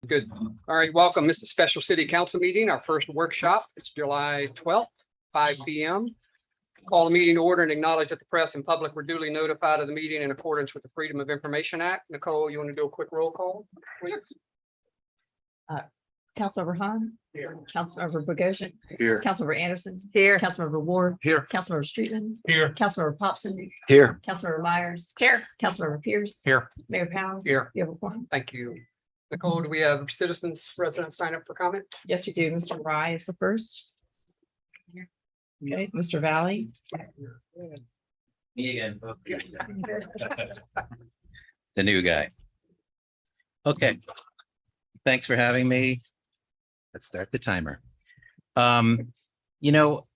Good. All right, welcome. This is special city council meeting, our first workshop. It's July 12th, 5 p.m. Call the meeting to order and acknowledge that the press and public were duly notified of the meeting in accordance with the Freedom of Information Act. Nicole, you want to do a quick roll call, please? Councilmember Hahn. Here. Councilmember Bogosian. Here. Councilmember Anderson. Here. Councilmember Ward. Here. Councilmember Streetman. Here. Councilmember Popson. Here. Councilmember Myers. Here. Councilmember Pierce. Here. Mayor Pounds. Here. You have a quorum? Thank you. Nicole, do we have citizens, residents sign up for comment? Yes, you do. Mr. Rye is the first. Okay, Mr. Valley. Me again. The new guy. Okay. Thanks for having me. Let's start the timer. You know,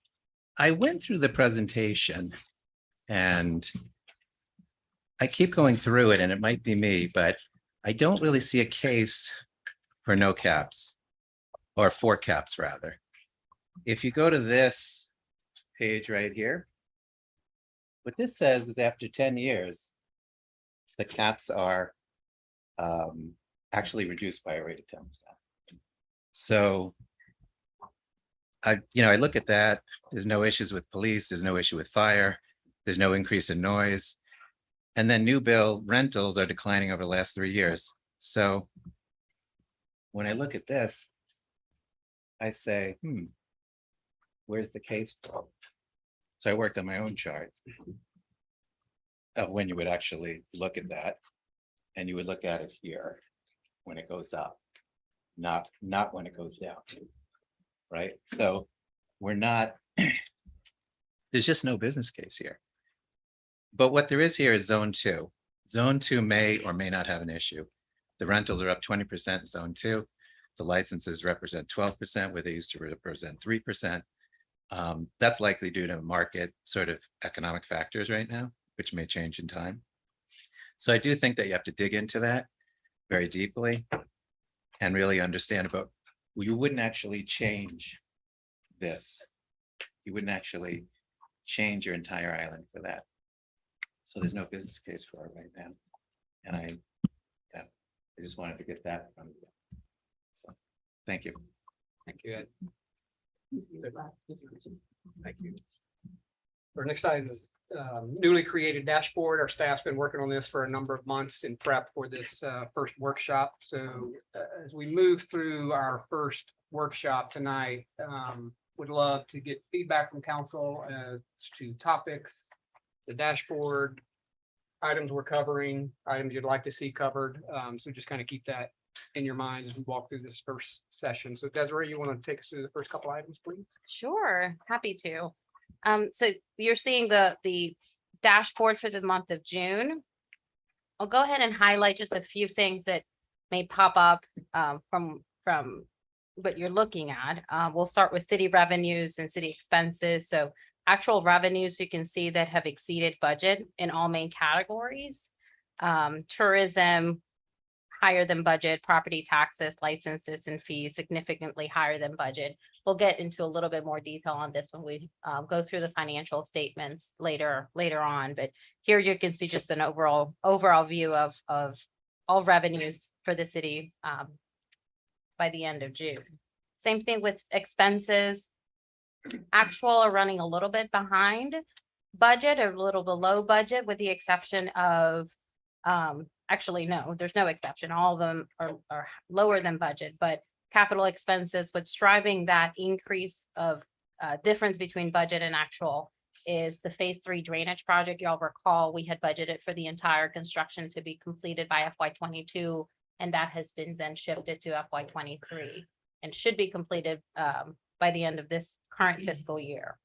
I went through the presentation and I keep going through it, and it might be me, but I don't really see a case for no caps, or 4 caps rather. If you go to this page right here, what this says is after 10 years, the caps are actually reduced by a rate of 10%. So I look at that. There's no issues with police. There's no issue with fire. There's no increase in noise. And then new build rentals are declining over the last 3 years. So when I look at this, I say, where's the case for? So I worked on my own chart of when you would actually look at that, and you would look at it here when it goes up, not when it goes down, right? So we're not, there's just no business case here. But what there is here is zone 2. Zone 2 may or may not have an issue. The rentals are up 20% in zone 2. The licenses represent 12%, where they used to represent 3%. That's likely due to market sort of economic factors right now, which may change in time. So I do think that you have to dig into that very deeply and really understand about, well, you wouldn't actually change this. You wouldn't actually change your entire island for that. So there's no business case for it right now. And I just wanted to get that from you. So, thank you. Thank you, Ed. Thank you. Our next item is newly created dashboard. Our staff's been working on this for a number of months in prep for this first workshop. So as we move through our first workshop tonight, would love to get feedback from council as to topics, the dashboard, items we're covering, items you'd like to see covered. So just kind of keep that in your mind as we walk through this first session. So Desiree, you want to take us through the first couple items, please? Sure, happy to. So you're seeing the dashboard for the month of June. I'll go ahead and highlight just a few things that may pop up from what you're looking at. We'll start with city revenues and city expenses. So actual revenues, you can see that have exceeded budget in all main categories. Tourism, higher than budget, property taxes, licenses and fees, significantly higher than budget. We'll get into a little bit more detail on this when we go through the financial statements later on. But here you can see just an overall view of all revenues for the city by the end of June. Same thing with expenses. Actual are running a little bit behind budget, or a little below budget, with the exception of actually, no, there's no exception. All of them are lower than budget, but capital expenses, what's driving that increase of difference between budget and actual is the phase 3 drainage project. Y'all recall we had budgeted for the entire construction to be completed by FY22, and that has been then shifted to FY23 and should be completed by the end of this current fiscal year.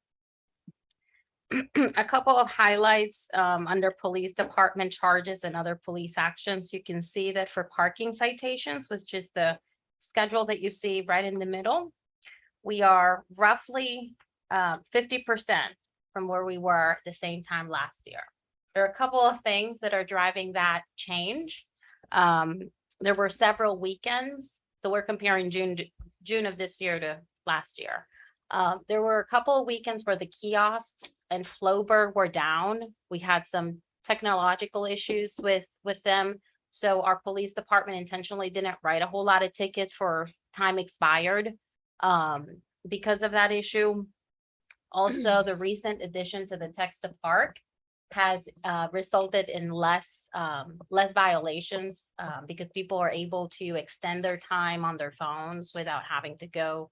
A couple of highlights under police department charges and other police actions. You can see that for parking citations, which is the schedule that you see right in the middle, we are roughly 50% from where we were at the same time last year. There are a couple of things that are driving that change. There were several weekends. So we're comparing June of this year to last year. There were a couple of weekends where the kiosks and Floberg were down. We had some technological issues with them. So our police department intentionally didn't write a whole lot of tickets for time expired because of that issue. Also, the recent addition to the text to park has resulted in less violations because people are able to extend their time on their phones without having to go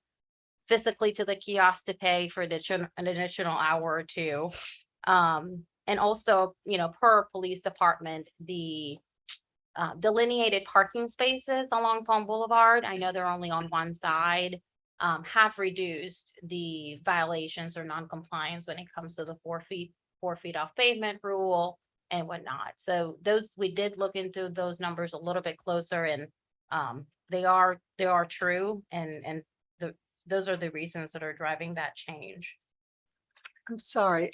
physically to the kiosk to pay for an additional hour or two. And also, you know, per police department, the delineated parking spaces along Palm Boulevard, I know they're only on one side, have reduced the violations or non-compliance when it comes to the 4 feet off pavement rule and whatnot. So those, we did look into those numbers a little bit closer, and they are true, and those are the reasons that are driving that change. I'm sorry,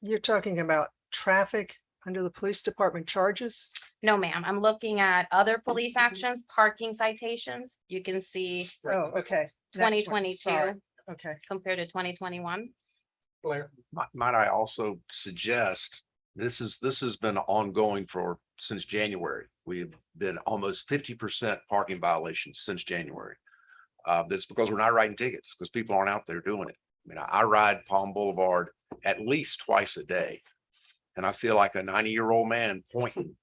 you're talking about traffic under the police department charges? No, ma'am, I'm looking at other police actions, parking citations. You can see Oh, okay. Next one, 2022 sorry. Okay. compared to 2021. Blair. Might I also suggest, this has been ongoing since January. We've been almost 50% parking violations since January. That's because we're not writing tickets, because people aren't out there doing it. I mean, I ride Palm Boulevard at least twice a day, and I feel like a 90-year-old man pointing,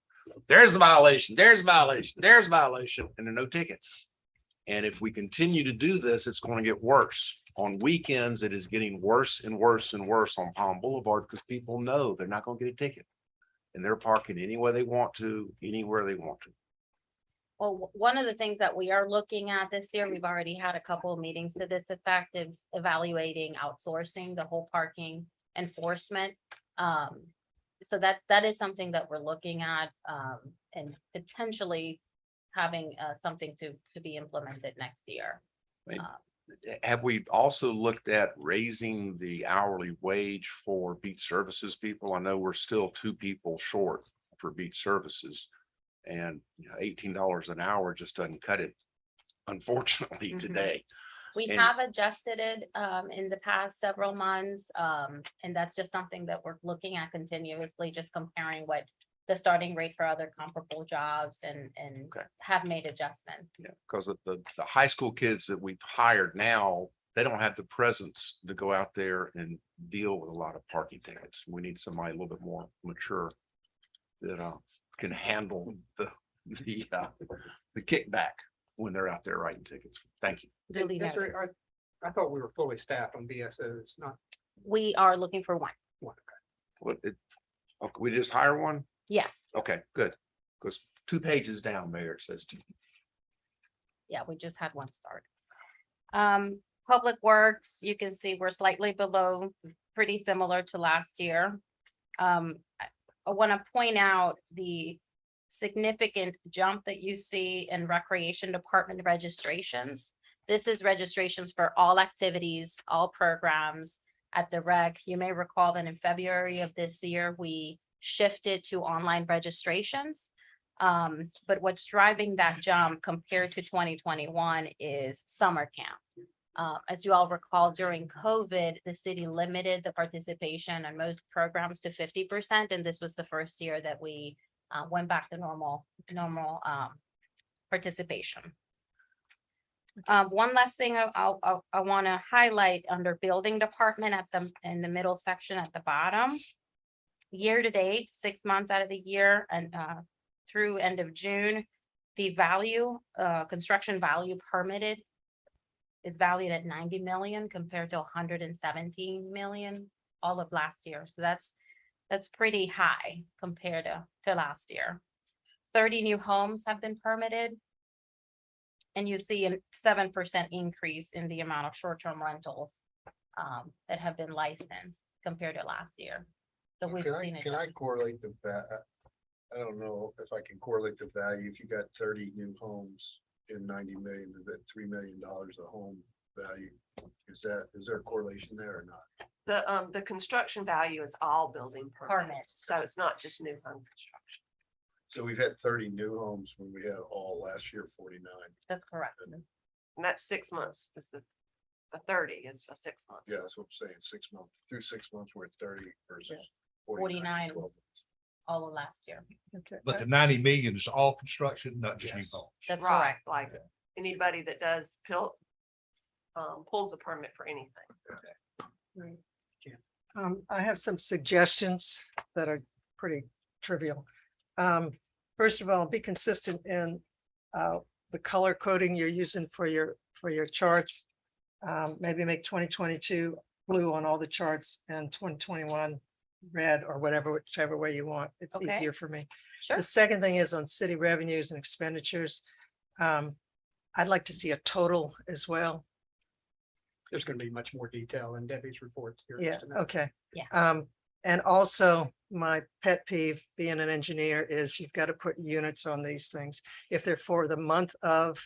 there's a violation, there's a violation, there's a violation, and there are no tickets. And if we continue to do this, it's going to get worse. On weekends, it is getting worse and worse and worse on Palm Boulevard because people know they're not going to get a ticket, and they're parking any way they want to, anywhere they want to. Well, one of the things that we are looking at this year, we've already had a couple of meetings to this effect, is evaluating outsourcing the whole parking enforcement. So that is something that we're looking at, and potentially having something to be implemented next year. Right. Have we also looked at raising the hourly wage for beach services people? I know we're still 2 people short for beach services, and $18 an hour just doesn't cut it, unfortunately, Mhm. today. We And- have adjusted it in the past several months, and that's just something that we're looking at continuously, just comparing what the starting rate for other comparable jobs, and Okay. have made adjustments. Yeah, because the high school kids that we've hired now, they don't have the presence to go out there and deal with a lot of parking tickets. We need somebody a little bit more mature that can handle the kickback when they're out there writing tickets. Thank you. Duly noted. Desiree, I thought we were fully staffed on BSOs, not We are looking for one. one. Okay, we just hire one? Yes, Okay, good. Because 2 pages down, Mayor, it says. yeah, we just had one start. Public Works, you can see we're slightly below, pretty similar to last year. I want to point out the significant jump that you see in Recreation Department registrations. This is registrations for all activities, all programs at the rec. You may recall that in February of this year, we shifted to online registrations. But what's driving that jump compared to 2021 is summer camp. As you all recall, during COVID, the city limited the participation on most programs to 50%, and this was the first year that we went back to normal participation. One last thing I want to highlight under building department in the middle section at the bottom. Year to date, 6 months out of the year, and through end of June, the value, construction value permitted is valued at 90 million compared to 117 million all of last year. So that's pretty high compared to last year. 30 new homes have been permitted. And you see a 7% increase in the amount of short-term rentals that have been licensed compared to last year. So we've seen it. Can I correlate I don't know if I can correlate the value. If you got 30 new homes in 90 million, is that $3 million a home value? Is there a correlation there or not? The construction value is all building Permits. permits, so it's not just new home construction. So we've had 30 new homes when we had all last year 49. That's correct. And that's 6 months. It's the 30 is a 6 month. Yeah, that's what I'm saying. 6 months through 6 months, we're at 30 versus 49. 12 months. all of last year. Okay. But the 90 million is all construction, not just new Yes. homes. That's Right, correct. like anybody that does pulls a permit for anything. I have some suggestions that are pretty trivial. First of all, be consistent in the color coding you're using for your charts. Maybe make 2022 blue on all the charts and 2021 red or whatever, whichever way you want. It's Okay. easier for me. Sure. The second thing is on city revenues and expenditures. I'd like to see a total as well. There's going to be much more detail in Debbie's reports here. in Yeah, just a minute. okay. Yeah. And also my pet peeve, being an engineer, is you've got to put units on these things. If they're for the month of,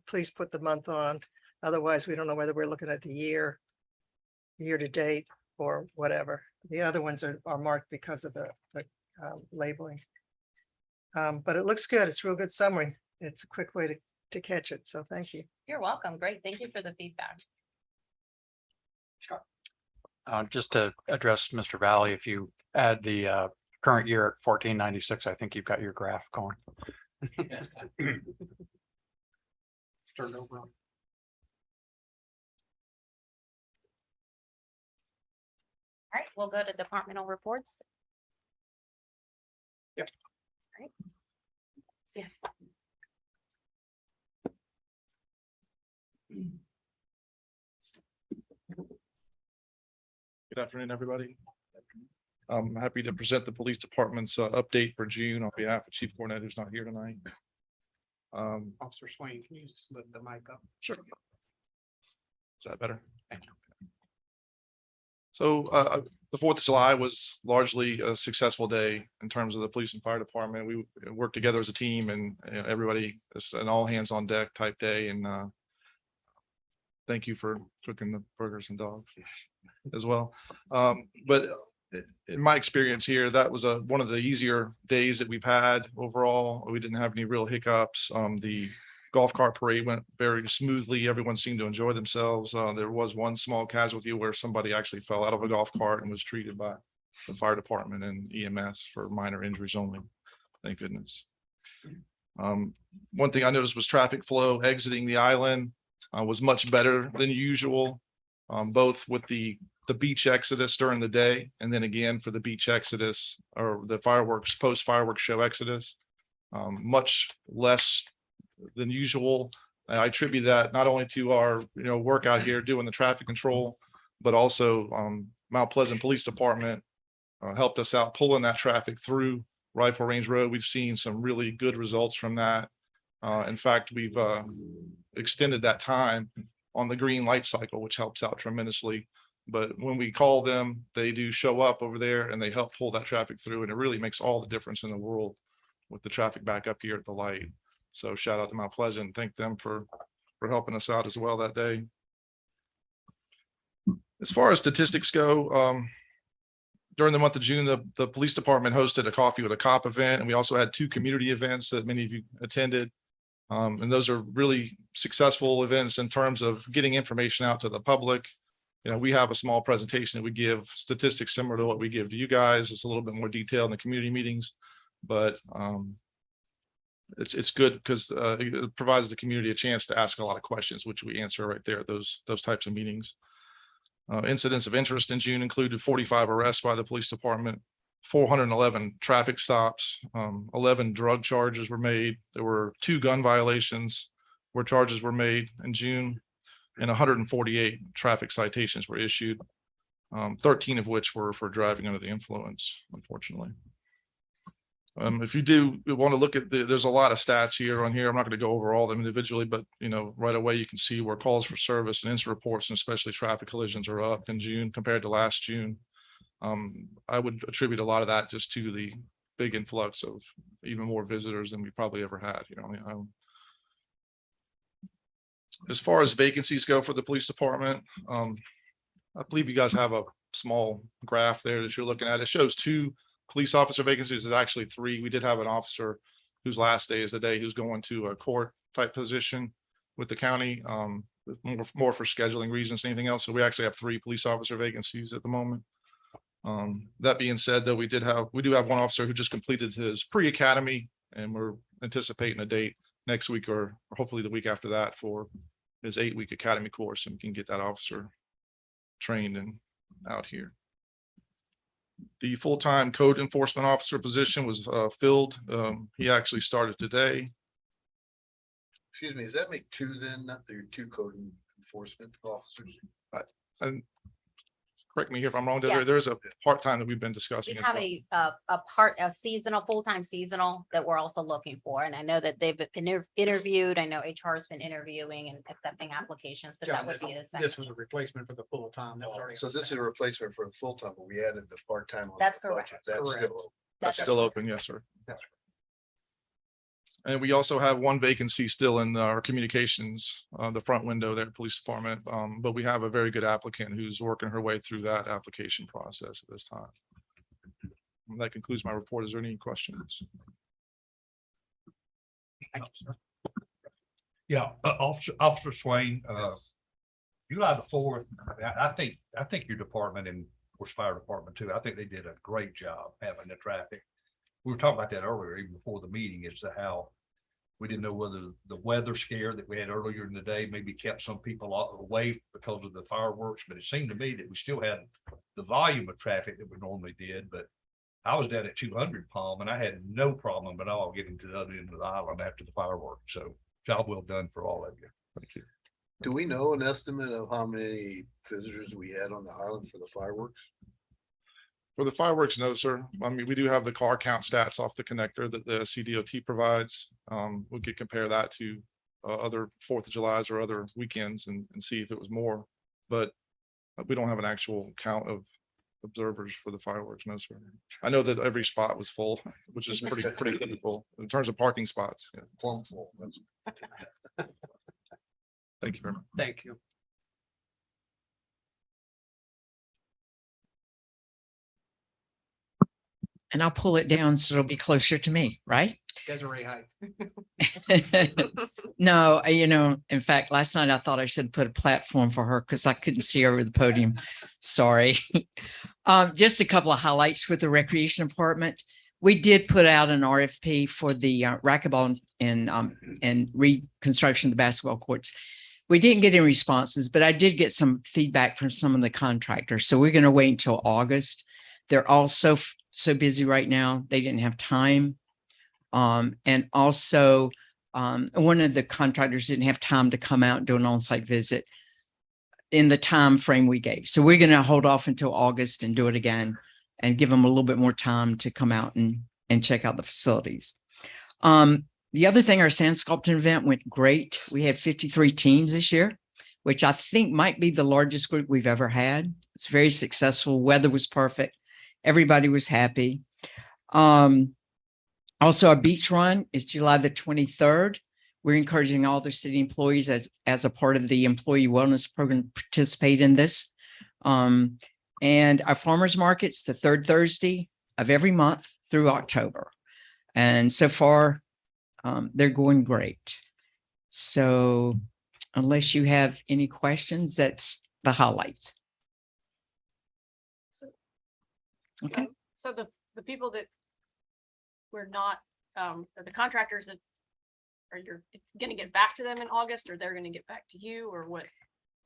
please put the month on. Otherwise, we don't know whether we're looking at the year to date or whatever. The other ones are marked because of the labeling. But it looks good. It's a real good summary. It's a quick way to catch it. So thank you. You're welcome. Great. Thank you for the feedback. Just to address Mr. Valley, if you add the current year at 1496, I think you've got your graph going. Turn it over. All right, we'll go to departmental reports. Yep. All right. Yeah. Good afternoon, everybody. I'm happy to present the police department's update for June on behalf of Chief Cornett, who's not here tonight. Officer Swain, can you just lift the mic up? Sure. Is that better? Thank you. So the 4th of July was largely a successful day in terms of the police and fire department. We worked together as a team and everybody, it's an all hands on deck type day. And thank you for cooking the burgers and dogs as well. But in my experience here, that was one of the easier days that we've had overall. We didn't have any real hiccups. The golf cart parade went very smoothly. Everyone seemed to enjoy themselves. There was one small casualty where somebody actually fell out of a golf cart and was treated by the fire department and EMS for minor injuries only. Thank goodness. One thing I noticed was traffic flow exiting the island was much better than usual, both with the beach exodus during the day and then again for the beach exodus or the fireworks, post fireworks show exodus, much less than usual. I attribute that not only to our work out here doing the traffic control, but also Mount Pleasant Police Department helped us out pulling that traffic through Rifle Range Road. We've seen some really good results from that. In fact, we've extended that time on the green light cycle, which helps out tremendously. But when we call them, they do show up over there and they help pull that traffic through. And it really makes all the difference in the world with the traffic back up here at the light. So shout out to Mount Pleasant. Thank them for helping us out as well that day. As far as statistics go, during the month of June, the police department hosted a Coffee with a Cop event, and we also had 2 community events that many of you attended. And those are really successful events in terms of getting information out to the public. We have a small presentation that we give, statistics similar to what we give to you guys. It's a little bit more detailed in the community meetings, but it's good because it provides the community a chance to ask a lot of questions, which we answer right there at those types of meetings. Incidents of interest in June included 45 arrests by the police department, 411 traffic stops, 11 drug charges were made. There were 2 gun violations where charges were made in June, and 148 traffic citations were issued, 13 of which were for driving under the influence, unfortunately. If you do want to look at there's a lot of stats here on here. I'm not going to go over all of them individually, but right away you can see where calls for service and incident reports and especially traffic collisions are up in June compared to last June. I would attribute a lot of that just to the big influx of even more visitors than we probably ever had. As far as vacancies go for the police department, I believe you guys have a small graph there that you're looking at. It shows 2 police officer vacancies. Is actually 3. We did have an officer whose last day is the day who's going to a court type position with the county, more for scheduling reasons than anything else. So we actually have 3 police officer vacancies at the moment. That being said, though, we do have one officer who just completed his pre-academy, and we're anticipating a date next week or hopefully the week after that for his 8-week academy course, and we can get that officer trained and out here. The full-time code enforcement officer position was filled. He actually started today. Excuse me, does that make two then, not your two code enforcement officers? And correct me if I'm wrong, Yes. there's a part-time that we've been We discussing. as have well. a seasonal, full-time seasonal that we're also looking for. And I know that they've been interviewed. I know HR has been interviewing and accepting applications, but that John, would be the this second. was a replacement for the full-time. that was already So on this is staff. a replacement for the full-time, but we added the part-time. on That's the correct. budget. That's Correct. still. That's still open, yes, sir. Yes. And we also have one vacancy still in our communications, the front window there, police department. But we have a very good applicant who's working her way through that application process at this time. And that concludes my report. Is there any questions? Yeah, Officer Swain, July the 4th, I think your department and of course fire department too, I think they did a great job having the traffic. We were talking about that earlier, even before the meeting, as to how we didn't know whether the weather scare that we had earlier in the day maybe kept some people away because of the fireworks, but it seemed to me that we still had the volume of traffic that we normally did, but I was down at 200 Palm and I had no problem at all getting to the other end of the island after the fireworks. So job well done for all of you. Thank you. Do we know an estimate of how many visitors we had on the island for the fireworks? For the fireworks, no, sir. I mean, we do have the car count stats off the connector that the CDOT provides. We could compare that to other 4th of July's or other weekends and see if it was more. But we don't have an actual count of observers for the fireworks, no, sir. I know that every spot was full, which is pretty typical in terms of parking spots. Yeah. Plumb full. That's- Thank you very much. Thank you. And I'll pull it down so it'll be closer to me, right? Desiree Hyde. No, in fact, last night I thought I should put a platform for her because I couldn't see over the podium. Sorry. Just a couple of highlights with the recreation department. We did put out an RFP for the racquetball and reconstruction of the basketball courts. We didn't get any responses, but I did get some feedback from some of the contractors. So we're going to wait until August. They're all so busy right now. They didn't have time. And also one of the contractors didn't have time to come out and do an on-site visit in the time frame we gave. So we're going to hold off until August and do it again and give them a little bit more time to come out and check out the facilities. The other thing, our sand sculpting event went great. We had 53 teams this year, which I think might be the largest group we've ever had. It's very successful. Weather was perfect. Everybody was happy. Also, our beach run is July the 23rd. We're encouraging all the city employees as a part of the employee wellness program to participate in this. And our farmers markets, the 3rd Thursday of every month through October. And so far, they're going great. So unless you have any questions, that's the highlights. Okay. So the people that we're not, the contractors that are you're gonna get back to them in August, or they're gonna get back to you, or what?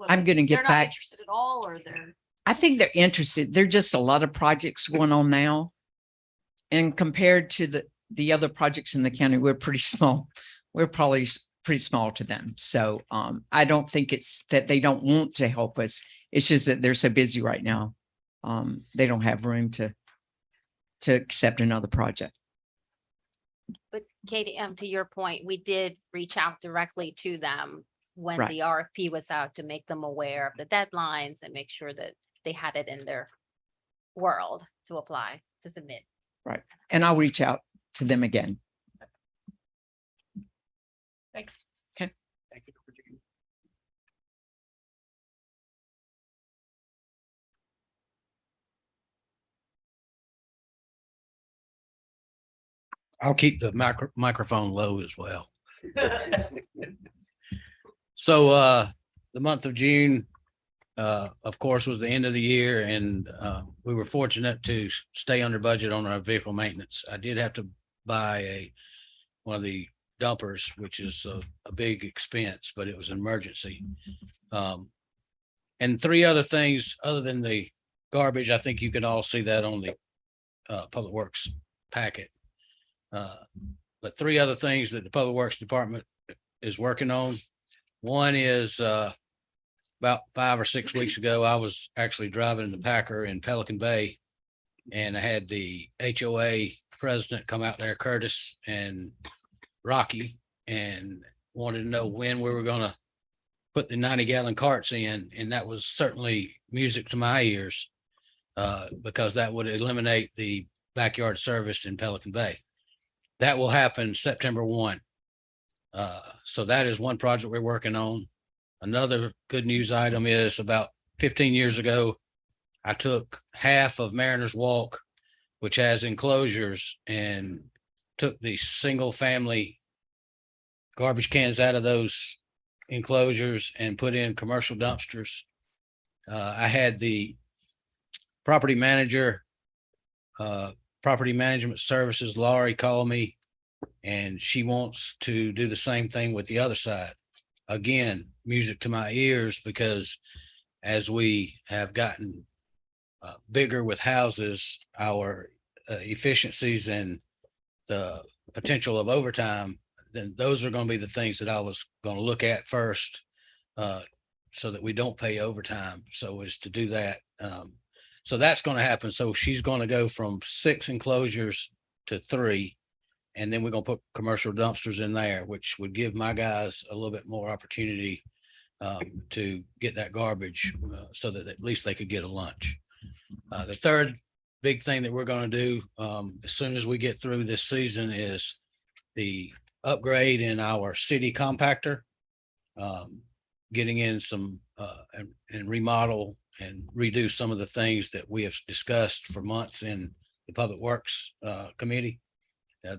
I'm gonna get They're not back. interested at all, or they're. I think they're interested. There are just a lot of projects going on now. And compared to the other projects in the county, we're pretty small. We're probably pretty small to them. So I don't think it's that they don't want to help us. It's just that they're so busy right now. They don't have room to accept another project. But Katie, to your point, we did reach out directly to them when Right. the RFP was out to make them aware of the deadlines and make sure that they had it in their world to apply, to submit. Right. And I'll reach out to them again. Thanks. Thank you, Dr. Jean. I'll keep the microphone low as well. So the month of June, of course, was the end of the year and we were fortunate to stay under budget on our vehicle maintenance. I did have to buy one of the dumpers, which is a big expense, but it was an emergency. And three other things other than the garbage, I think you can all see that on the Public Works packet. But three other things that the Public Works Department is working on. One is about 5 or 6 weeks ago, I was actually driving the Packer in Pelican Bay, and I had the HOA president come out there, Curtis and Rocky, and wanted to know when we were going to put the 90-gallon carts in. And that was certainly music to my ears because that would eliminate the backyard service in Pelican Bay. That will happen September 1. So that is one project we're working on. Another good news item is about 15 years ago, I took half of Mariners Walk, which has enclosures, and took the single family garbage cans out of those enclosures and put in commercial dumpsters. I had the property manager, property management services, Laurie, call me, and she wants to do the same thing with the other side. Again, music to my ears, because as we have gotten bigger with houses, our efficiencies and the potential of overtime, then those are going to be the things that I was going to look at first, so that we don't pay overtime. So as to do that. So that's going to happen. So she's going to go from 6 enclosures to 3. And then we're going to put commercial dumpsters in there, which would give my guys a little bit more opportunity to get that garbage so that at least they could get a lunch. The third big thing that we're going to do as soon as we get through this season is the upgrade in our city compactor, getting in some and remodel and redo some of the things that we have discussed for months in the Public Works Committee.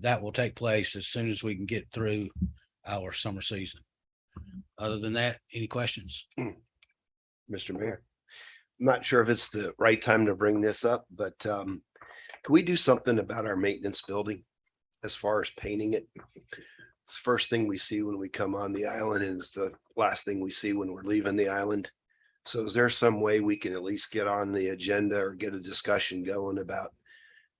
That will take place as soon as we can get through our summer season. Other than that, any questions? Mr. Mayor, I'm not sure if it's the right time to bring this up, but can we do something about our maintenance building as far as painting it? It's the first thing we see when we come on the island, and it's the last thing we see when we're leaving the island. So is there some way we can at least get on the agenda or get a discussion going about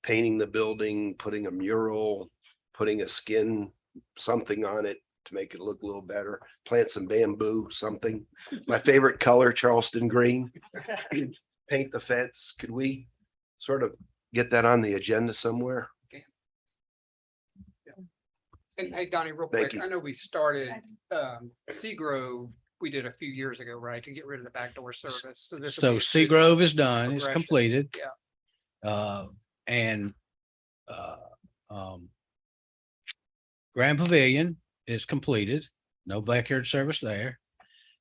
painting the building, putting a mural, putting a skin, something on it to make it look a little better, plant some bamboo, something. My favorite color, Charleston green. Paint the fence. Could we sort of get that on the agenda somewhere? And hey, Donnie, real Thank quick, you. I know we started Seagrove, we did a few years ago, right, to get rid of the backdoor service. this will So be a good Seagrove is done, it's progression. completed. Yeah. And Grand Pavilion is completed, no backyard service there.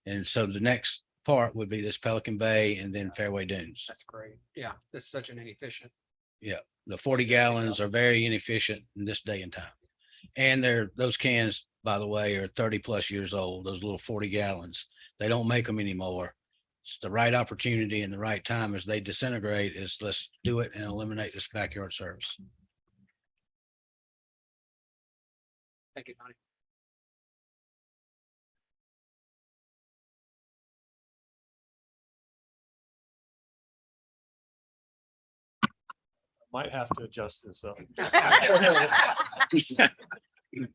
And so the next part would be this Pelican Bay and then Fairway Dunes. That's great. Yeah, this is such an inefficient. The 40 gallons are very inefficient in this day and time. And those cans, by the way, are 30+ years old, those little 40 gallons. They don't make them anymore. It's the right opportunity and the right time as they disintegrate is let's do it and eliminate this backyard service. Thank you, Donnie. Might have to adjust this up.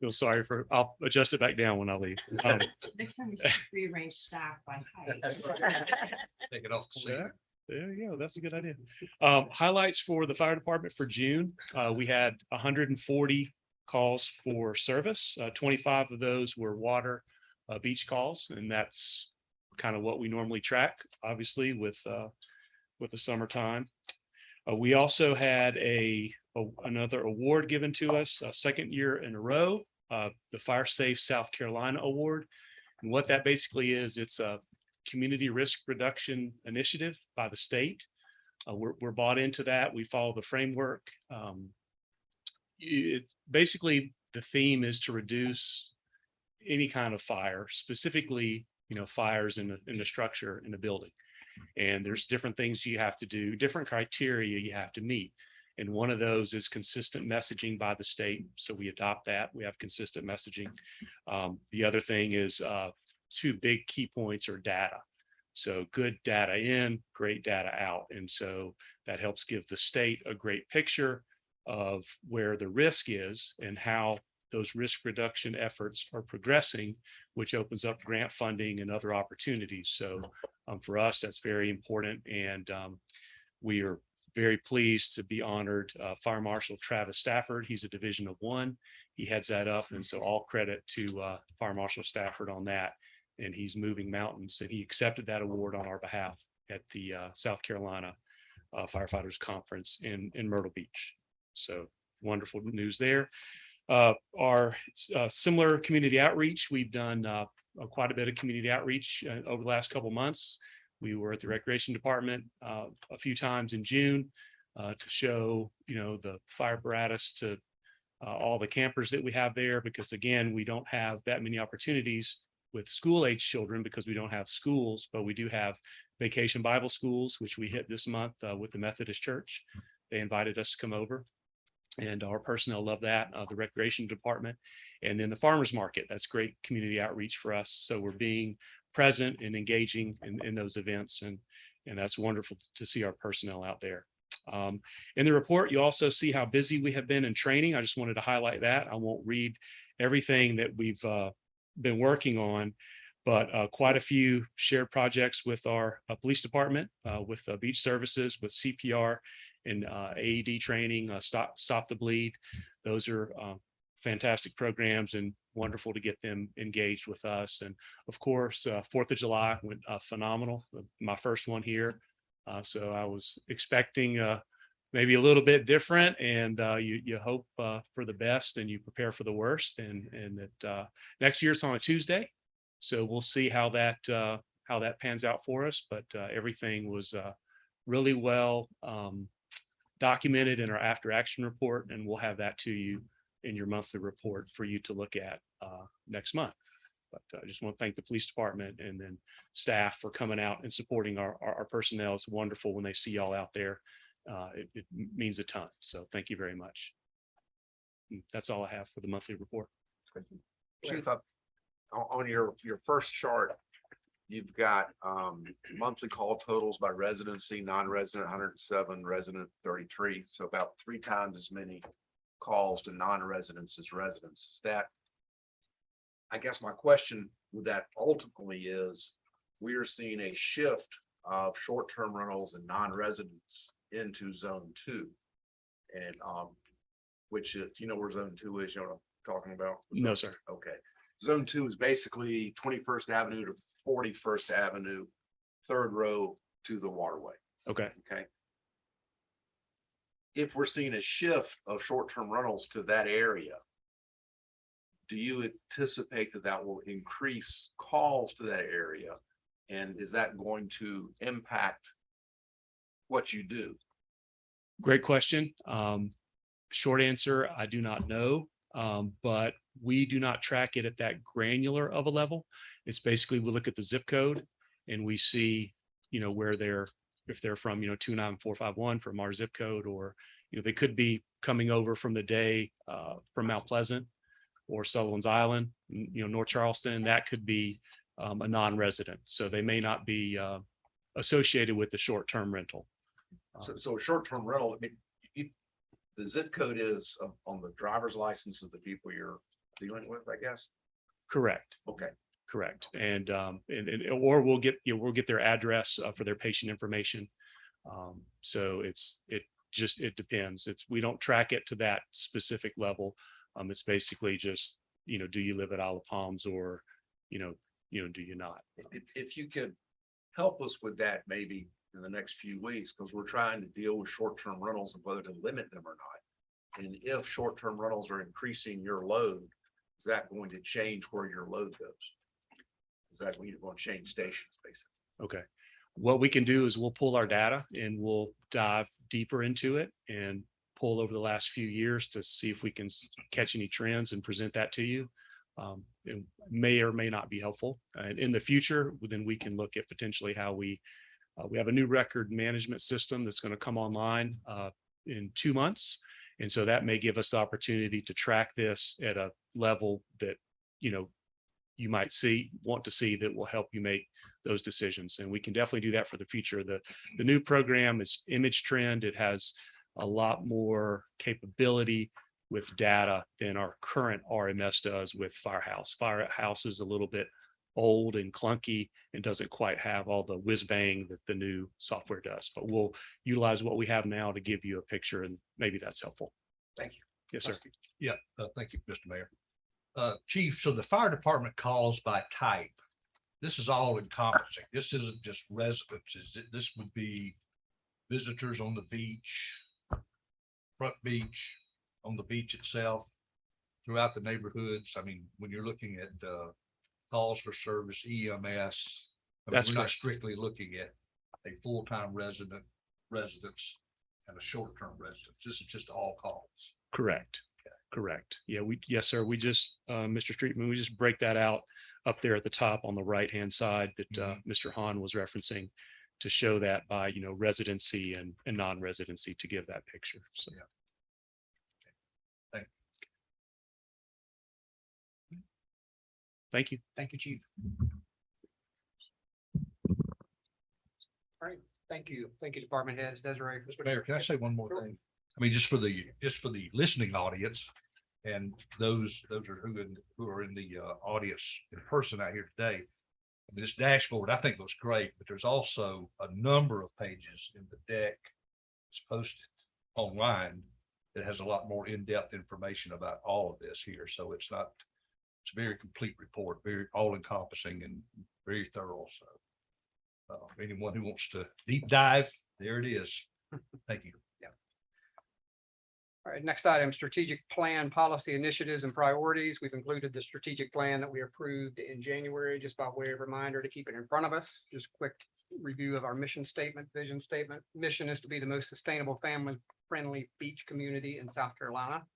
Feel sorry for, I'll adjust it back down when I leave. Next time you should rearrange staff by height. Take it off. Sure. There you go. That's a good idea. Highlights for the fire department for June. We had 140 calls for service. 25 of those were water beach calls, and that's kind of what we normally track, obviously, with the summertime. We also had another award given to us, second year in a row, the Fire Safe South Carolina Award. And what that basically is, it's a community risk reduction initiative by the state. We're bought into that. We follow the framework. It's basically the theme is to reduce any kind of fire, specifically, fires in the structure in the building. And there's different things you have to do, different criteria you have to meet. And one of those is consistent messaging by the state. So we adopt that. We have consistent messaging. The other thing is two big key points are data. So good data in, great data out. And so that helps give the state a great picture of where the risk is and how those risk reduction efforts are progressing, which opens up grant funding and other opportunities. So for us, that's very important. And we are very pleased to be honored. Fire Marshal Travis Stafford, he's a Division of 1. He heads that up. And so all credit to Fire Marshal Stafford on that. And he's moving mountains. And he accepted that award on our behalf at the South Carolina Firefighters Conference in Myrtle Beach. So wonderful news there. Our similar community outreach, we've done quite a bit of community outreach over the last couple of months. We were at the Recreation Department a few times in June to show, the fire apparatus to all the campers that we have there, because again, we don't have that many opportunities with school age children because we don't have schools, but we do have vacation Bible schools, which we hit this month with the Methodist Church. They invited us to come over. And our personnel love that, the Recreation Department, and then the farmers market. That's great community outreach for us. So we're being present and engaging in those events, and that's wonderful to see our personnel out there. In the report, you also see how busy we have been in training. I just wanted to highlight that. I won't read everything that we've been working on, but quite a few shared projects with our police department, with beach services, with CPR, and AED training, stop the bleed. Those are fantastic programs and wonderful to get them engaged with us. And of course, 4th of July went phenomenal. My first one here. So I was expecting maybe a little bit different, and you hope for the best and you prepare for the worst. And that next year it's on a Tuesday. So we'll see how that pans out for us. But everything was really well documented in our after action report, and we'll have that to you in your monthly report for you to look at next month. But I just want to thank the police department and then staff for coming out and supporting our personnel. It's wonderful when they see y'all out there. It means a ton. So thank you very much. And that's all I have for the monthly report. Chief, on your first chart, you've got monthly call totals by residency, non-resident 107, resident 33. So about 3 times as many calls to non-residents as residents. Is that, I guess my question with that ultimately is, we are seeing a shift of short-term rentals and non-residents into zone 2. And which is, where zone 2 is, what I'm talking about? No, sir. Okay. Zone 2 is basically 21st Avenue to 41st Avenue, 3rd row to the waterway. Okay. Okay. If we're seeing a shift of short-term rentals to that area, do you anticipate that will increase calls to that area? And is that going to impact what you do? Great question. Short answer, I do not know. But we do not track it at that granular of a level. It's basically, we look at the zip code and we see, where if they're from, 29451 from our zip code, or, they could be coming over from the day from Mount Pleasant or Sullivan's Island, North Charleston. That could be a non-resident. So they may not be associated with the short-term rental. So short-term rental, the zip code is on the driver's license of the people you're dealing with, I guess? Correct. Okay. Correct. And or we'll get their address for their patient information. So it depends. We don't track it to that specific level. It's basically just, do you live at Isle of Palms, or, do you not? If you could help us with that, maybe in the next few weeks, because we're trying to deal with short-term rentals and whether to limit them or not. And if short-term rentals are increasing your load, is that going to change where your load goes? Is that when you're going to change stations, basically? Okay. What we can do is we'll pull our data and we'll dive deeper into it and pull over the last few years to see if we can catch any trends and present that to you. It may or may not be helpful. And in the future, then we can look at potentially how we We have a new record management system that's going to come online in 2 months. And so that may give us the opportunity to track this at a level that, you might want to see that will help you make those decisions. And we can definitely do that for the future. The new program is Image Trend. It has a lot more capability with data than our current RMS does with Firehouse. Firehouse is a little bit old and clunky and doesn't quite have all the whiz bang that the new software does, but we'll utilize what we have now to give you a picture, and maybe that's helpful. Thank you. Yes, sir. Yeah, thank you, Mr. Mayor. Chief, so the fire department calls by type. This is all encompassing. This isn't just residences. This would be visitors on the beach, front beach, on the beach itself, throughout the neighborhoods. I mean, when you're looking at calls for service, EMS, That's we're not correct. strictly looking at a full-time residence and a short-term residence. This is just all calls. Correct. Correct. Yeah, yes, sir. We just, Mr. Streetman, we just break that out up there at the top on the right-hand side that Mr. Hahn was referencing to show that by, residency and non-residency to give that picture. So. Yeah. Thank you. Thank you. Thank you, Chief. All right, thank you. Thank you, department heads. Desiree. Mr. Mayor, can I say one more thing? I mean, just for the listening audience and those who are in the audience in person out here today. I mean, this dashboard, I think looks great, but there's also a number of pages in the deck. It's posted online that has a lot more in-depth information about all of this here. So it's a very complete report, very all-encompassing and very thorough. So anyone who wants to deep dive, there it is. Thank you. All right, next item, strategic plan, policy initiatives and priorities. We've included the strategic plan that we approved in January, just by way of reminder to keep it in front of us. Just quick review of our mission statement, vision statement. Mission is to be the most sustainable, family-friendly beach community in South Carolina.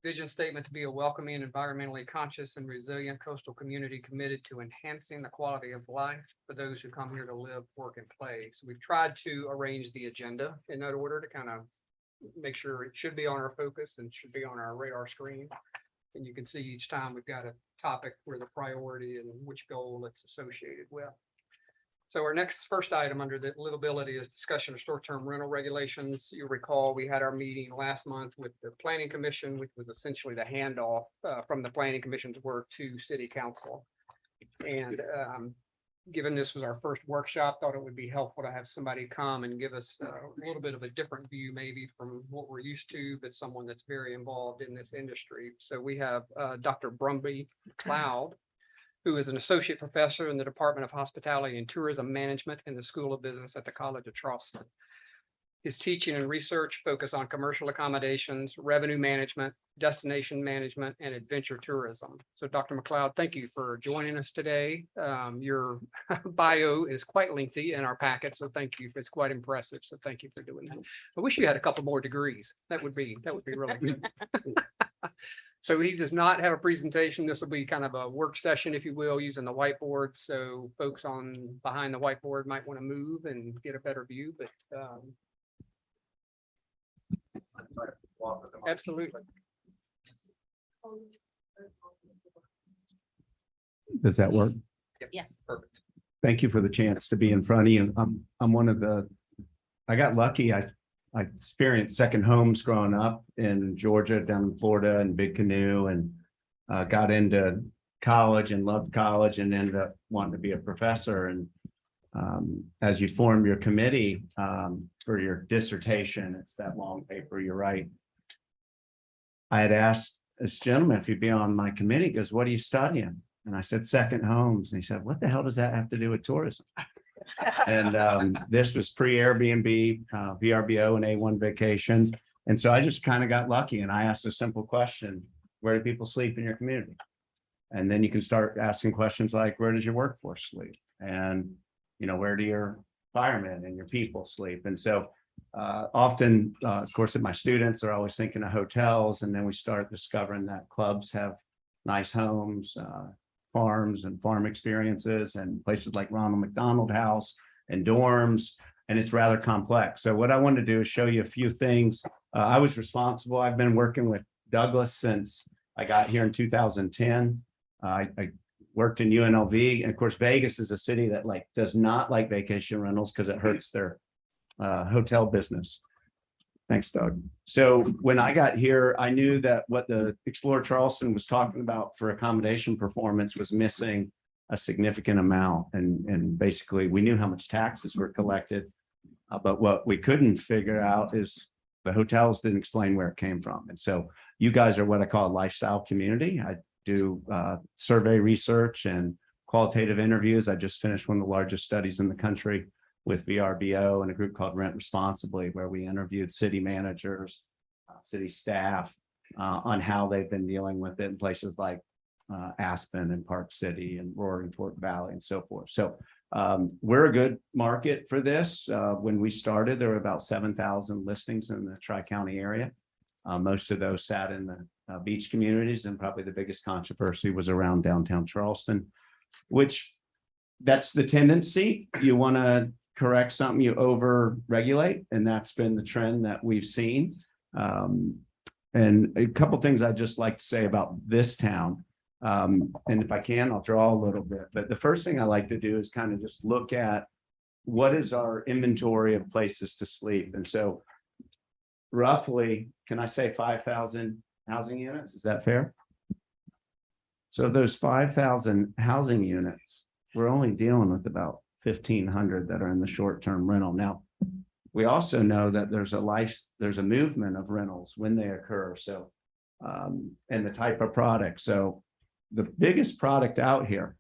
Vision statement to be a welcoming, environmentally conscious and resilient coastal community committed to enhancing the quality of life for those who come here to live, work, and play. So we've tried to arrange the agenda in that order to kind of make sure it should be on our focus and should be on our radar screen. And you can see each time we've got a topic where the priority and which goal it's associated with. So our first item under the livability is discussion of short-term rental regulations. You recall we had our meeting last month with the Planning Commission, which was essentially the handoff from the Planning Commission's work to City Council. And given this was our first workshop, thought it would be helpful to have somebody come and give us a little bit of a different view maybe from what we're used to, but someone that's very involved in this industry. So we have Dr. Brumby Cloud, who is an associate professor in the Department of Hospitality and Tourism Management in the School of Business at the College of Charleston. His teaching and research focus on commercial accommodations, revenue management, destination management, and adventure tourism. So Dr. McLeod, thank you for joining us today. Your bio is quite lengthy in our packet, so thank you. It's quite impressive. So thank you for doing that. I wish you had a couple more degrees. That would be really good. So he does not have a presentation. This will be kind of a work session, if you will, using the whiteboard. So folks behind the whiteboard might want to move and get a better view, but absolutely. Does that work? Yes. Perfect. Thank you for the chance to be in front of you. I'm one of I got lucky. I experienced second homes growing up in Georgia, down in Florida, and Big Canoe, and got into college and loved college and ended up wanting to be a professor. And as you form your committee for your dissertation, it's that long paper, you're right. I had asked this gentleman if he'd be on my committee. He goes, "What are you studying?" And I said, "Second homes." And he said, "What the hell does that have to do with tourism?" And this was pre-Airbnb, VRBO and A1 vacations. And so I just kind of got lucky and I asked a simple question: where do people sleep in your community? And then you can start asking questions like, where does your workforce sleep? And, where do your firemen and your people sleep? And so often, of course, my students are always thinking of hotels. And then we start discovering that clubs have nice homes, farms and farm experiences, and places like Ronald McDonald House and dorms, and it's rather complex. So what I want to do is show you a few things. I was responsible. I've been working with Douglas since I got here in 2010. I worked in UNLV, and of course, Vegas is a city that does not like vacation rentals because it hurts their hotel business. Thanks, Doug. So when I got here, I knew that what the Explorer Charleston was talking about for accommodation performance was missing a significant amount. And basically we knew how much taxes were collected. But what we couldn't figure out is the hotels didn't explain where it came from. And so you guys are what I call a lifestyle community. I do survey research and qualitative interviews. I just finished one of the largest studies in the country with VRBO and a group called Rent Responsibly, where we interviewed city managers, city staff on how they've been dealing with it in places like Aspen and Park City and Roaring Fork Valley and so forth. So we're a good market for this. When we started, there were about 7,000 listings in the Tri-County area. Most of those sat in the beach communities, and probably the biggest controversy was around downtown Charleston, which that's the tendency. You want to correct something, you over regulate, and that's been the trend that we've seen. And a couple things I'd just like to say about this town. And if I can, I'll draw a little bit, but the first thing I like to do is kind of just look at what is our inventory of places to sleep. And so roughly, can I say 5,000 housing units? Is that fair? So those 5,000 housing units, we're only dealing with about 1,500 that are in the short-term rental. Now, we also know that there's a movement of rentals when they occur. So, and the type of product. So the biggest product out here,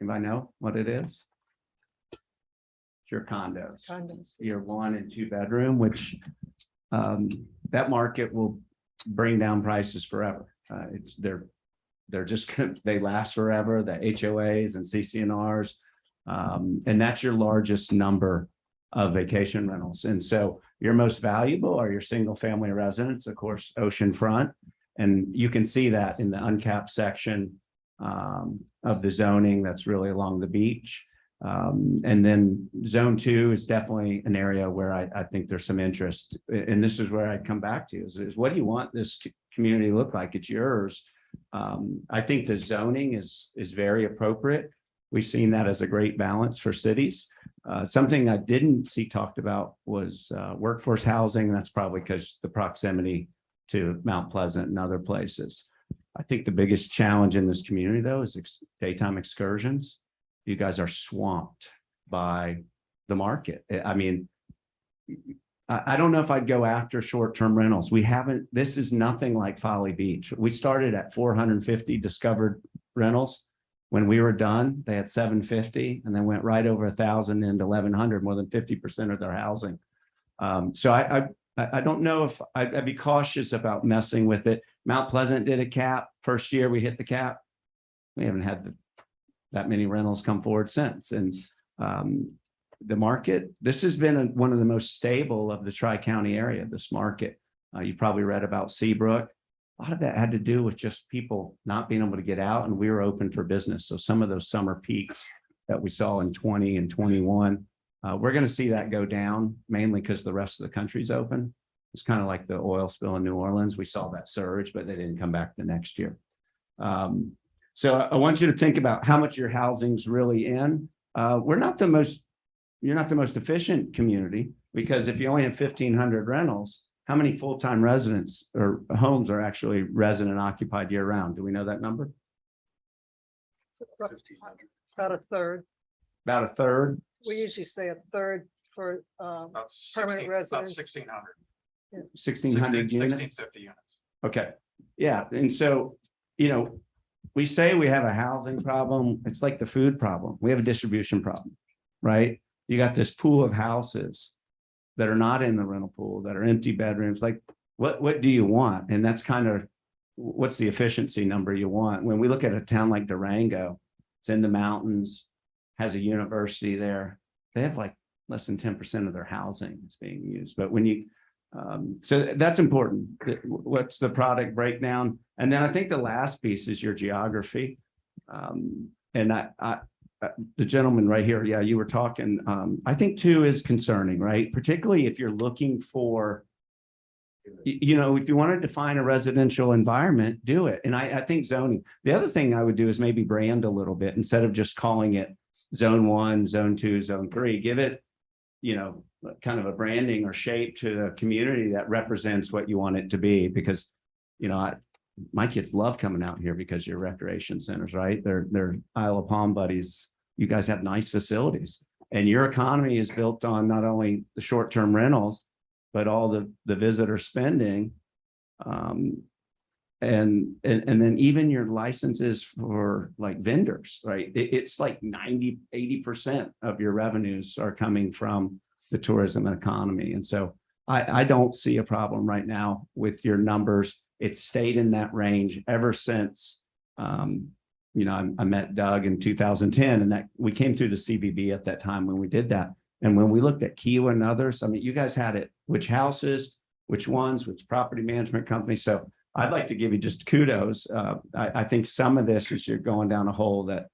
anybody know what it is? It's your condos. Your 1 and 2 bedroom, which that market will bring down prices forever. They're just they last forever. The HOAs and CCNRs, and that's your largest number of vacation rentals. And so your most valuable are your single family residents, of course, oceanfront. And you can see that in the uncapped section of the zoning that's really along the beach. And then zone 2 is definitely an area where I think there's some interest. And this is where I come back to is what do you want this community to look like? It's yours. I think the zoning is very appropriate. We've seen that as a great balance for cities. Something I didn't see talked about was workforce housing. That's probably because the proximity to Mount Pleasant and other places. I think the biggest challenge in this community, though, is daytime excursions. You guys are swamped by the market. I mean, I don't know if I'd go after short-term rentals. This is nothing like Folly Beach. We started at 450 discovered rentals. When we were done, they had 750 and then went right over 1,000 into 1,100, more than 50% of their housing. So I don't know if I'd be cautious about messing with it. Mount Pleasant did a cap. First year we hit the cap. We haven't had that many rentals come forward since. And the market, this has been one of the most stable of the Tri-County area, this market. You've probably read about Seabrook. A lot of that had to do with just people not being able to get out, and we were open for business. So some of those summer peaks that we saw in 20 and 21, we're going to see that go down, mainly because the rest of the country's open. It's kind of like the oil spill in New Orleans. We saw that surge, but they didn't come back the next year. So I want you to think about how much your housing's really in. You're not the most efficient community, because if you only have 1,500 rentals, how many full-time residents or homes are actually resident occupied year round? Do we know that number? 1,500. About a third. About a third? We usually say a third for permanent residents. 1,600. 1,600 units? 1,650 units. Okay, yeah, and so, we say we have a housing problem. It's like the food problem. We have a distribution problem, right? You got this pool of houses that are not in the rental pool, that are empty bedrooms. Like, what do you want? And that's kind of, what's the efficiency number you want? When we look at a town like Durango, it's in the mountains, has a university there. They have like less than 10% of their housing is being used. But when you, so that's important. What's the product breakdown? And then I think the last piece is your geography. And the gentleman right here, yeah, you were talking, I think two is concerning, right? Particularly if you're looking for, if you want to define a residential environment, do it. And I think zoning, the other thing I would do is maybe brand a little bit instead of just calling it zone 1, zone 2, zone 3, give it, kind of a branding or shape to the community that represents what you want it to be. Because, my kids love coming out here because you're recreation centers, right? They're Isle of Palm buddies. You guys have nice facilities, and your economy is built on not only the short-term rentals, but all the visitor spending. And then even your licenses for like vendors, right? It's like 80% of your revenues are coming from the tourism economy. And so I don't see a problem right now with your numbers. It's stayed in that range ever since, I met Doug in 2010, and that we came through the CBB at that time when we did that. And when we looked at Kiwa and others, I mean, you guys had it, which houses, which ones, which property management companies. So I'd like to give you just kudos. I think some of this is you're going down a hole that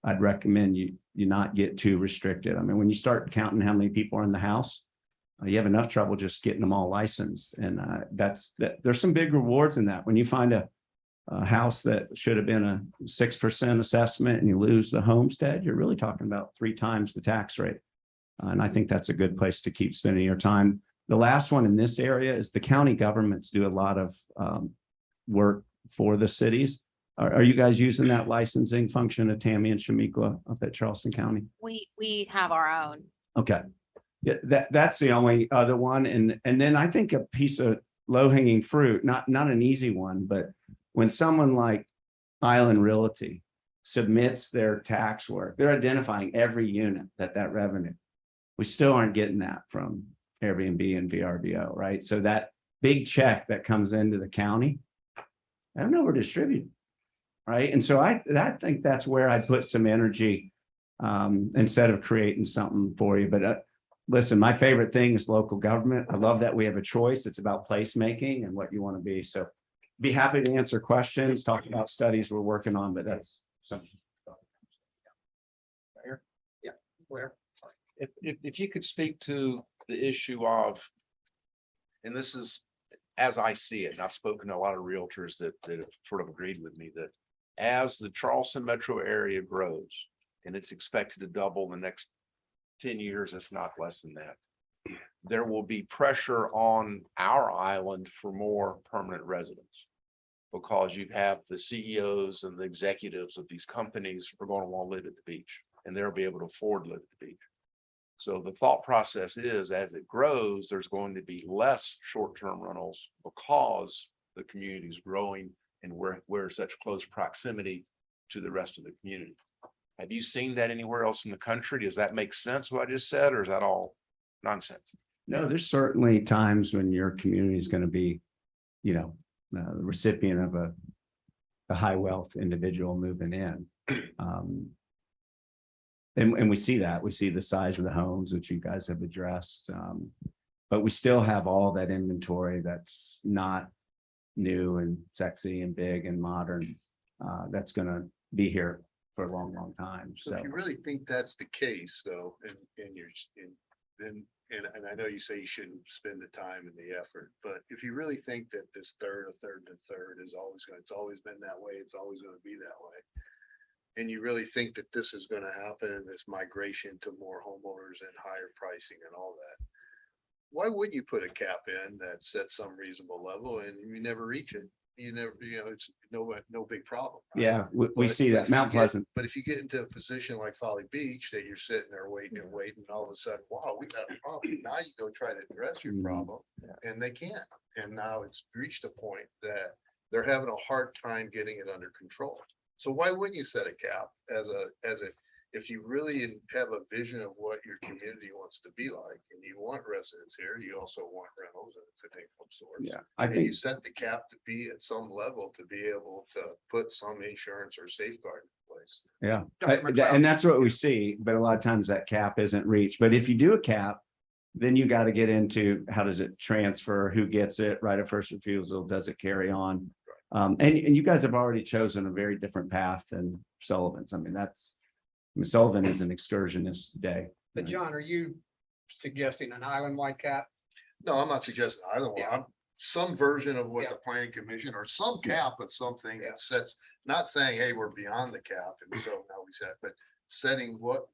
I'd recommend you not get too restricted. I mean, when you start counting how many people are in the house, you have enough trouble just getting them all licensed. And there's some big rewards in that. When you find a house that should have been a 6% assessment and you lose the homestead, you're really talking about 3 times the tax rate. And I think that's a good place to keep spending your time. The last one in this area is the county governments do a lot of work for the cities. Are you guys using that licensing function at Tammy and Shamikwa up at Charleston County? We have our own. Okay. Yeah, that's the only other one. And then I think a piece of low-hanging fruit, not an easy one, but when someone like Island Realty submits their tax work, they're identifying every unit that revenue. We still aren't getting that from Airbnb and VRBO, right? So that big check that comes into the county, I don't know where distributed, right? And so I think that's where I put some energy instead of creating something for you. But listen, my favorite thing is local government. I love that we have a choice. It's about placemaking and what you want to be. So be happy to answer questions, talk about studies we're working on, but that's something. Yeah, where? If you could speak to the issue of, and this is as I see it, and I've spoken to a lot of realtors that have sort of agreed with me that as the Charleston metro area grows, and it's expected to double in the next 10 years, if not less than that, there will be pressure on our island for more permanent residents, because you have the CEOs and the executives of these companies are going to want to live at the beach, and they'll be able to afford to live at the beach. So the thought process is, as it grows, there's going to be less short-term rentals because the community is growing and we're such close proximity to the rest of the community. Have you seen that anywhere else in the country? Does that make sense what I just said, or is that all nonsense? No, there's certainly times when your community is going to be, the recipient of a high wealth individual moving in. And we see that. We see the size of the homes, which you guys have addressed. But we still have all that inventory that's not new and sexy and big and modern. That's going to be here for a long, long time. So So if you really think that's the case, though, and I know you say you shouldn't spend the time and the effort, but if you really think that this third is it's always been that way, it's always going to be that way. And you really think that this is going to happen, this migration to more homeowners and higher pricing and all that, why wouldn't you put a cap in that sets some reasonable level and you never reach it? You never, it's no big problem. Right? yeah, we see that. Mount Pleasant. But if you get into a position like Folly Beach, that you're sitting there waiting and waiting, and all of a sudden, wow, we got a problem. Now you go try to address your problem, and they can't. And now it's reached a point that they're having a hard time getting it under control. So why wouldn't you set a cap if you really have a vision of what your community wants to be like, and you want residents here, you also want rentals, and it's an income source. Yeah, I And think you set the cap to be at some level to be able to put some insurance or safeguard in place. Yeah, Dr. McLeod. and that's what we see, but a lot of times that cap isn't reached. But if you do a cap, then you got to get into how does it transfer, who gets it, right of first refusal, does it carry on? And you guys have already chosen a very different path than Sullivan's. I mean, that's Sullivan is an excursionist day. But John, are you suggesting an island-wide cap? No, I'm not suggesting, I don't Yeah. want, some version of what Yeah. the planning commission or some cap of something that sets, not saying, hey, we're beyond the cap. And so now we said, but setting what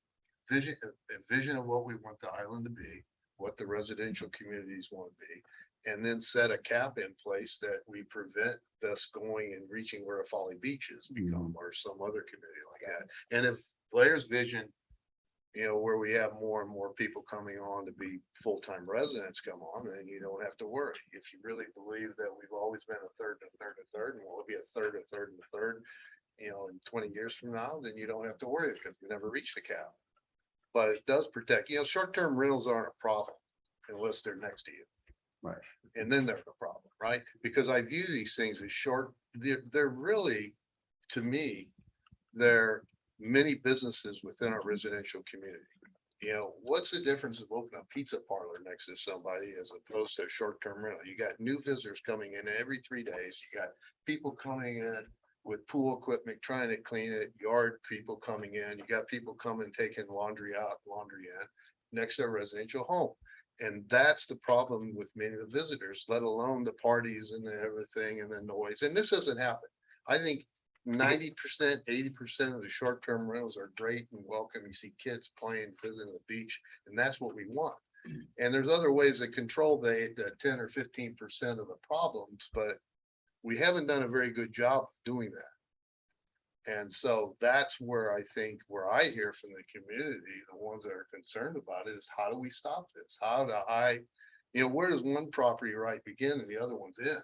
vision, a vision of what we want the island to be, what the residential communities want to be. And then set a cap in place that we prevent us going and reaching where a Folly Beach has become or some other community like that. And if Blair's vision, you know, where we have more and more people coming on to be full-time residents come on, then you don't have to worry. If you really believe that we've always been a third, a third, a third, and we'll be a third, a third, and a third, you know, in 20 years from now, then you don't have to worry because we never reach the cap. But it does protect, you know, short-term rentals aren't a problem unless they're next to you. Right. And then they're the problem, right? Because I view these things as short, they're really, to me, they're many businesses within our residential community. You know, what's the difference of opening a pizza parlor next to somebody as opposed to a short-term rental? You got new visitors coming in every 3 days. You got people coming in with pool equipment, trying to clean it, yard people coming in. You got people coming, taking laundry out, laundry in, next to a residential home. And that's the problem with many of the visitors, let alone the parties and the everything and the noise. And this doesn't happen. I think 90%, 80% of the short-term rentals are great and welcome. You see kids playing, visiting the beach, and that's what we want. And there's other ways to control the 10 or 15% of the problems, but we haven't done a very good job of doing that. And so that's where I think, where I hear from the community, the ones that are concerned about it, is how do we stop this? How do you know, where does one property right begin and the other one's end?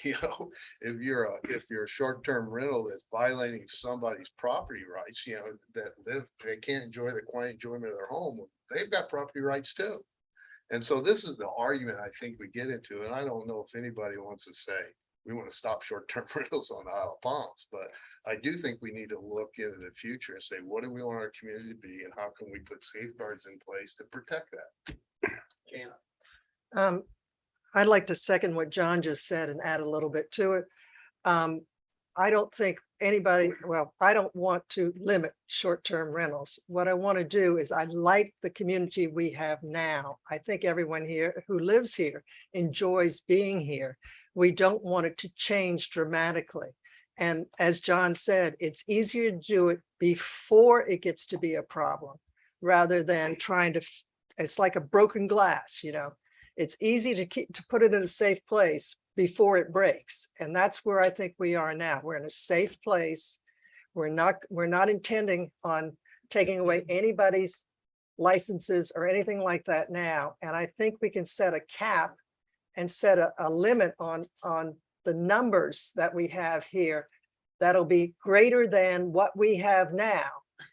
You know, if you're a short-term rental that's violating somebody's property rights, you know, that they can't enjoy the quiet enjoyment of their home, they've got property rights too. And so this is the argument I think we get into, and I don't know if anybody wants to say, we want to stop short-term rentals on Isle of Palms, but I do think we need to look into the future and say, what do we want our community to be and how can we put safeguards in place to protect that? Jana? I'd like to second what John just said and add a little bit to it. I don't think anybody, well, I don't want to limit short-term rentals. What I want to do is I like the community we have now. I think everyone here who lives here enjoys being here. We don't want it to change dramatically. And as John said, it's easier to do it before it gets to be a problem rather than trying to, it's like a broken glass, you know. It's easy to put it in a safe place before it breaks. And that's where I think we are now. We're in a safe place. We're not intending on taking away anybody's licenses or anything like that now. And I think we can set a cap and set a limit on the numbers that we have here that'll be greater than what we have now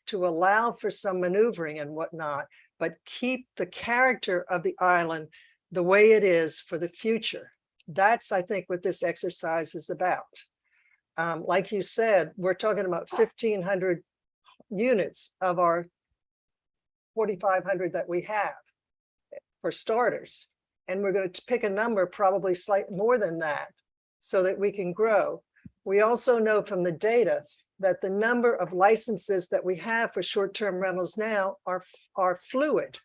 to allow for some maneuvering and whatnot, but keep the character of the island the way it is for the future. That's, I think, what this exercise is about. Like you said, we're talking about 1,500 units of our 4,500 that we have for starters. And we're going to pick a number probably slightly more than that so that we can grow. We also know from the data that the number of licenses that we have for short-term rentals now are fluid.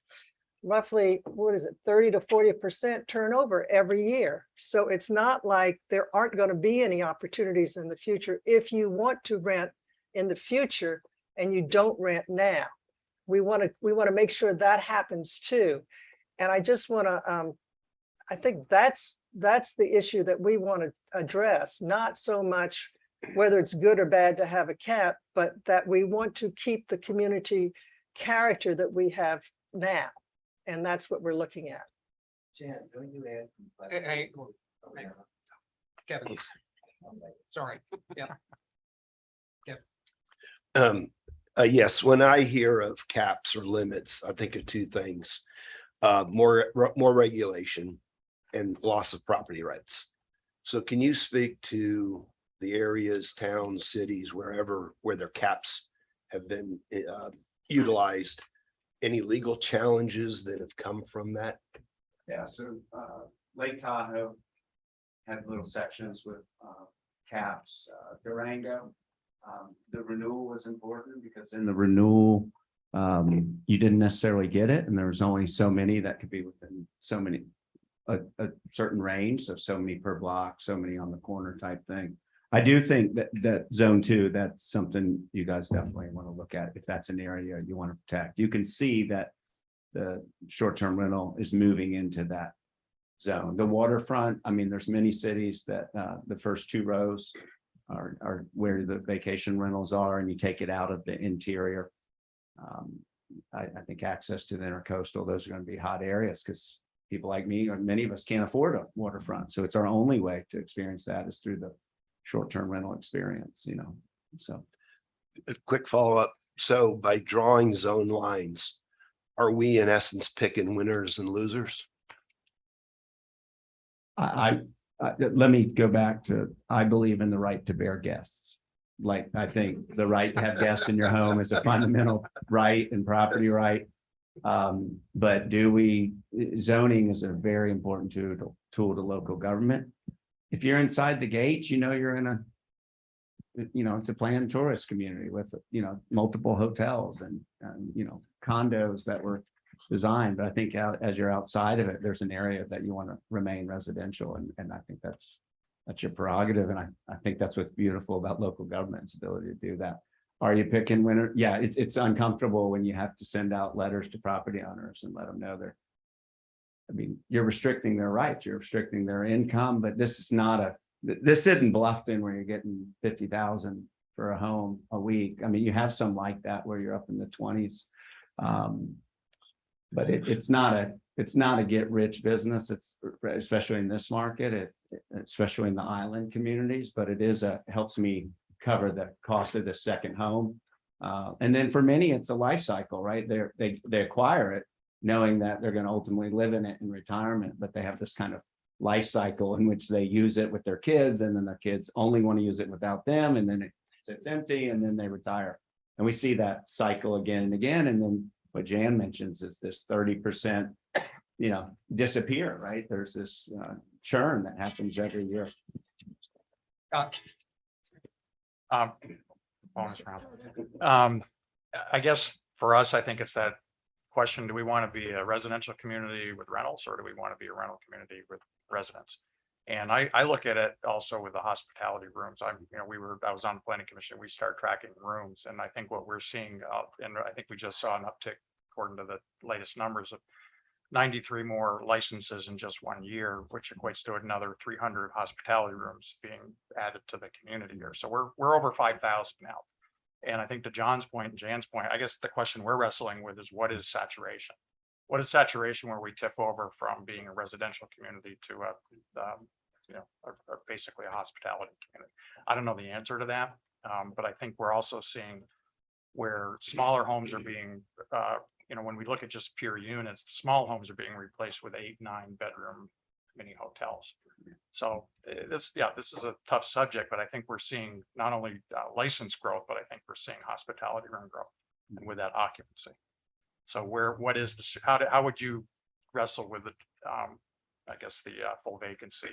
Roughly, what is it, 30 to 40% turnover every year. So it's not like there aren't going to be any opportunities in the future if you want to rent in the future and you don't rent now. We want to make sure that happens too. And I just want to, I think that's the issue that we want to address, not so much whether it's good or bad to have a cap, but that we want to keep the community character that we have now. And that's what we're looking at. Jen, don't you add? Hey, Kevin. Sorry, yeah. Yes, when I hear of caps or limits, I think of two things. More regulation and loss of property rights. So can you speak to the areas, towns, cities, where their caps have been utilized? Any legal challenges that have come from that? Yeah, so Lake Tahoe had little sections with caps. Durango, the renewal was important because in the renewal, you didn't necessarily get it, and there was only so many that could be within so many, a certain range, so many per block, so many on the corner type thing. I do think that zone 2, that's something you guys definitely want to look at if that's an area you want to protect. You can see that the short-term rental is moving into that zone. The waterfront, I mean, there's many cities that the first 2 rows are where the vacation rentals are, and you take it out of the interior. I think access to the intercoastal, those are going to be hot areas because people like me, or many of us, can't afford a waterfront. So it's our only way to experience that is through the short-term rental experience, so. A quick follow-up. So by drawing zone lines, are we in essence picking winners and losers? Let me go back to, I believe in the right to bear guests. Like, I think the right to have guests in your home is a fundamental right and property right. But zoning is a very important tool to local government. If you're inside the gates, you're in it's a planned tourist community with, multiple hotels and condos that were designed. But I think as you're outside of it, there's an area that you want to remain residential. And I think that's your prerogative. And I think that's what's beautiful about local government's ability to do that. Are you picking winner? Yeah, it's uncomfortable when you have to send out letters to property owners and let them know you're restricting their rights, you're restricting their income, but this isn't Bluffton where you're getting 50,000 for a home a week. I mean, you have some like that where you're up in the 20s. But it's not a get rich business. It's especially in this market, especially in the island communities, but helps me cover the cost of the second home. And then for many, it's a life cycle, right? They acquire it knowing that they're going to ultimately live in it in retirement, but they have this kind of life cycle in which they use it with their kids, and then their kids only want to use it without them, and then it sits empty, and then they retire. And we see that cycle again and again. And then what Jan mentions is this 30%, disappear, right? There's this churn that happens every year. Bonus round. I guess for us, I think it's that question, do we want to be a residential community with rentals, or do we want to be a rental community with residents? And I look at it also with the hospitality rooms. I was on the planning commission. We start tracking rooms, and I think what we're seeing, and I think we just saw an uptick according to the latest numbers of 93 more licenses in just 1 year, which equates to another 300 hospitality rooms being added to the community here. So we're over 5,000 now. And I think to John's point and Jan's point, I guess the question we're wrestling with is, what is saturation? What is saturation where we tip over from being a residential community to basically a hospitality community? I don't know the answer to that, but I think we're also seeing where smaller homes are being, when we look at just pure units, the small homes are being replaced with 8-9 bedroom mini hotels. So this is a tough subject, but I think we're seeing not only license growth, but I think we're seeing hospitality room growth and with that occupancy. So how would you wrestle with the, full vacancy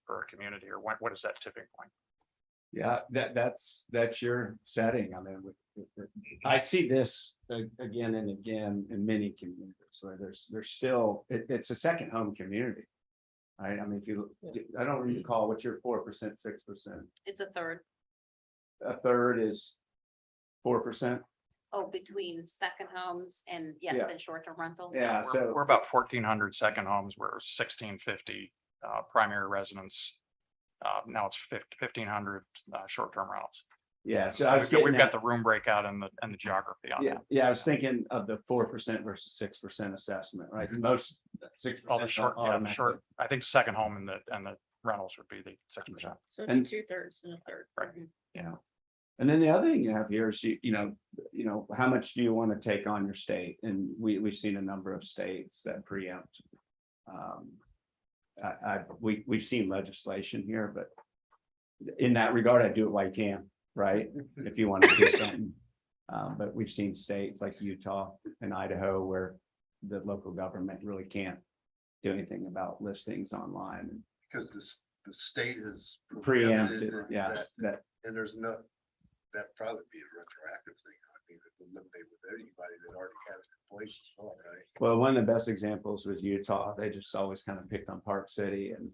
for a community, or what is that tipping point? Yeah, that's your setting. I mean, I see this again and again in many communities where there's still, it's a second home community. Right. I mean, I don't recall what's your 4%, 6%. It's a third. A third is 4%. Oh, between second homes and Yeah. and short-term rentals. Yeah, so We're about 1,400 second homes. We're 1,650 primary residents. Now it's 1,500 short-term rentals. yeah, so I was getting We've at- got the room breakout and the geography on that. Yeah, I was thinking of the 4% versus 6% assessment, right? Most 6%. All the short, I think second home and the rentals would be the 6%. So And- 2/3 and a third. Right. Yeah. And then the other thing you have here is, how much do you want to take on your state? And we've seen a number of states that preempt. We've seen legislation here, but in that regard, I do it while you can, right? If you want to do something. But we've seen states like Utah and Idaho where the local government really can't do anything about listings online. Because the state is Preempted, yeah, and there's no, that'd probably be a retroactive thing. We would eliminate with anybody that already has in place as well, right? Well, one of the best examples was Utah. They just always kind of picked on Park City and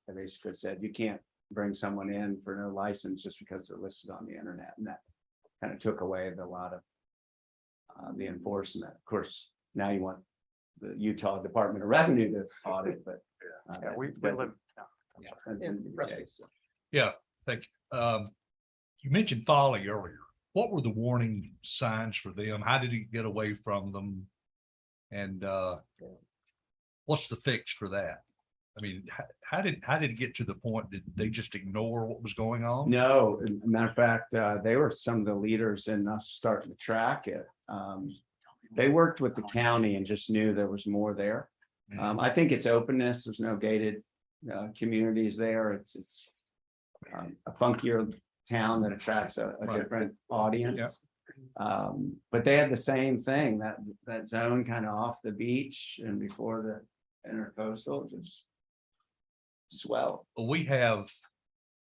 they basically said, you can't bring someone in for no license just because they're listed on the internet. And that kind of took away a lot of the enforcement. Of course, now you want the Utah Department of Revenue to audit, but Yeah, we that live. doesn't tend to be the case, so. Yeah, thank you. You mentioned Folly earlier. What were the warning signs for them? How did he get away from them? And what's the fix for that? I mean, how did it get to the point? Did they just ignore what was going on? No, as a matter of fact, they were some of the leaders in us starting to track it. They worked with the county and just knew there was more there. I think it's openness. There's no gated communities there. It's a funkier town that attracts a different audience. But they had the same thing, that zone kind of off the beach and before the intercoastal, just swell. We have,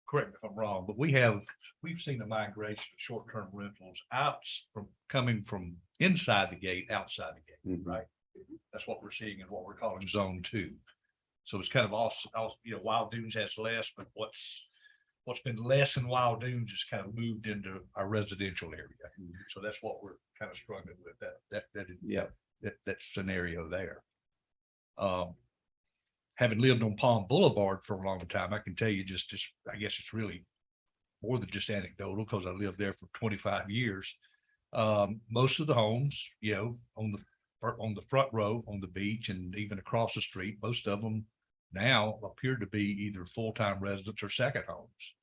correct me if I'm wrong, but we've seen a migration of short-term rentals coming from inside the gate, outside the gate, right? That's what we're seeing in what we're calling zone 2. So it's kind of also, Wild Dunes has less, but what's been less in Wild Dunes is kind of moved into our residential area. So that's what we're kind of struggling with, that scenario there. Having lived on Palm Boulevard for a long time, I can tell you just I guess it's really more than just anecdotal because I lived there for 25 years. Most of the homes, on the front row on the beach and even across the street, most of them now appear to be either full-time residents or second homes.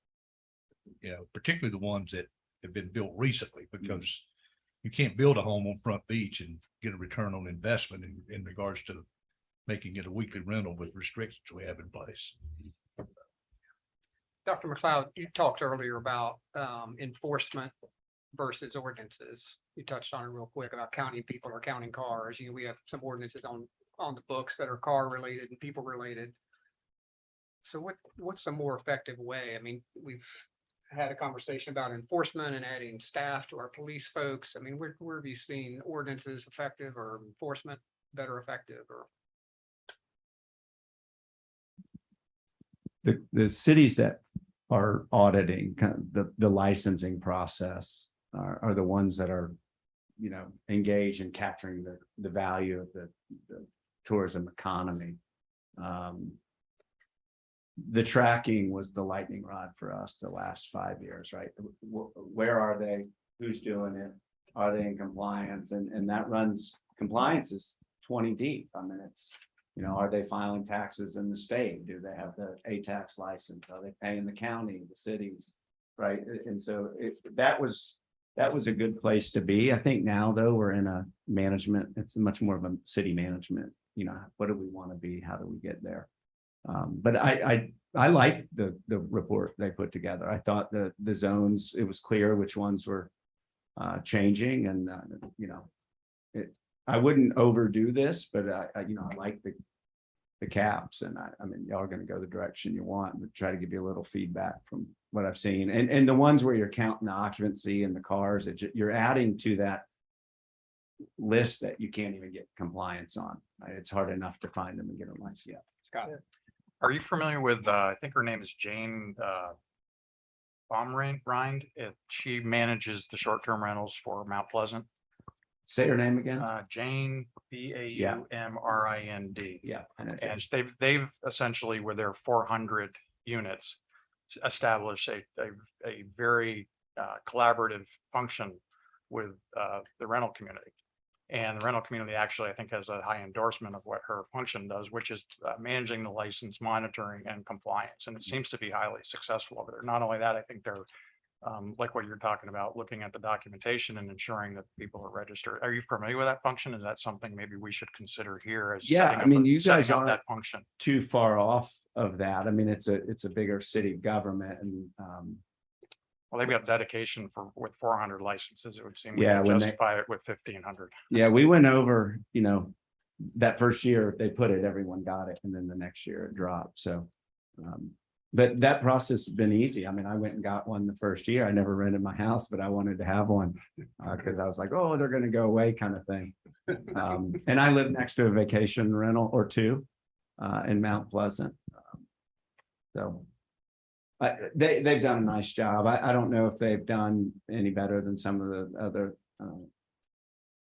Particularly the ones that have been built recently, because you can't build a home on Front Beach and get a return on investment in regards to making it a weekly rental with restrictions we have in place. Dr. McLeod, you talked earlier about enforcement versus ordinances. You touched on it real quick about counting people or counting cars. We have some ordinances on the books that are car related and people related. So what's a more effective way? I mean, we've had a conversation about enforcement and adding staff to our police folks. I mean, where have you seen ordinances effective or enforcement better effective? Or the cities that are auditing kind of the licensing process are the ones that are, engaged in capturing the value of the tourism economy. The tracking was the lightning rod for us the last 5 years, right? Where are they? Who's doing it? Are they in compliance? And that runs, compliance is 20 deep. I mean, it's, are they filing taxes in the state? Do they have the A-tax license? Are they paying the county, the cities, right? And so that was a good place to be. I think now though, we're in a management, it's much more of a city management, what do we want to be? How do we get there? But I like the report they put together. I thought the zones, it was clear which ones were changing, and I wouldn't overdo this, but I like the caps, and I mean, y'all are going to go the direction you want, but try to give you a little feedback from what I've seen, and the ones where you're counting the occupancy and the cars, you're adding to that list that you can't even get compliance on. Right? It's hard enough to find them and get them licensed. Yeah, Scott. Are you familiar with, I think her name is Jane Baumrind? She manages the short-term rentals for Mount Pleasant. Say her name again. Jane, Baumrind. Yeah. And they've essentially, with their 400 units, established a very collaborative function with the rental community. And the rental community actually, I think, has a high endorsement of what her function does, which is managing the license, monitoring, and compliance. And it seems to be highly successful over there. Not only that, I think they're like what you're talking about, looking at the documentation and ensuring that people are registered. Are you familiar with that function? Is that something maybe we should consider here as? Yeah, I mean, you guys aren't that function too far off of that. I mean, it's a bigger city government, and well, they've got dedication with 400 licenses. It would seem we Yeah, could when they- justify it with 1,500. yeah, we went over, that first year they put it, everyone got it, and then the next year it dropped. So But that process has been easy. I mean, I went and got one the first year. I never rented my house, but I wanted to have one. Cause I was like, oh, they're gonna go away kind of thing. And I live next to a vacation rental or two in Mount Pleasant. So they've done a nice job. I don't know if they've done any better than some of the other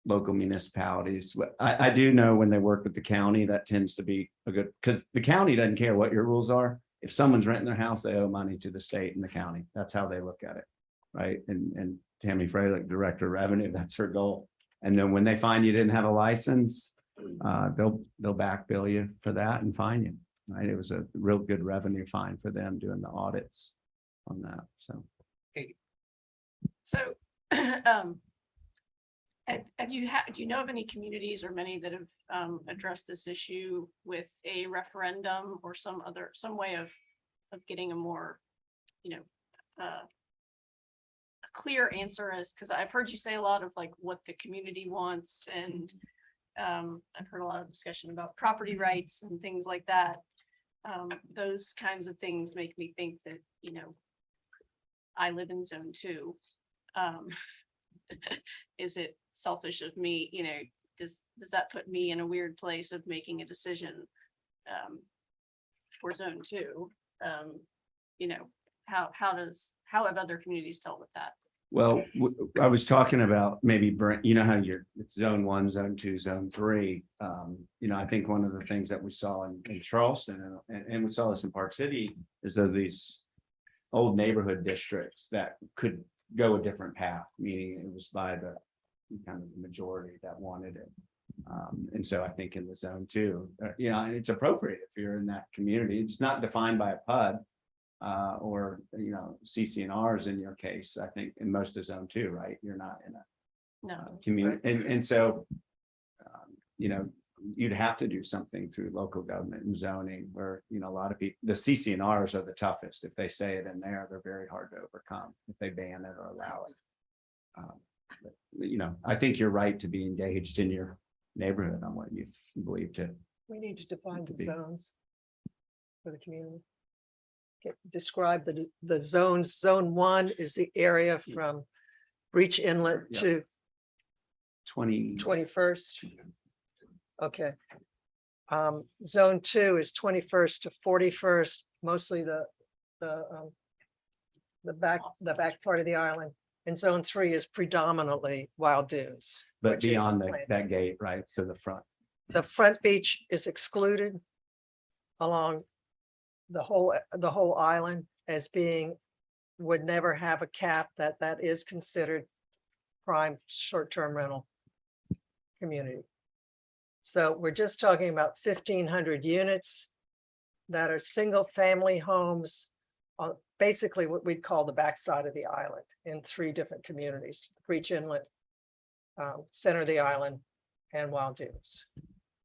local municipalities. But I do know when they work with the county, that tends to be a good, because the county doesn't care what your rules are. If someone's renting their house, they owe money to the state and the county. That's how they look at it, right? And Tammy Freilich, Director of Revenue, that's her goal. And then when they find you didn't have a license, they'll back bill you for that and fine you. Right? It was a real good revenue fine for them doing the audits on that. So. So, have you had, do you know of any communities or many that have addressed this issue with a referendum or some way of getting a more, a clear answer as, because I've heard you say a lot of like what the community wants, and I've heard a lot of discussion about property rights and things like that. Those kinds of things make me think that, I live in zone 2. Is it selfish of me, does that put me in a weird place of making a decision for zone 2? How have other communities dealt with that? Well, I was talking about maybe, how it's zone 1, zone 2, zone 3. I think one of the things that we saw in Charleston and we saw this in Park City is that these old neighborhood districts that could go a different path, meaning it was by the kind of the majority that wanted it. And so I think in the zone 2, and it's appropriate if you're in that community. It's not defined by a PUD or, CC&Rs in your case. I think in most of zone 2, right? You're not in a community. And so, you'd have to do something through local government and zoning where, a lot of people, the CC&Rs are the toughest. If they say it in there, they're very hard to overcome if they ban it or allow it. I think you're right to be engaged in your neighborhood on what you believe to. We need to define to the be. zones for the community. Describe the zones. Zone 1 is the area from Breach Inlet Yeah. to 21st. Okay. Zone 2 is 21st to 41st, mostly the back part of the island. And zone 3 is predominantly wild dunes. But which is beyond planted. that gate, right? So the front. The front beach is excluded along the whole island as being, would never have a cap, that is considered prime short-term rental community. So we're just talking about 1,500 units that are single-family homes on basically what we'd call the backside of the island in 3 different communities: Breach Inlet, center of the island, and Wild Dunes.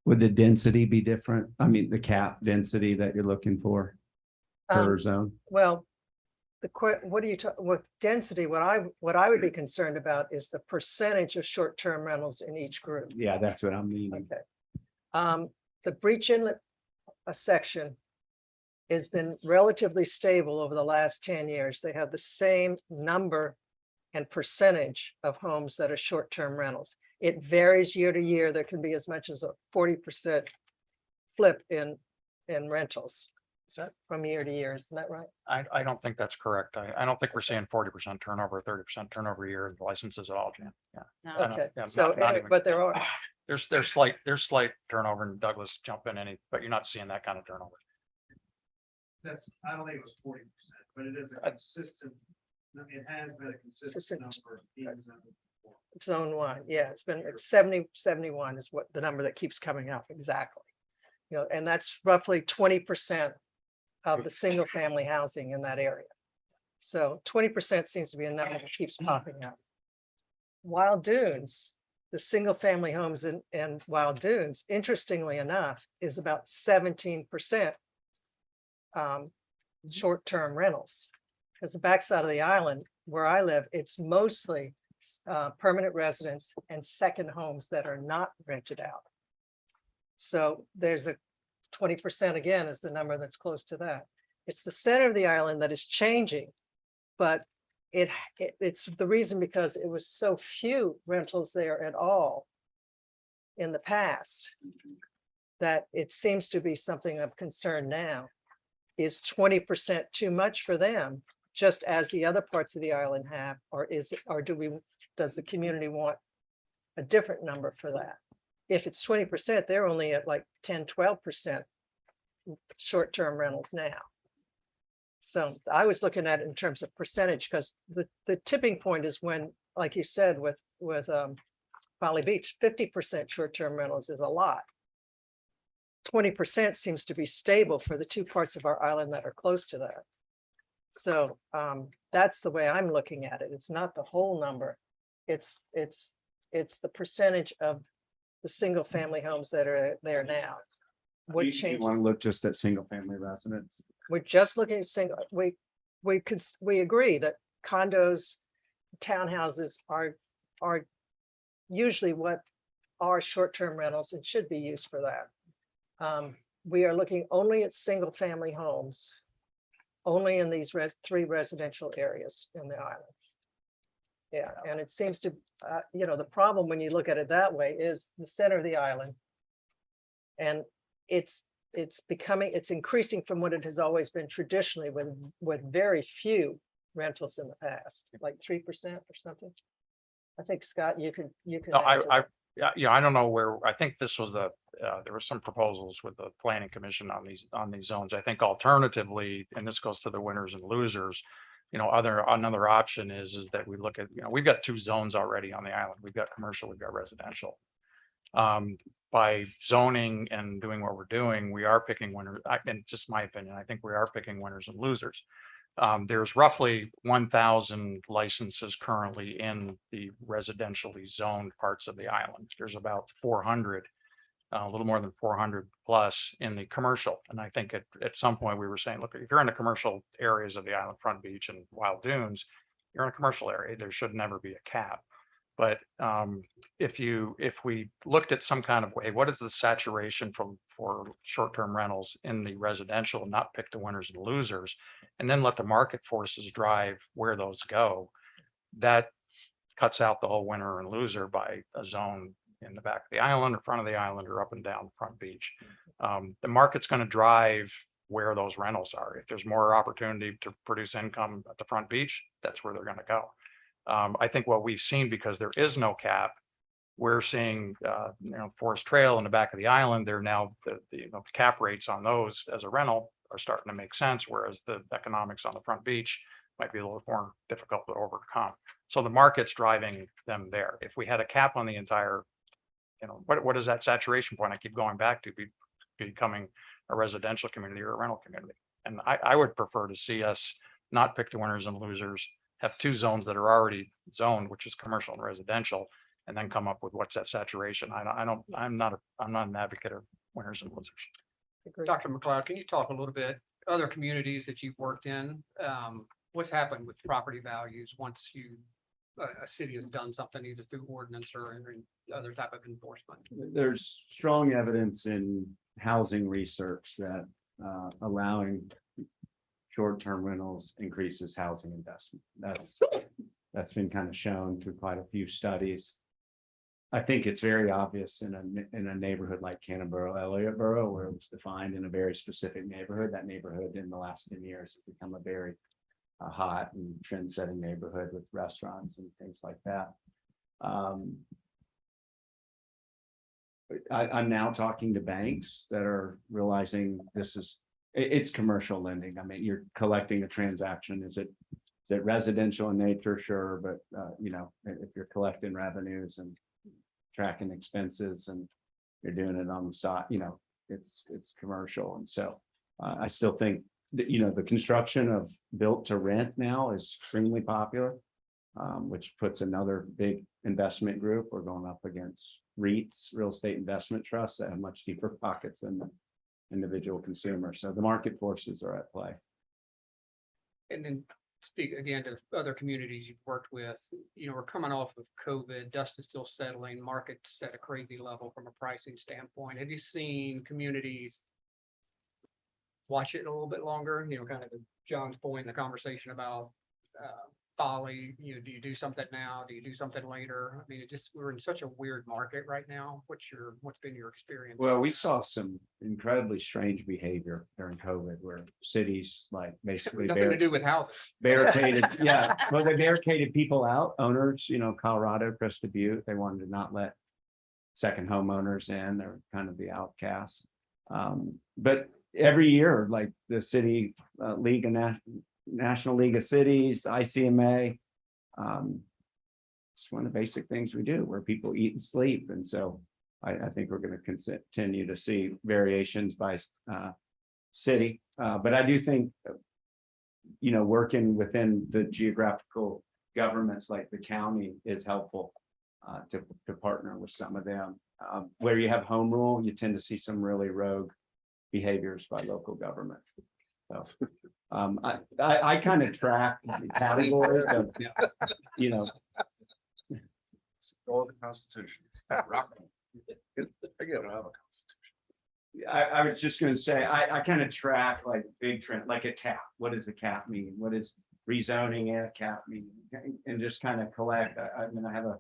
Would the density be different? I mean, the cap density that you're looking for per zone? Well, what do you talk with density? What I would be concerned about is the percentage of short-term rentals in each group. Yeah, that's what I'm meaning. Okay. The Breach Inlet section has been relatively stable over the last 10 years. They have the same number and percentage of homes that are short-term rentals. It varies year to year. There can be as much as a 40% flip in rentals. So from year to year, isn't that right? I don't think that's correct. I don't think we're seeing 40% turnover, 30% turnover a year in licenses at all, Jan. Yeah. No. I don't- Okay, yeah, so, not even- but there are, There's slight turnover, and Douglas jump in but you're not seeing that kind of turnover. I don't think it was 40%, but it is a consistent, it has been a consistent number. zone 1, yeah, it's been like 71 is what the number that keeps coming up, exactly. And that's roughly 20% of the single family housing in that area. So 20% seems to be a number that keeps popping up. Wild Dunes, the single family homes in Wild Dunes, interestingly enough, is about 17% short-term rentals. Because the backside of the island where I live, it's mostly permanent residents and second homes that are not rented out. So there's a 20% again is the number that's close to that. it's the center of the island that is changing. But it's the reason because it was so few rentals there at all in the past, that it seems to be something of concern now. Is 20% too much for them, just as the other parts of the island have, or does the community want a different number for that? If it's 20%, they're only at like 10, 12% short-term rentals now. So I was looking at it in terms of percentage, because the tipping point is when, like you said, with Folly Beach, 50% short-term rentals is a lot. 20% seems to be stable for the two parts of our island that are close to that. So that's the way I'm looking at it. It's not the whole number. It's the percentage of the single family homes that are there now. What You want changes? to look just at single family residents. We're just looking at single, we agree that condos, townhouses are usually what are short-term rentals and should be used for that. We are looking only at single family homes, only in these three residential areas in the island. Yeah, and it seems to, the problem when you look at it that way is the center of the island. And it's increasing from what it has always been traditionally with very few rentals in the past, like 3% or something. I think, Scott, you can. No, add to that. I don't know where, I think this was there were some proposals with the planning commission on these zones. I think alternatively, and this goes to the winners and losers, another option is that we look at, we've got two zones already on the island. We've got commercial, we've got residential. By zoning and doing what we're doing, we are picking winners, and just my opinion, I think we are picking winners and losers. There's roughly 1,000 licenses currently in the residentially zoned parts of the island. There's about 400, a little more than 400 plus in the commercial. And I think at some point we were saying, look, if you're in the commercial areas of the island, Front Beach and Wild Dunes, you're in a commercial area, there should never be a cap. But if we looked at some kind of way, what is the saturation for short-term rentals in the residential, and not pick the winners and losers, and then let the market forces drive where those go, that cuts out the whole winner and loser by a zone in the back of the island or front of the island or up and down Front Beach. The market's going to drive where those rentals are. If there's more opportunity to produce income at the Front Beach, that's where they're going to go. I think what we've seen, because there is no cap, we're seeing, Forest Trail in the back of the island, they're now the cap rates on those as a rental are starting to make sense, whereas the economics on the Front Beach might be a little more difficult to overcome. So the market's driving them there. If we had a cap on the entire, what is that saturation point? I keep going back to becoming a residential community or a rental community. And I would prefer to see us not pick the winners and losers, have two zones that are already zoned, which is commercial and residential, and then come up with what's that saturation. I'm not an advocate of winners and losers. Dr. McLeod, can you talk a little bit, other communities that you've worked in, what's happened with property values once a city has done something either through ordinance or other type of enforcement? There's strong evidence in housing research that allowing short-term rentals increases housing investment. That's been kind of shown through quite a few studies. I think it's very obvious in a neighborhood like Canterbury, Elliott Borough, where it was defined in a very specific neighborhood. That neighborhood in the last 10 years has become a very hot and trend-setting neighborhood with restaurants and things like that. I'm now talking to banks that are realizing it's commercial lending. I mean, you're collecting a transaction. Is it residential in nature? Sure. But if you're collecting revenues and tracking expenses and you're doing it on the side, it's commercial. And so I still think that, the construction of built to rent now is extremely popular, which puts another big investment group. We're going up against REITs, real estate investment trusts, that have much deeper pockets than the individual consumer. So the market forces are at play. And then speak again to other communities you've worked with, we're coming off of COVID, dust is still settling, markets at a crazy level from a pricing standpoint. Have you seen communities watch it a little bit longer, kind of to John's point, the conversation about folly, do you do something now? Do you do something later? I mean, we're in such a weird market right now. What's been your experience? Well, we saw some incredibly strange behavior during COVID where cities like basically Nothing to do with housing. barricaded, yeah, well, they barricaded people out, owners, Colorado, Crystal Butte, they wanted to not let second homeowners in, they're kind of the outcasts. But every year, like the city league and National League of Cities, ICMA, it's one of the basic things we do where people eat and sleep. And so I think we're going to continue to see variations by city. But I do think, working within the geographical governments like the county is helpful to partner with some of them. Where you have home rule, you tend to see some really rogue behaviors by local government. So I kind of track categories of, All the Constitution. Rock. Again, I have a Constitution. I was just going to say, I kind of track like big trend, like a cap. What does a cap mean? What does rezoning a cap mean? And just kind of collect. I have a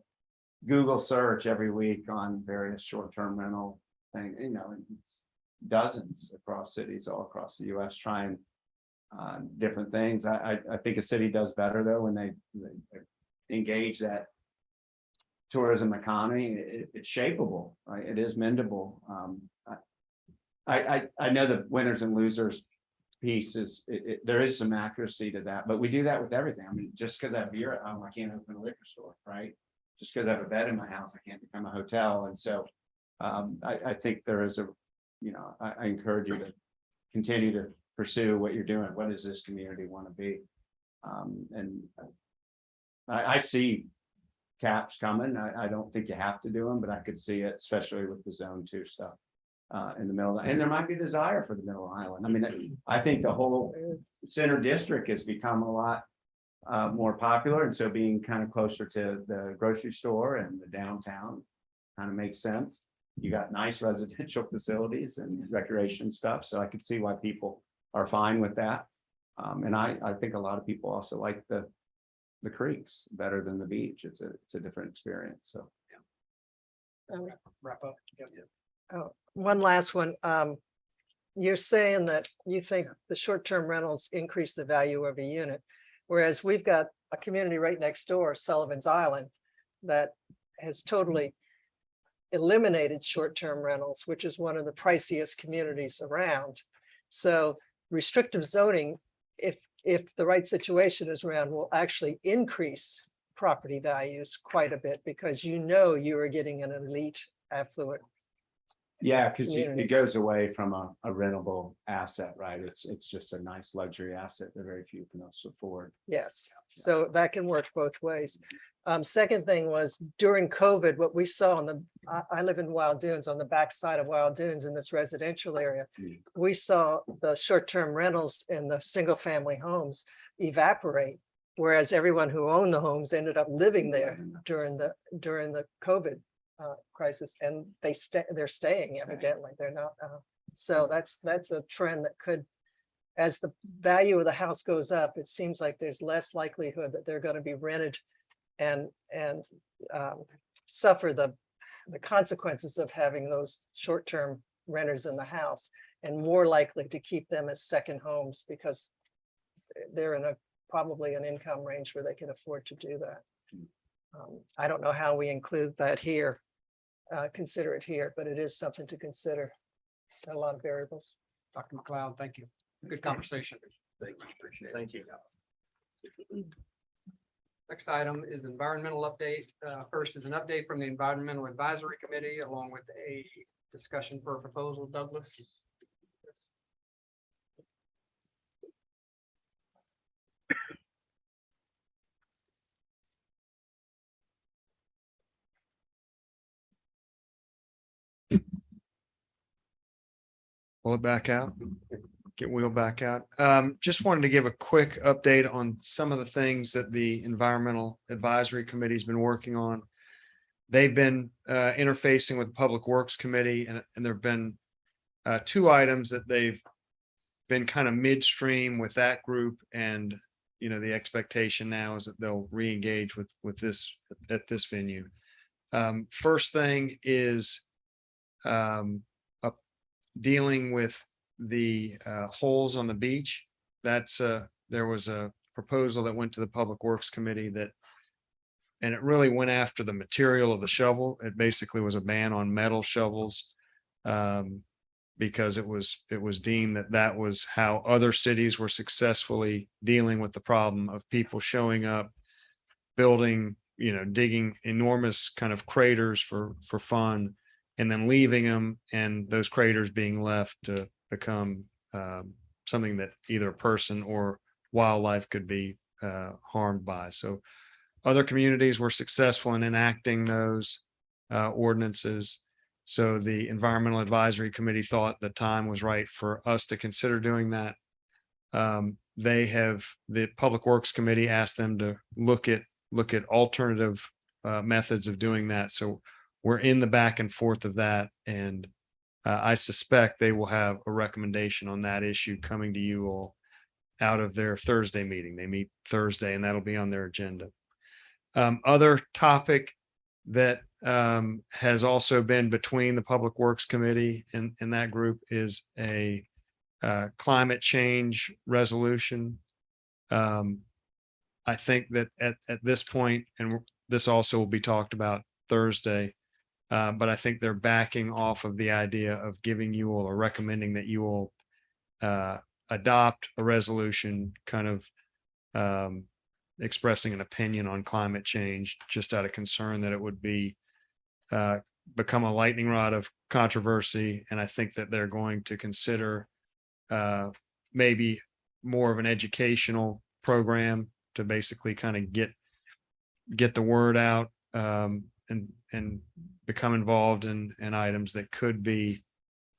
Google search every week on various short-term rental things, it's dozens across cities all across the US trying different things. I think a city does better though when they engage that tourism economy. It's shapeable, right? It is mendable. I know the winners and losers piece is there is some accuracy to that, but we do that with everything. I mean, just because I have beer at home, I can't open a liquor store, right? Just because I have a bed in my house, I can't become a hotel. And so I think there is I encourage you to continue to pursue what you're doing. What does this community want to be? And I see caps coming. I don't think you have to do them, but I could see it, especially with the zone 2 stuff in the middle. And there might be desire for the middle island. I mean, I think the whole center district has become a lot more popular. And so being kind of closer to the grocery store and the downtown kind of makes sense. You got nice residential facilities and recreation stuff. So I could see why people are fine with that. And I think a lot of people also like the creeks better than the beach. It's a different experience. So Wrap up. One last one. You're saying that you think the short-term rentals increase the value of a unit, whereas we've got a community right next door, Sullivan's Island, that has totally eliminated short-term rentals, which is one of the priciest communities around. So restrictive zoning, if the right situation is around, will actually increase property values quite a bit because you are getting an elite affluent. yeah, because community. it goes away from a rentable asset, right? It's just a nice luxury asset that very few can also afford. Yes, so that can work both ways. Second thing was during COVID, what we saw I live in Wild Dunes, on the backside of Wild Dunes in this residential area. We saw the short-term rentals in the single-family homes evaporate, whereas everyone who owned the homes ended up living there during the COVID crisis, and they're staying evidently. They're not. So that's a trend that could, as the value of the house goes up, it seems like there's less likelihood that they're going to be rented and suffer the consequences of having those short-term renters in the house, and more likely to keep them as second homes because they're in probably an income range where they can afford to do that. I don't know how we include that here, consider it here, but it is something to consider. A lot of variables. Dr. McLeod, thank you. Good conversation. Thank you. Appreciate it. Thank you. Next item is environmental update. First is an update from the Environmental Advisory Committee along with a discussion for a proposal. Douglas. Pull it back out. Get wheel back out. Just wanted to give a quick update on some of the things that the Environmental Advisory Committee has been working on. They've been interfacing with the Public Works Committee, and there have been 2 items that they've been kind of midstream with that group, and the expectation now is that they'll re-engage with this at this venue. First thing is dealing with the holes on the beach. There was a proposal that went to the Public Works Committee and it really went after the material of the shovel. It basically was a ban on metal shovels, because it was deemed that was how other cities were successfully dealing with the problem of people showing up, building, digging enormous kind of craters for fun, and then leaving them, and those craters being left to become something that either a person or wildlife could be harmed by. So other communities were successful in enacting those ordinances. So the Environmental Advisory Committee thought the time was right for us to consider doing that. The Public Works Committee asked them to look at alternative methods of doing that. So we're in the back and forth of that, and I suspect they will have a recommendation on that issue coming to you all out of their Thursday meeting. They meet Thursday, and that'll be on their agenda. Other topic that has also been between the Public Works Committee and that group is a climate change resolution. I think that at this point, and this also will be talked about Thursday, but I think they're backing off of the idea of giving you all or recommending that you all adopt a resolution kind of expressing an opinion on climate change, just out of concern that it would become a lightning rod of controversy. And I think that they're going to consider maybe more of an educational program to basically kind of get the word out, and become involved in items that could be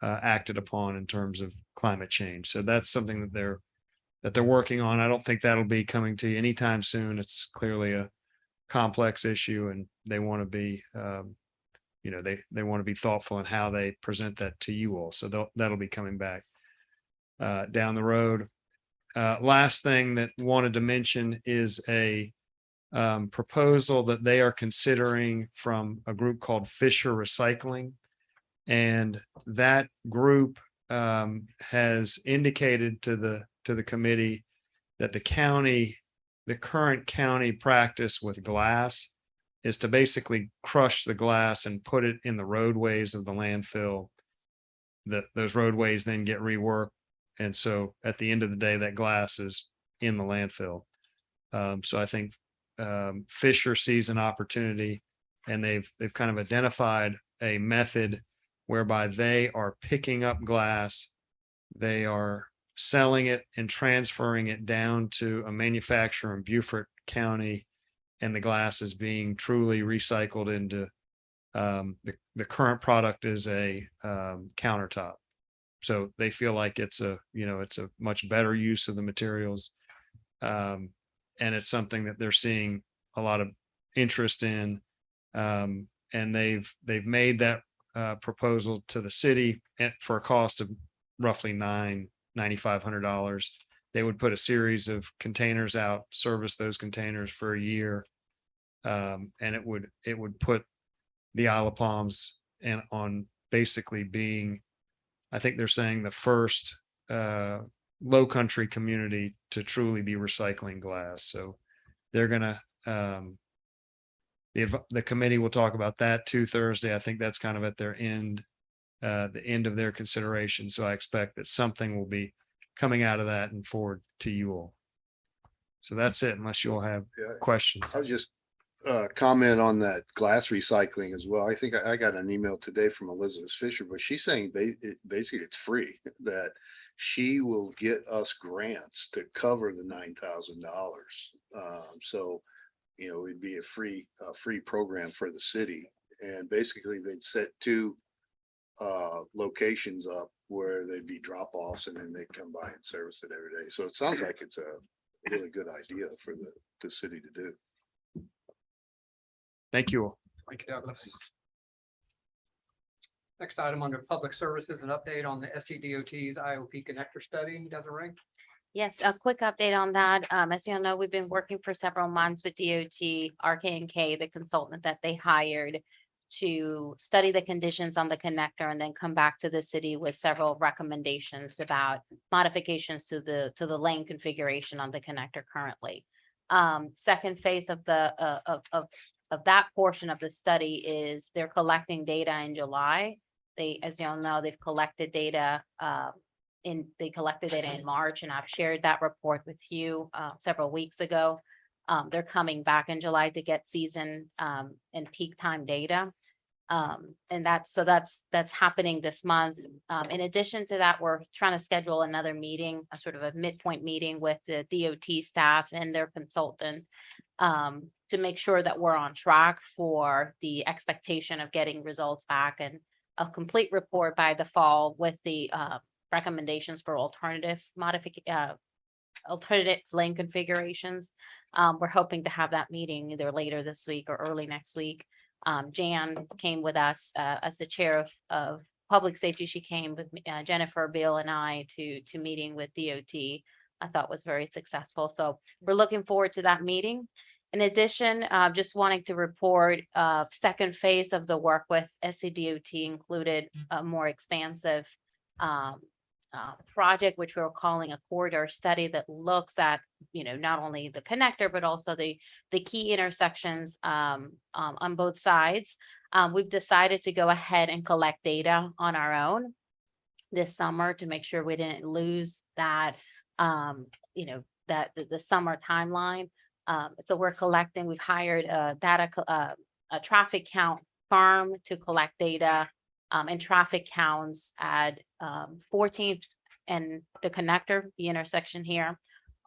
acted upon in terms of climate change. So that's something that they're working on. I don't think that'll be coming to you anytime soon. It's clearly a complex issue, and they want to be, they want to be thoughtful in how they present that to you all. So that'll be coming back down the road. Last thing that wanted to mention is a proposal that they are considering from a group called Fisher Recycling. And that group has indicated to the committee that the current county practice with glass is to basically crush the glass and put it in the roadways of the landfill. Those roadways then get reworked. And so at the end of the day, that glass is in the landfill. So I think Fisher sees an opportunity, and they've kind of identified a method whereby they are picking up glass, they are selling it and transferring it down to a manufacturer in Beaufort County, and the glass is being truly recycled into the current product is a countertop. So they feel like it's a much better use of the materials. And it's something that they're seeing a lot of interest in. And they've made that proposal to the city for a cost of roughly $9,500. They would put a series of containers out, service those containers for a year. And it would put the Isle of Palms on basically being, I think they're saying, the first low country community to truly be recycling glass. So they're gonna the committee will talk about that too Thursday. I think that's kind of at their end, the end of their consideration. So I expect that something will be coming out of that and forward to you all. So that's it, unless you all have questions. I'll just comment on that glass recycling as well. I think I got an email today from Elizabeth Fisher, but she's saying basically it's free, that she will get us grants to cover the $9,000. So, it'd be a free program for the city. And basically they'd set two locations up where they'd be drop-offs, and then they'd come by and service it every day. So it sounds like it's a really good idea for the city to do. Thank you all. Thank you, Douglas. Next item under public services, an update on the SCDOT's IOP connector study. Desiree? Yes, a quick update on that. As you all know, we've been working for several months with DOT, RK&K, the consultant that they hired to study the conditions on the connector and then come back to the city with several recommendations about modifications to the lane configuration on the connector currently. Second phase of of that portion of the study is they're collecting data in July. They, as you all know, they've collected data they collected data in March, and I've shared that report with you several weeks ago. They're coming back in July to get season and peak time data. And that's happening this month. In addition to that, we're trying to schedule another meeting, a sort of a midpoint meeting with the DOT staff and their consultant to make sure that we're on track for the expectation of getting results back and a complete report by the fall with the recommendations for alternative lane configurations. We're hoping to have that meeting either later this week or early next week. Jan came with us as the chair of public safety. She came with Jennifer, Bill, and I to meeting with DOT. I thought was very successful. So we're looking forward to that meeting. In addition, just wanting to report second phase of the work with SCDOT included a more expansive project, which we're calling a corridor study that looks at, not only the connector, but also the key intersections on both sides. We've decided to go ahead and collect data on our own this summer to make sure we didn't lose that, that the summer timeline. So we're collecting, we've hired a traffic count firm to collect data and traffic counts at 14th and the connector, the intersection here.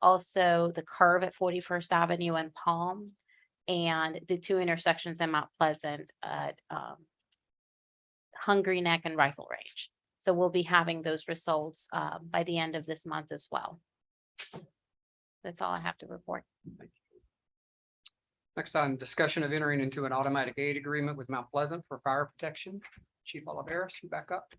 Also the curve at 41st Avenue and Palm, and the two intersections in Mount Pleasant at Hungry Neck and Rifle Range. So we'll be having those results by the end of this month as well. That's all I have to report. Next item, discussion of entering into an automatic aid agreement with Mount Pleasant for fire protection. Chief Oliveris, you back up.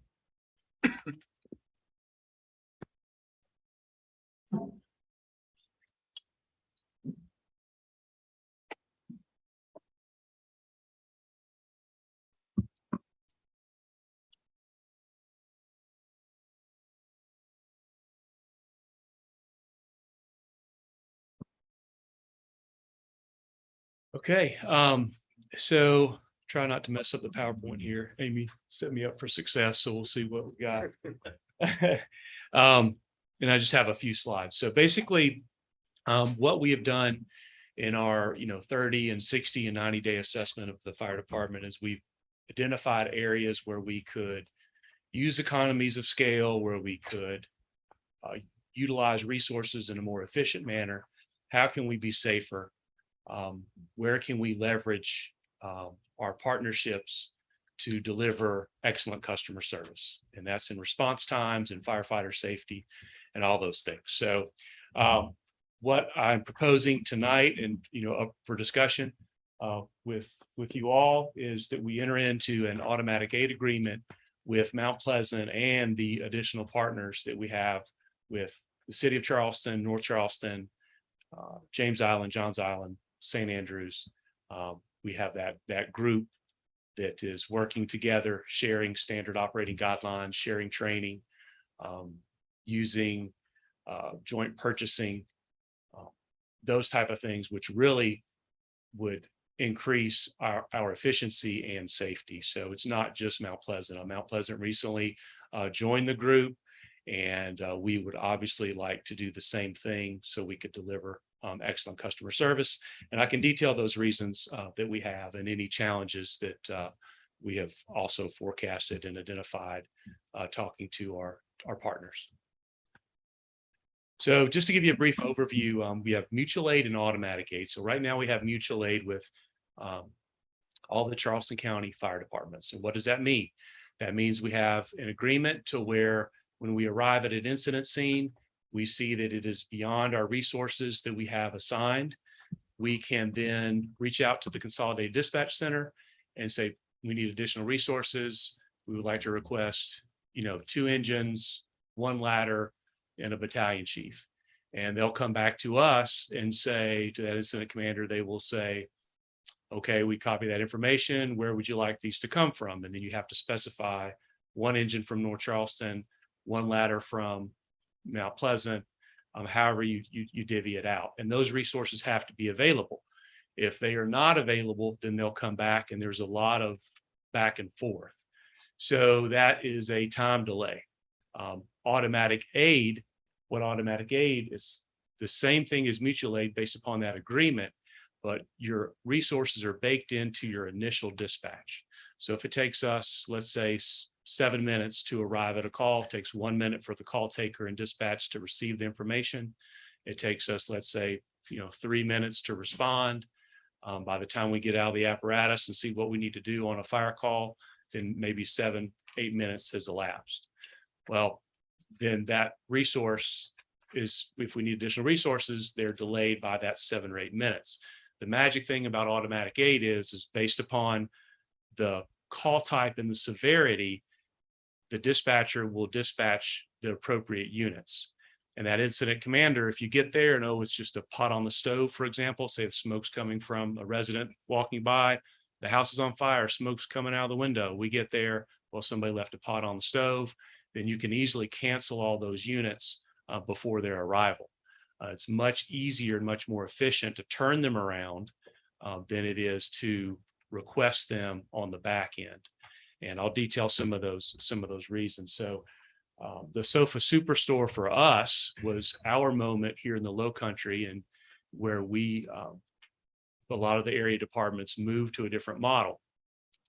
Okay, so try not to mess up the PowerPoint here. Amy set me up for success, so we'll see what we got. And I just have a few slides. So basically, what we have done in our 30 and 60 and 90-day assessment of the fire department is we've identified areas where we could use economies of scale, where we could utilize resources in a more efficient manner. How can we be safer? Where can we leverage our partnerships to deliver excellent customer service? And that's in response times and firefighter safety and all those things. So what I'm proposing tonight and up for discussion with you all is that we enter into an automatic aid agreement with Mount Pleasant and the additional partners that we have with the city of Charleston, North Charleston, James Island, Johns Island, St. Andrews. We have that group that is working together, sharing standard operating guidelines, sharing training, using joint purchasing, those type of things, which really would increase our efficiency and safety. So it's not just Mount Pleasant. Mount Pleasant recently joined the group, and we would obviously like to do the same thing so we could deliver excellent customer service. And I can detail those reasons that we have and any challenges that we have also forecasted and identified talking to our partners. So just to give you a brief overview, we have mutual aid and automatic aid. So right now we have mutual aid with all the Charleston County fire departments. And what does that mean? That means we have an agreement to where when we arrive at an incident scene, we see that it is beyond our resources that we have assigned. We can then reach out to the Consolidated Dispatch Center and say, we need additional resources. we would like to request, 2 engines, 1 ladder, and a battalion chief. And they'll come back to us and say, to that incident commander, they will say, okay, we copy that information. Where would you like these to come from? And then you have to specify 1 engine from North Charleston, 1 ladder from Mount Pleasant, however you divvy it out. And those resources have to be available. If they are not available, then they'll come back, and there's a lot of back and forth. So that is a time delay. Automatic aid, what automatic aid is, the same thing as mutual aid based upon that agreement, but your resources are baked into your initial dispatch. So if it takes us, let's say, 7 minutes to arrive at a call, it takes 1 minute for the call taker and dispatch to receive the information. It takes us, let's say, 3 minutes to respond. By the time we get out of the apparatus and see what we need to do on a fire call, then maybe 7-8 minutes has elapsed. Well, then that resource is, if we need additional resources, they're delayed by that 7 or 8 minutes. The magic thing about automatic aid is based upon the call type and the severity, the dispatcher will dispatch the appropriate units. And that incident commander, if you get there and, oh, it's just a pot on the stove, for example, say the smoke's coming from a resident walking by, the house is on fire, smoke's coming out of the window. We get there, well, somebody left a pot on the stove, then you can easily cancel all those units before their arrival. It's much easier and much more efficient to turn them around than it is to request them on the back end. And I'll detail some of those reasons. So the sofa superstore for us was our moment here in the Low Country, and where a lot of the area departments moved to a different model.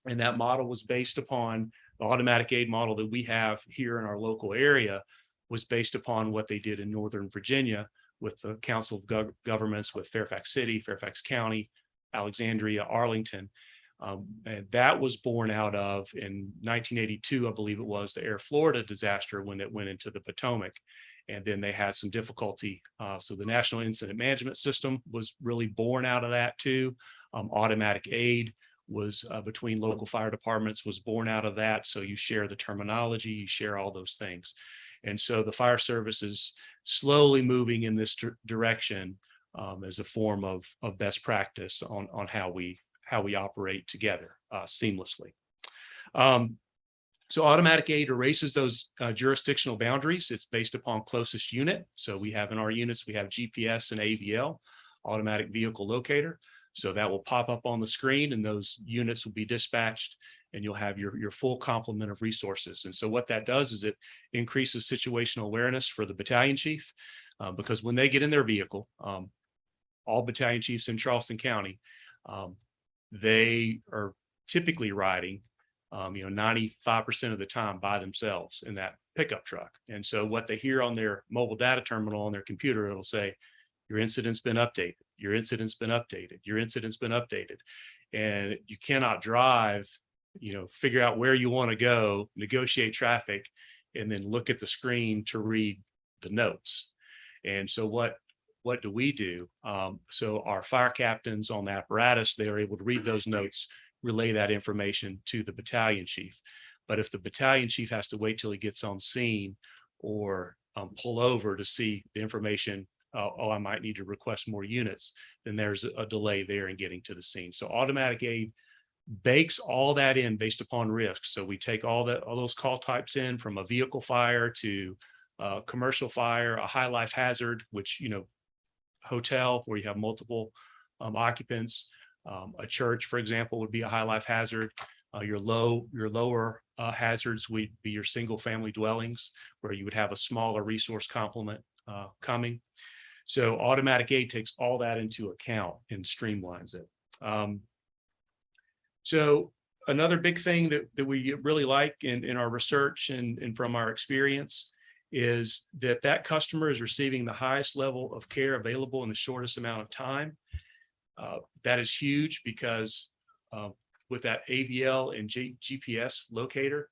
And that model was based upon the automatic aid model that we have here in our local area, was based upon what they did in Northern Virginia with the Council of Governments, with Fairfax City, Fairfax County, Alexandria, Arlington. And that was born out of, in 1982, I believe it was, the Air Florida disaster when it went into the Potomac. And then they had some difficulty. So the National Incident Management System was really born out of that too. Automatic aid was between local fire departments, was born out of that. So you share the terminology, you share all those things. And so the fire service is slowly moving in this direction as a form of best practice on how we operate together seamlessly. So automatic aid erases those jurisdictional boundaries. It's based upon closest unit. So we have in our units, we have GPS and AVL, automatic vehicle locator. So that will pop up on the screen, and those units will be dispatched, and you'll have your full complement of resources. And so what that does is it increases situational awareness for the battalion chief, because when they get in their vehicle, all battalion chiefs in Charleston County, they are typically riding 95% of the time by themselves in that pickup truck. And so what they hear on their mobile data terminal on their computer, it'll say, your incident's been updated, your incident's been updated, your incident's been updated. And you cannot drive, figure out where you want to go, negotiate traffic, and then look at the screen to read the notes. And so what do we do? So our fire captains on the apparatus, they are able to read those notes, relay that information to the battalion chief. But if the battalion chief has to wait till he gets on scene or pull over to see the information, I might need to request more units, then there's a delay there in getting to the scene. So automatic aid bakes all that in based upon risk. So we take all those call types in, from a vehicle fire to commercial fire, a high life hazard, which, hotel where you have multiple occupants. A church, for example, would be a high life hazard. Your lower hazards would be your single family dwellings, where you would have a smaller resource complement coming. So automatic aid takes all that into account and streamlines it. So another big thing that we really like in our research and from our experience is that customer is receiving the highest level of care available in the shortest amount of time. That is huge because with that AVL and GPS locator,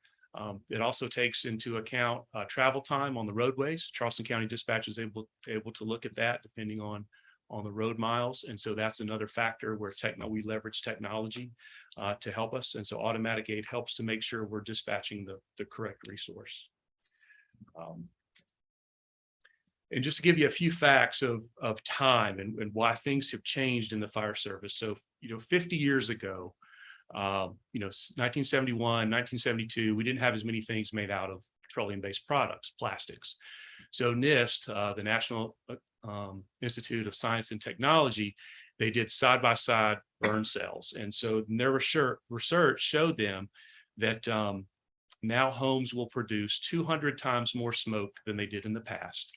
it also takes into account travel time on the roadways. Charleston County Dispatch is able to look at that depending on on the road miles. And so that's another factor where we leverage technology to help us. And so automatic aid helps to make sure we're dispatching the correct resource. And just to give you a few facts of time and why things have changed in the fire service. So, 50 years ago, 1971, 1972, we didn't have as many things made out of petroleum-based products, plastics. So NIST, the National Institute of Science and Technology, they did side-by-side burn cells. And so their research showed them that now homes will produce 200 times more smoke than they did in the past.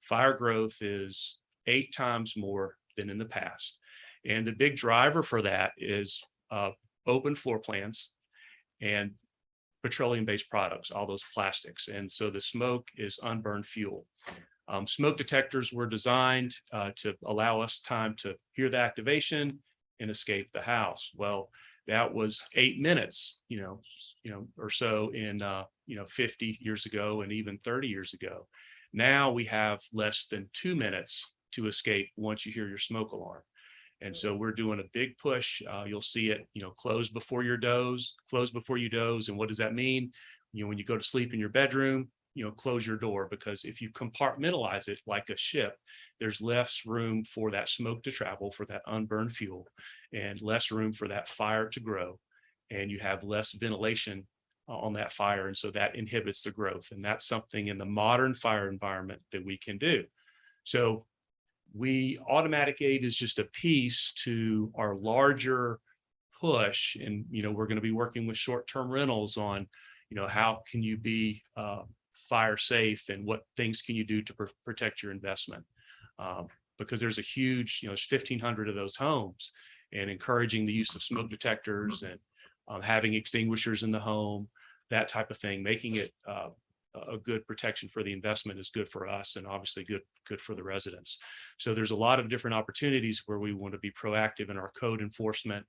Fire growth is 8 times more than in the past. And the big driver for that is open floor plans and petroleum-based products, all those plastics. And so the smoke is unburned fuel. Smoke detectors were designed to allow us time to hear the activation and escape the house. Well, that was 8 minutes, or so in 50 years ago and even 30 years ago. Now we have less than 2 minutes to escape once you hear your smoke alarm. And so we're doing a big push. You'll see it, close before you doze. And what does that mean? When you go to sleep in your bedroom, close your door, because if you compartmentalize it like a ship, there's less room for that smoke to travel, for that unburned fuel, and less room for that fire to grow. And you have less ventilation on that fire. And so that inhibits the growth. And that's something in the modern fire environment that we can do. So automatic aid is just a piece to our larger push. And, we're going to be working with short-term rentals on, how can you be fire safe and what things can you do to protect your investment? Because there's a huge, there's 1,500 of those homes, and encouraging the use of smoke detectors and having extinguishers in the home, that type of thing, making it a good protection for the investment is good for us, and obviously good for the residents. So there's a lot of different opportunities where we want to be proactive in our code enforcement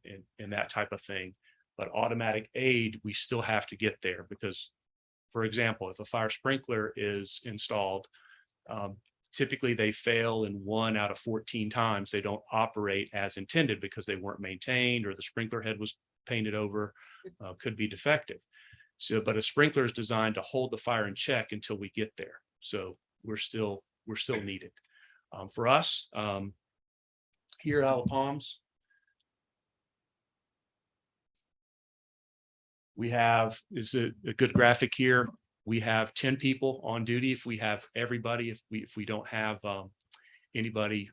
and that type of thing. But automatic aid, we still have to get there because, for example, if a fire sprinkler is installed, typically they fail in 1 out of 14 times. They don't operate as intended because they weren't maintained, or the sprinkler head was painted over, could be defective. So, but a sprinkler is designed to hold the fire in check until we get there. So we're still needed. For us, here at Isle of Palms, we have, is a good graphic here. We have 10 people on duty. If we have everybody, if we don't have anybody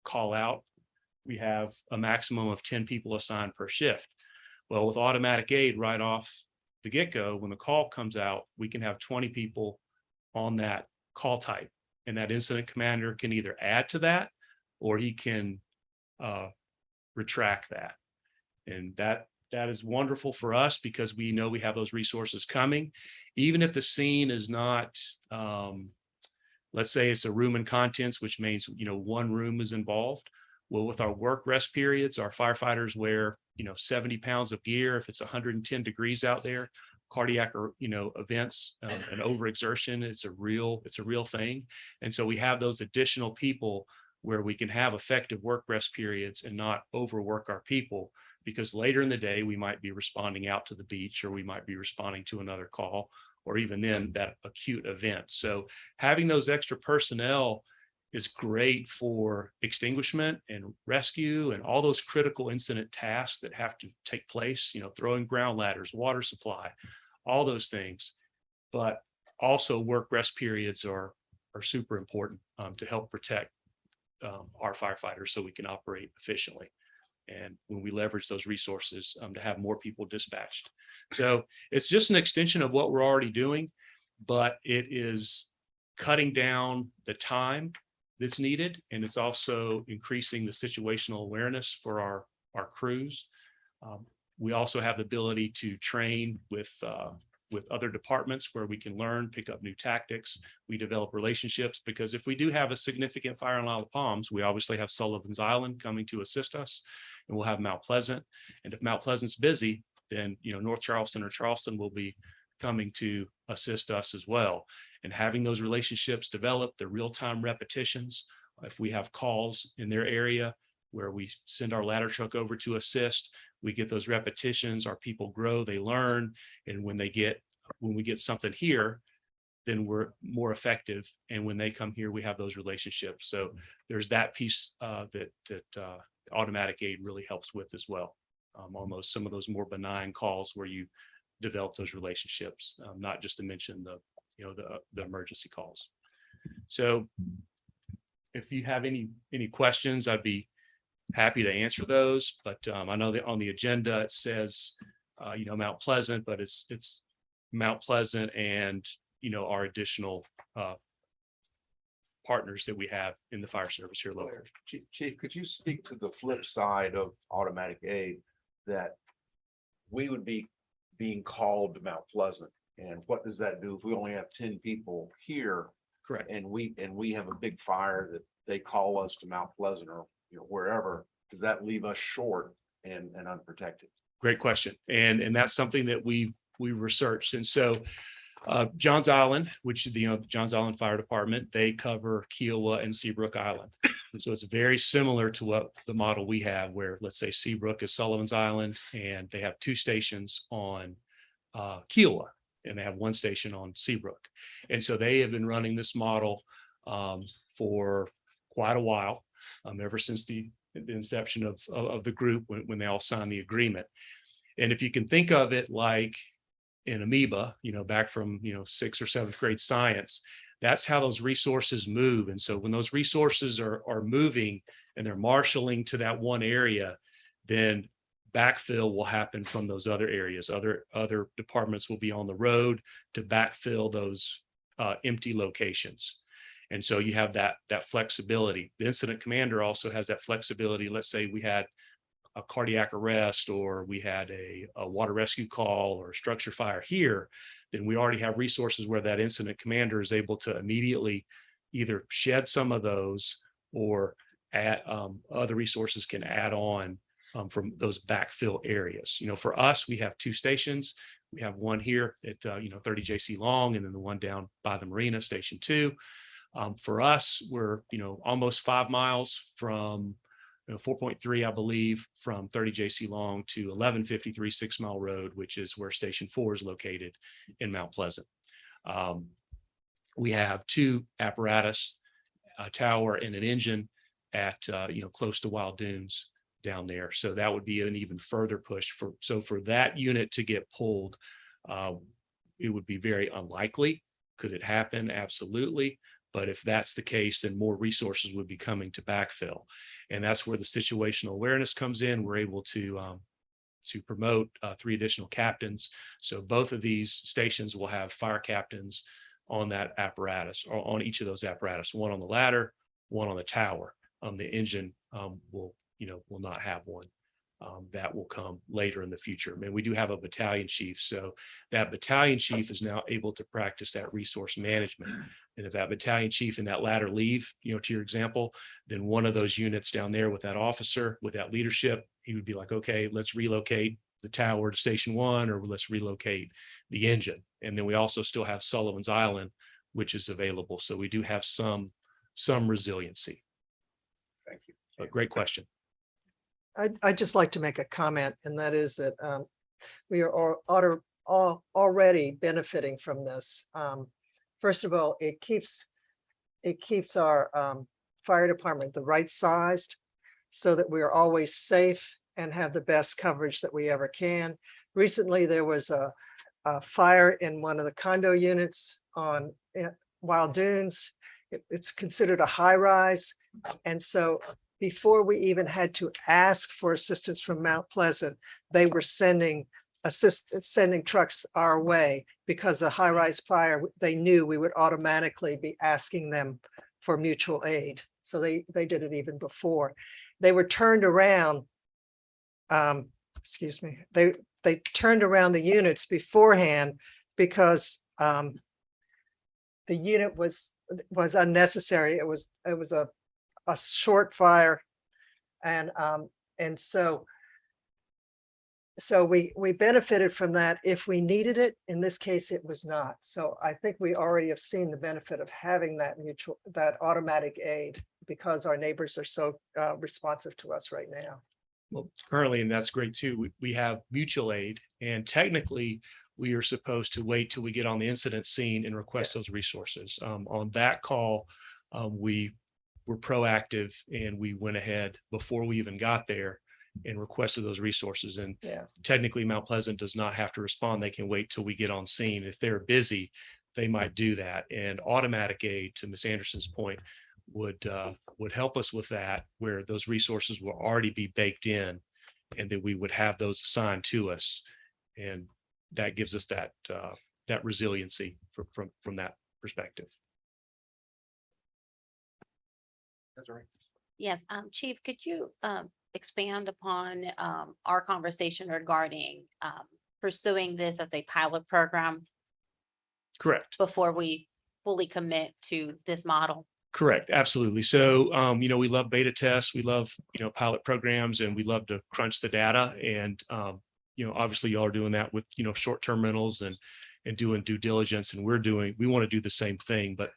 call out, we have a maximum of 10 people assigned per shift. Well, with automatic aid right off the get-go, when the call comes out, we can have 20 people on that call type. And that incident commander can either add to that, or he can retract that. And that is wonderful for us because we know we have those resources coming. Even if the scene is not, let's say it's a room and contents, which means, one room is involved. Well, with our work rest periods, our firefighters wear, 70 pounds of gear. If it's 110 degrees out there, cardiac or, events and overexertion, it's a real thing. And so we have those additional people where we can have effective work rest periods and not overwork our people, because later in the day, we might be responding out to the beach, or we might be responding to another call, or even then that acute event. So having those extra personnel is great for extinguishment and rescue and all those critical incident tasks that have to take place, throwing ground ladders, water supply, all those things. But also work rest periods are super important to help protect our firefighters so we can operate efficiently. And when we leverage those resources to have more people dispatched. So it's just an extension of what we're already doing, but it is cutting down the time that's needed. And it's also increasing the situational awareness for our crews. We also have the ability to train with other departments where we can learn, pick up new tactics. We develop relationships, because if we do have a significant fire in Isle of Palms, we obviously have Sullivan's Island coming to assist us, and we'll have Mount Pleasant. And if Mount Pleasant's busy, then North Charleston or Charleston will be coming to assist us as well. And having those relationships develop, the real-time repetitions. If we have calls in their area where we send our ladder truck over to assist, we get those repetitions, our people grow, they learn. And when we get something here, then we're more effective. And when they come here, we have those relationships. So there's that piece that automatic aid really helps with as well. Almost some of those more benign calls where you develop those relationships, not just to mention the emergency calls. So if you have any questions, I'd be happy to answer those. But I know that on the agenda it says Mount Pleasant, but it's Mount Pleasant and our additional partners that we have in the fire service here locally. Chief, could you speak to the flip side of automatic aid, that we would be being called to Mount Pleasant? And what does that do if we only have 10 people here? Correct. And we have a big fire that they call us to Mount Pleasant or wherever, does that leave us short and unprotected? Great question. And that's something that we researched. And so Johns Island, which the Johns Island Fire Department, they cover Kiowa and Seabrook Island. And so it's very similar to what the model we have, where let's say Seabrook is Sullivan's Island, and they have 2 stations on Kiowa, and they have 1 station on Seabrook. And so they have been running this model for quite a while, ever since the inception of the group when they all signed the agreement. And if you can think of it like an amoeba, back from 6th or 7th grade science, that's how those resources move. And so when those resources are moving and they're marshaling to that one area, then backfill will happen from those other areas. Other departments will be on the road to backfill those empty locations. And so you have that flexibility. The incident commander also has that flexibility. Let's say we had a cardiac arrest, or we had a water rescue call or a structure fire here, then we already have resources where that incident commander is able to immediately either shed some of those, or add other resources can add on from those backfill areas. For us, we have 2 stations. We have one here at 30 JC Long, and then the one down by the marina, station 2. For us, we're almost 5 miles from 4.3, I believe, from 30 JC Long to 1153 6 Mile Road, which is where Station 4 is located in Mount Pleasant. We have 2 apparatus, a tower and an engine at close to Wild Dunes down there. So that would be an even further push for that unit to get pulled. It would be very unlikely. Could it happen? Absolutely. But if that's the case, then more resources would be coming to backfill. And that's where the situational awareness comes in. We're able to promote 3 additional captains. So both of these stations will have fire captains on that apparatus, or on each of those apparatus, one on the ladder, one on the tower. The engine will not have one. That will come later in the future. I mean, we do have a battalion chief. So that battalion chief is now able to practice that resource management. And if that battalion chief and that ladder leave, to your example, then one of those units down there with that officer, with that leadership, he would be like, okay, let's relocate the tower to station 1, or let's relocate the engine. And then we also still have Sullivan's Island, which is available. So we do have some resiliency. Thank you. But great question. I'd just like to make a comment, and that is that we are already benefiting from this. First of all, it keeps our fire department the right sized, so that we are always safe and have the best coverage that we ever can. Recently, there was a fire in one of the condo units on Wild Dunes. It's considered a high rise, and so before we even had to ask for assistance from Mount Pleasant, they were sending trucks our way, because a high-rise fire, they knew we would automatically be asking them for mutual aid. So they did it even before. They were turned around. They turned around the units beforehand because the unit was unnecessary. It was a short fire, and so so we benefited from that if we needed it. In this case, it was not. So I think we already have seen the benefit of having that automatic aid because our neighbors are so responsive to us right now. Well, currently, and that's great too, we have mutual aid, and technically we are supposed to wait till we get on the incident scene and request those resources. On that call, we were proactive and we went ahead before we even got there and requested those resources. And Yeah. technically Mount Pleasant does not have to respond. They can wait till we get on scene. If they're busy, they might do that. And automatic aid, to Ms. Anderson's point, would help us with that, where those resources will already be baked in and that we would have those assigned to us. And that gives us that resiliency from that perspective. That's right. Yes, Chief, could you expand upon our conversation regarding pursuing this as a pilot program Correct. before we fully commit to this model? Correct. Absolutely. So, we love beta tests. We love, pilot programs, and we love to crunch the data. And, obviously y'all are doing that with, short-term rentals and doing due diligence, and we want to do the same thing. But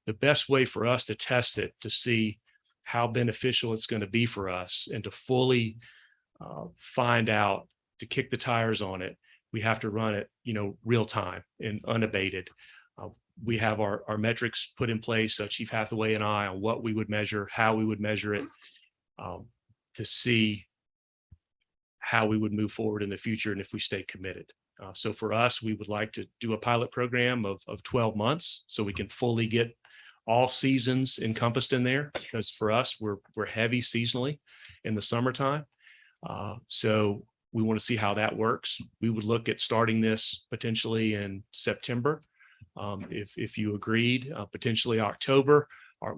the best way for us to test it, to see how beneficial it's going to be for us and to fully find out, to kick the tires on it, we have to run it, real time and unabated. We have our metrics put in place, Chief Hathaway and I, on what we would measure, how we would measure it, to see how we would move forward in the future and if we stay committed. So for us, we would like to do a pilot program of 12 months so we can fully get all seasons encompassed in there, because for us, we're heavy seasonally in the summertime. So we want to see how that works. We would look at starting this potentially in September. If you agreed, potentially October.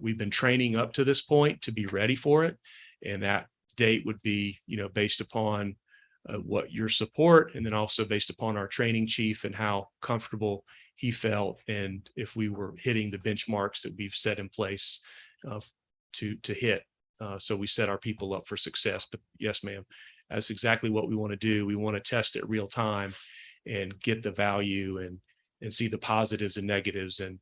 We've been training up to this point to be ready for it. And that date would be, based upon what your support, and then also based upon our training chief and how comfortable he felt, and if we were hitting the benchmarks that we've set in place to hit. So we set our people up for success. But yes, ma'am, that's exactly what we want to do. We want to test it real time and get the value and see the positives and negatives. And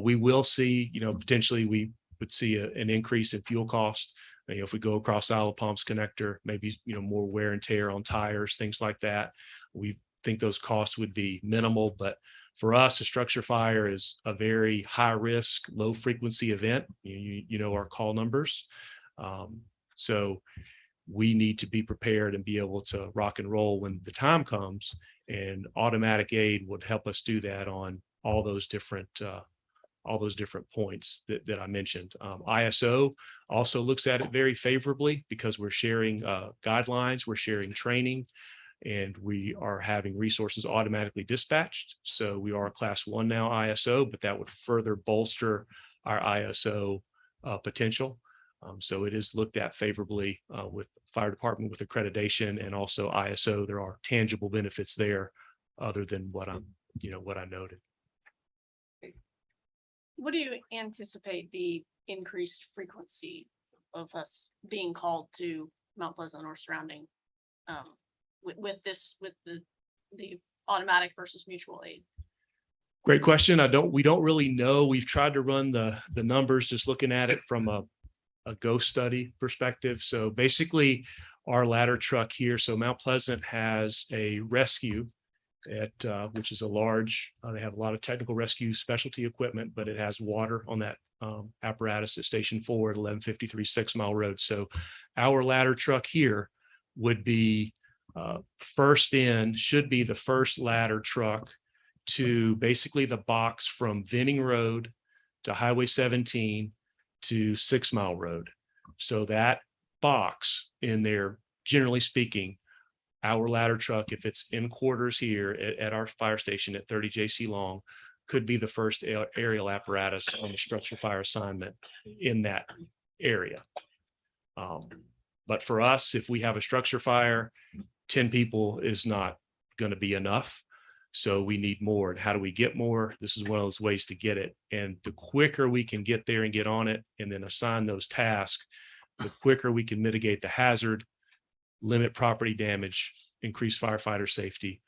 we will see, potentially we would see an increase in fuel cost. If we go across Isle of Palms connector, maybe, more wear and tear on tires, things like that. We think those costs would be minimal, but for us, a structure fire is a very high risk, low frequency event. You know our call numbers. So we need to be prepared and be able to rock and roll when the time comes, and automatic aid would help us do that on all those different points that I mentioned. ISO also looks at it very favorably because we're sharing guidelines, we're sharing training, and we are having resources automatically dispatched. So we are a class 1 now ISO, but that would further bolster our ISO potential. So it is looked at favorably with fire department with accreditation and also ISO. There are tangible benefits there other than what I noted. What do you anticipate the increased frequency of us being called to Mount Pleasant or surrounding with the automatic versus mutual aid? Great question. We don't really know. We've tried to run the numbers, just looking at it from a ghost study perspective. So basically our ladder truck here, so Mount Pleasant has a rescue which is a large, they have a lot of technical rescue specialty equipment, but it has water on that apparatus at Station 4 at 1153 6 Mile Road. So our ladder truck here would be should be the first ladder truck to basically the box from Venning Road to Highway 17 to 6 Mile Road. So that box in there, generally speaking, our ladder truck, if it's in quarters here at our fire station at 30 JC Long, could be the first aerial apparatus on the structure fire assignment in that area. But for us, if we have a structure fire, 10 people is not going to be enough. So we need more. And how do we get more? This is one of those ways to get it. And the quicker we can get there and get on it and then assign those tasks, the quicker we can mitigate the hazard, limit property damage, increase firefighter safety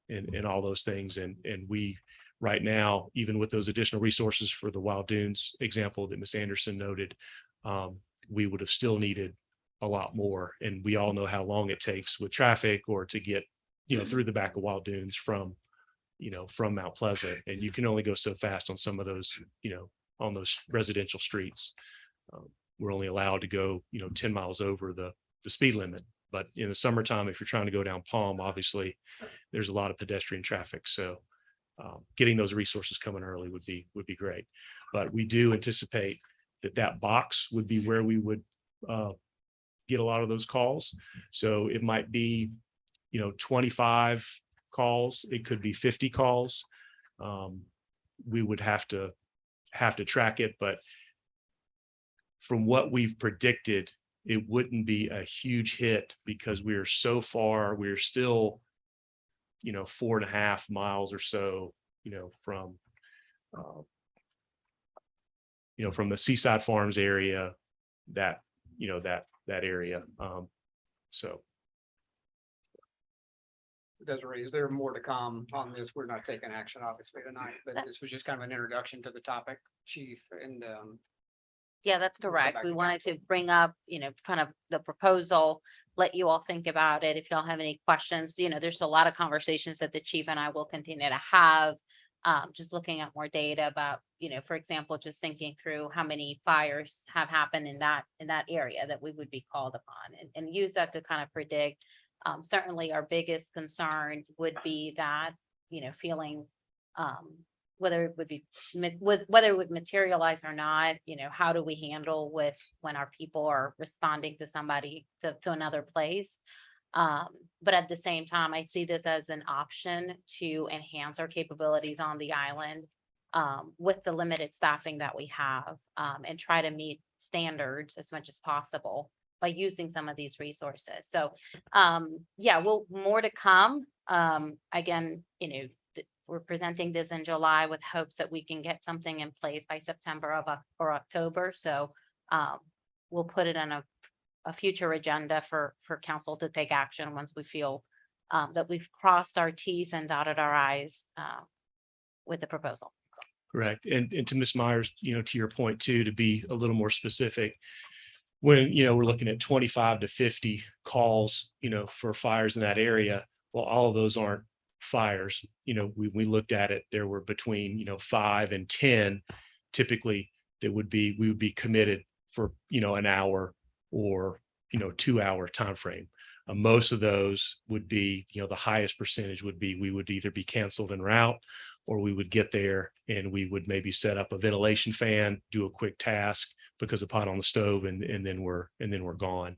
and all those things. And we, right now, even with those additional resources for the Wild Dunes example that Ms. Anderson noted, we would have still needed a lot more. And we all know how long it takes with traffic or to get, through the back of Wild Dunes from Mount Pleasant. And you can only go so fast on some of those, on those residential streets. We're only allowed to go, 10 miles over the speed limit. But in the summertime, if you're trying to go down Palm, obviously there's a lot of pedestrian traffic. So getting those resources coming early would be great. But we do anticipate that box would be where we would get a lot of those calls. So it might be, 25 calls. It could be 50 calls. We would have to track it, but from what we've predicted, it wouldn't be a huge hit because we're so far, we're still, 4.5 miles or so, from the Seaside Farms area, that area. So. Desiree, is there more to come on this? We're not taking action obviously tonight, but this was just kind of an introduction to the topic, Chief, and Yeah, that's We'll go correct. back We to wanted to bring up, kind of the proposal, let you all think about it. If y'all have any questions, there's a lot of conversations that the chief and I will continue to have. Just looking at more data about, for example, just thinking through how many fires have happened in that area that we would be called upon and use that to kind of predict. Certainly our biggest concern would be that, feeling, whether it would be, whether it would materialize or not, how do we handle with when our people are responding to somebody to another place? But at the same time, I see this as an option to enhance our capabilities on the island with the limited staffing that we have and try to meet standards as much as possible by using some of these resources. So yeah, more to come. Again, we're presenting this in July with hopes that we can get something in place by September or October. So we'll put it on a future agenda for council to take action once we feel that we've crossed our T's and dotted our I's with the proposal. Correct. And to Ms. Myers, to your point too, to be a little more specific, when, we're looking at 25 to 50 calls, for fires in that area, well, all of those aren't fires. We looked at it, there were between, 5 and 10 typically we would be committed for, an hour or, 2-hour time frame. Most of those would be, the highest percentage would be, we would either be canceled en route or we would get there and we would maybe set up a ventilation fan, do a quick task, because a pot on the stove and then we're gone.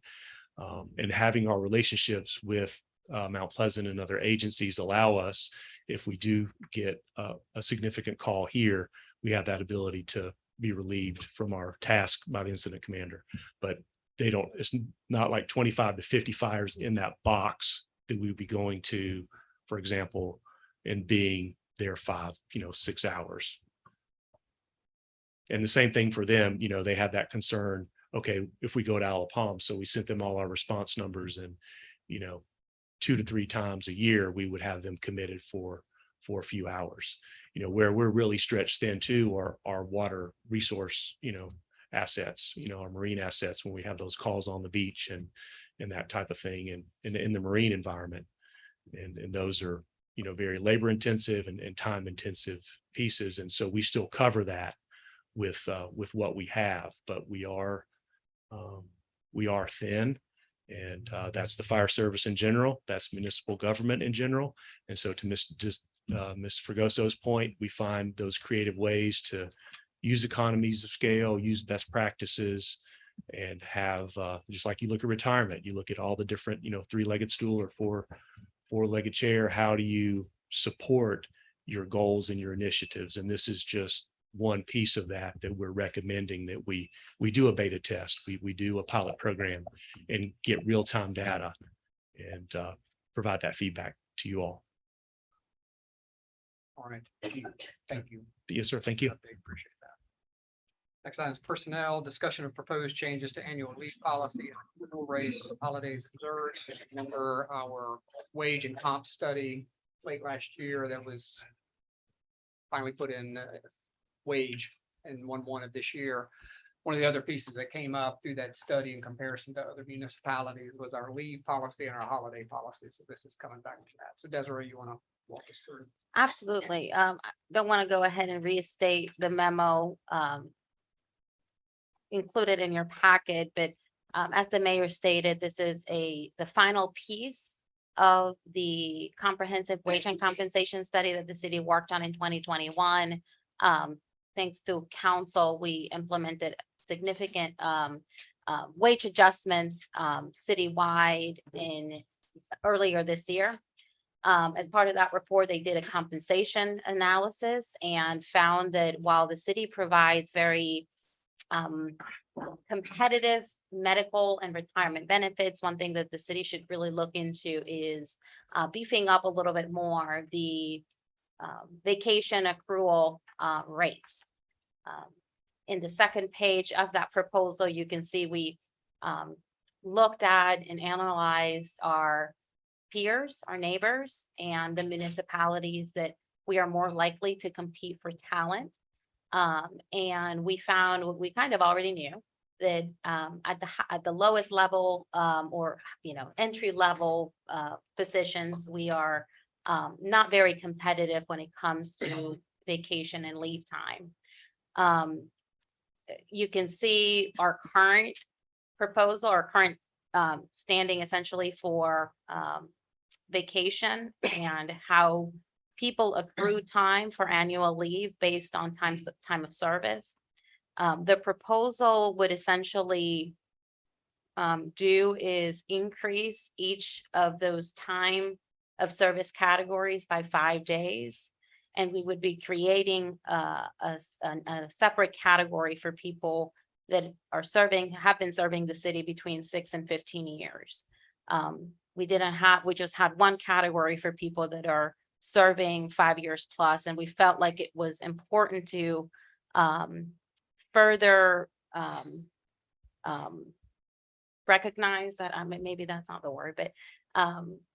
And having our relationships with Mount Pleasant and other agencies allow us, if we do get a significant call here, we have that ability to be relieved from our task by the incident commander. But it's not like 25 to 50 fires in that box that we would be going to, for example, and being there 5, 6 hours. And the same thing for them, they had that concern. Okay, if we go to Alapalm, so we sent them all our response numbers and, 2 to 3 times a year, we would have them committed for a few hours. Where we're really stretched thin too are our water resource, assets, our marine assets, when we have those calls on the beach and that type of thing, and in the marine environment. And those are, very labor intensive and time intensive pieces. And so we still cover that with what we have, but we are thin. And that's the fire service in general, that's municipal government in general. And so to Ms. Fregoso's point, we find those creative ways to use economies of scale, use best practices, and have, just like you look at retirement, you look at all the different, 3-legged stool or four-legged chair, how do you support your goals and your initiatives? And this is just one piece of that we're recommending, that we do a beta test, we do a pilot program and get real-time data and provide that feedback to you all. all right. Thank you. Yes, sir. Thank you. Appreciate that. Next item is personnel, discussion of proposed changes to annual leave policy, accrual rates, holidays observed. Remember, our wage and comp study late last year that was finally put in wage in 1/1 of this year. One of the other pieces that came up through that study in comparison to other municipalities was our leave policy and our holiday policy. So this is coming back to that. So Desiree, you want to walk us through? Absolutely. I don't want to go ahead and restate the memo included in your packet, but as the mayor stated, this is the final piece of the comprehensive wage and compensation study that the city worked on in 2021. Thanks to council, we implemented significant wage adjustments citywide earlier this year. As part of that report, they did a compensation analysis and found that while the city provides very competitive medical and retirement benefits, one thing that the city should really look into is beefing up a little bit more the vacation accrual rates. In the second page of that proposal, you can see we looked at and analyzed our peers, our neighbors, and the municipalities that we are more likely to compete for talent. And we found what we kind of already knew, that at the lowest level or entry level positions, we are not very competitive when it comes to vacation and leave time. You can see our current proposal, our current standing essentially for vacation and how people accrue time for annual leave based on time of service. The proposal would essentially do is increase each of those time of service categories by 5 days. And we would be creating a separate category for people that have been serving the city between 6 and 15 years. We just had one category for people that are serving 5 years plus, and we felt like it was important to further recognize that, maybe that's not the word, but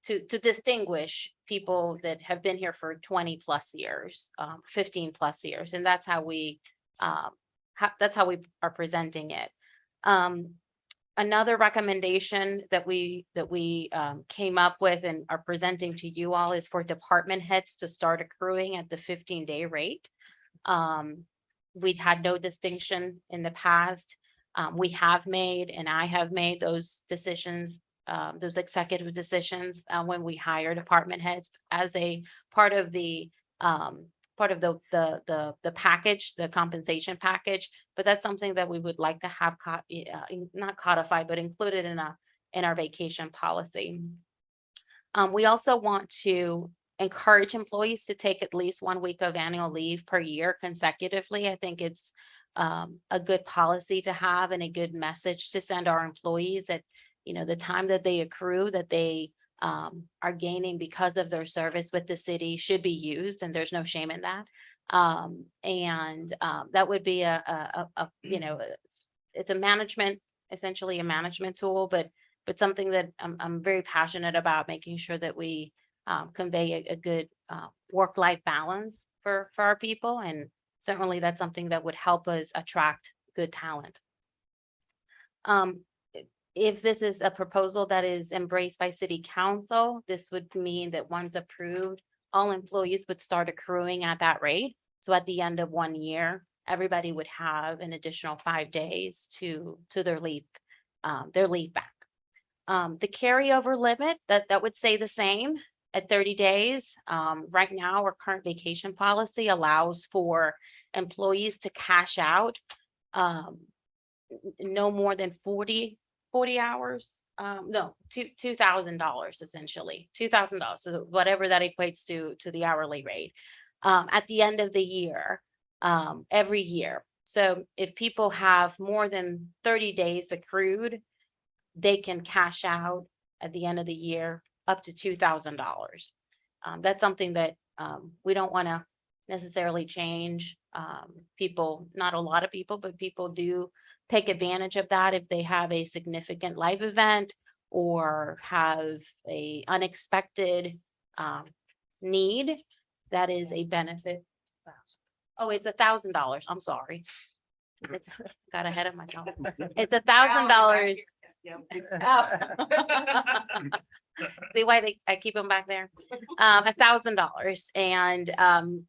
to distinguish people that have been here for 20 plus years, 15 plus years, and that's how we are presenting it. Another recommendation that we came up with and are presenting to you all is for department heads to start accruing at the 15-day rate. We'd had no distinction in the past. We have made, and I have made those decisions, those executive decisions when we hire department heads as a part of the package, the compensation package. But that's something that we would like to have not codified, but included in our vacation policy. We also want to encourage employees to take at least 1 week of annual leave per year consecutively. I think it's a good policy to have and a good message to send our employees that, the time that they accrue, that they are gaining because of their service with the city should be used, and there's no shame in that. That would be it's essentially a management tool, but something that I'm very passionate about, making sure that we convey a good work-life balance for our people. And certainly that's something that would help us attract good talent. If this is a proposal that is embraced by city council, this would mean that once approved, all employees would start accruing at that rate. So at the end of 1 year, everybody would have an additional 5 days to their leave back. The carryover limit, that would stay the same at 30 days. Right now, our current vacation policy allows for employees to cash out no more than 40 hours. No, $2,000 essentially, $2,000. So whatever that equates to the hourly rate at the end of the year, every year. So if people have more than 30 days accrued, they can cash out at the end of the year up to $2,000. That's something that we don't want to necessarily change. People, not a lot of people, but people do take advantage of that if they have a significant life event or have a unexpected need, that is a benefit. Oh, it's $1,000. I'm sorry. It's got ahead of myself. It's $1,000. Oh. See why I keep them back there? $1,000. And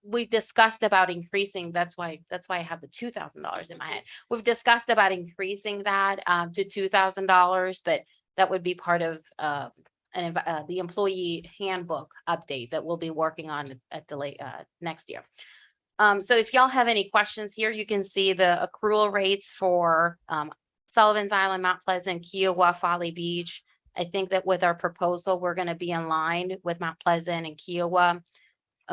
we've discussed about increasing, that's why I have the $2,000 in my head. We've discussed about increasing that to $2,000, but that would be part of the employee handbook update that we'll be working on at the late next year. So if y'all have any questions here, you can see the accrual rates for Sullivan's Island, Mount Pleasant, Kiowa, Folly Beach. I think that with our proposal, we're going to be in line with Mount Pleasant and Kiowa,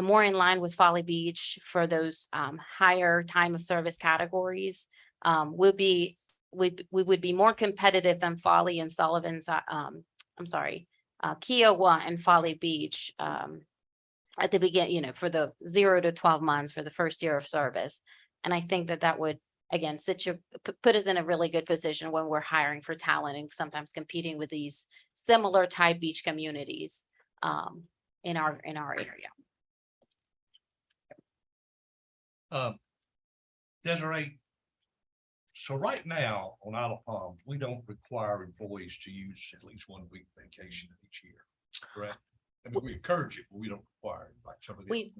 more in line with Folly Beach for those higher time of service categories. We would be more competitive than Folly and Sullivan's. Kiowa and Folly Beach at the beginning, for the 0 to 12 months for the first year of service. And I think that would, again, put us in a really good position when we're hiring for talent and sometimes competing with these similar type beach communities in our area. Desiree, so right now on Isle of Palms, we don't require employees to use at least 1 week vacation each year, correct? I mean, we encourage it, but we don't require it like some of the.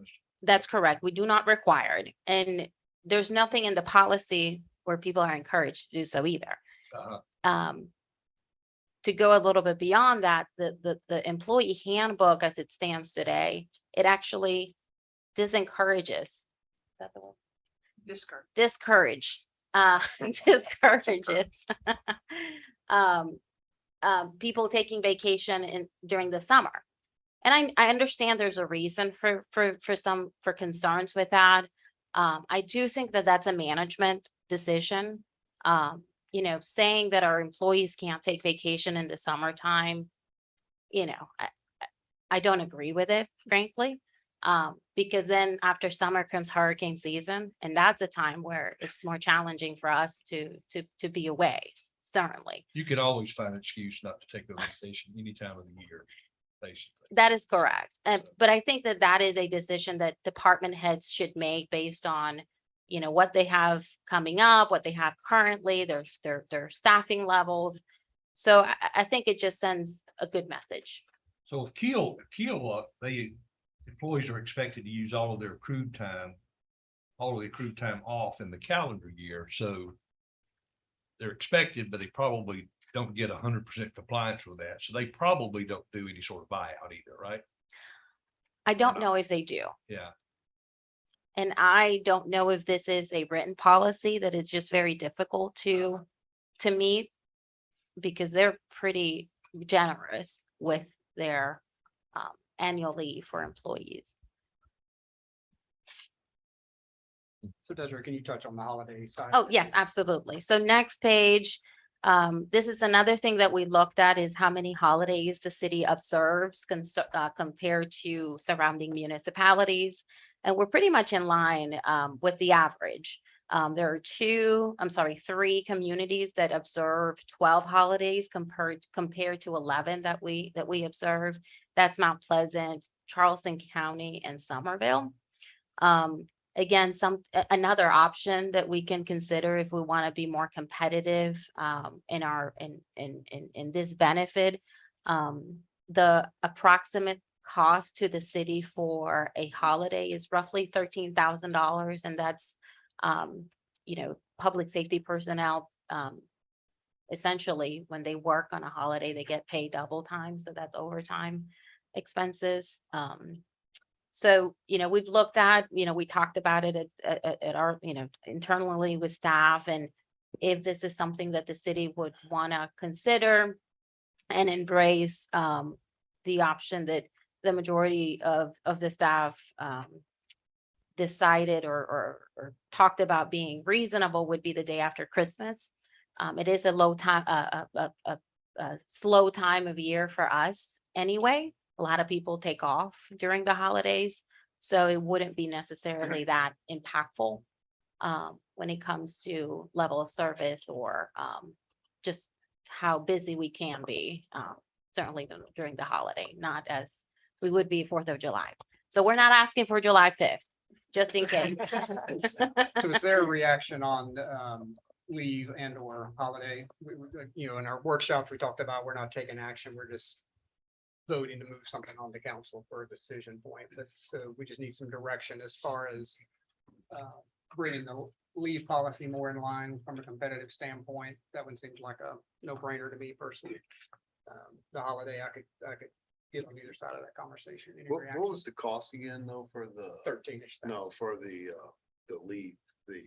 That's correct. We do not require it. And there's nothing in the policy where people are encouraged to do so either. To go a little bit beyond that, the employee handbook as it stands today, it actually disencourages. Is that the word? Discourages people taking vacation during the summer. And I understand there's a reason for concerns with that. I do think that that's a management decision. Saying that our employees can't take vacation in the summertime, I don't agree with it, frankly. Because then after summer comes hurricane season, and that's a time where it's more challenging for us to be away, certainly. You could always find an excuse not to take a vacation any time of the year, basically. That is correct. But I think that is a decision that department heads should make based on, what they have coming up, what they have currently, their staffing levels. So I think it just sends a good message. So with Kiowa, employees are expected to use all of their accrued time, all of the accrued time off in the calendar year. So they're expected, but they probably don't get 100% compliance with that. So they probably don't do any sort of buyout either, right? I don't know if they do. Yeah. And I don't know if this is a written policy that is just very difficult to meet, because they're pretty generous with their annual leave for employees. So Desiree, can you touch on the holiday side? Oh, yes, absolutely. So next page, this is another thing that we looked at, is how many holidays the city observes compared to surrounding municipalities. And we're pretty much in line with the average. There are 3 communities that observe 12 holidays compared to 11 that we observe. That's Mount Pleasant, Charleston County, and Somerville. Again, another option that we can consider if we want to be more competitive in this benefit. The approximate cost to the city for a holiday is roughly $13,000, and that's public safety personnel. Essentially, when they work on a holiday, they get paid double time, so that's overtime expenses. So, we've looked at, we talked about it at our, internally with staff, and if this is something that the city would want to consider and embrace, the option that the majority of the staff decided or talked about being reasonable would be the day after Christmas. It is a slow time of year for us anyway. A lot of people take off during the holidays, so it wouldn't be necessarily that impactful when it comes to level of service or just how busy we can be, certainly during the holiday, not as we would be 4th of July. So we're not asking for July 5th, just in case. So is there a reaction on leave and or holiday? In our workshops, we talked about, we're not taking action, we're just voting to move something on the council for a decision point. So we just need some direction as far as bringing the leave policy more in line from a competitive standpoint. That one seems like a no-brainer to me personally. The holiday, I could get on either side of that conversation. Any What reaction? was the cost again though for the, 13-ish. no, for the leave, the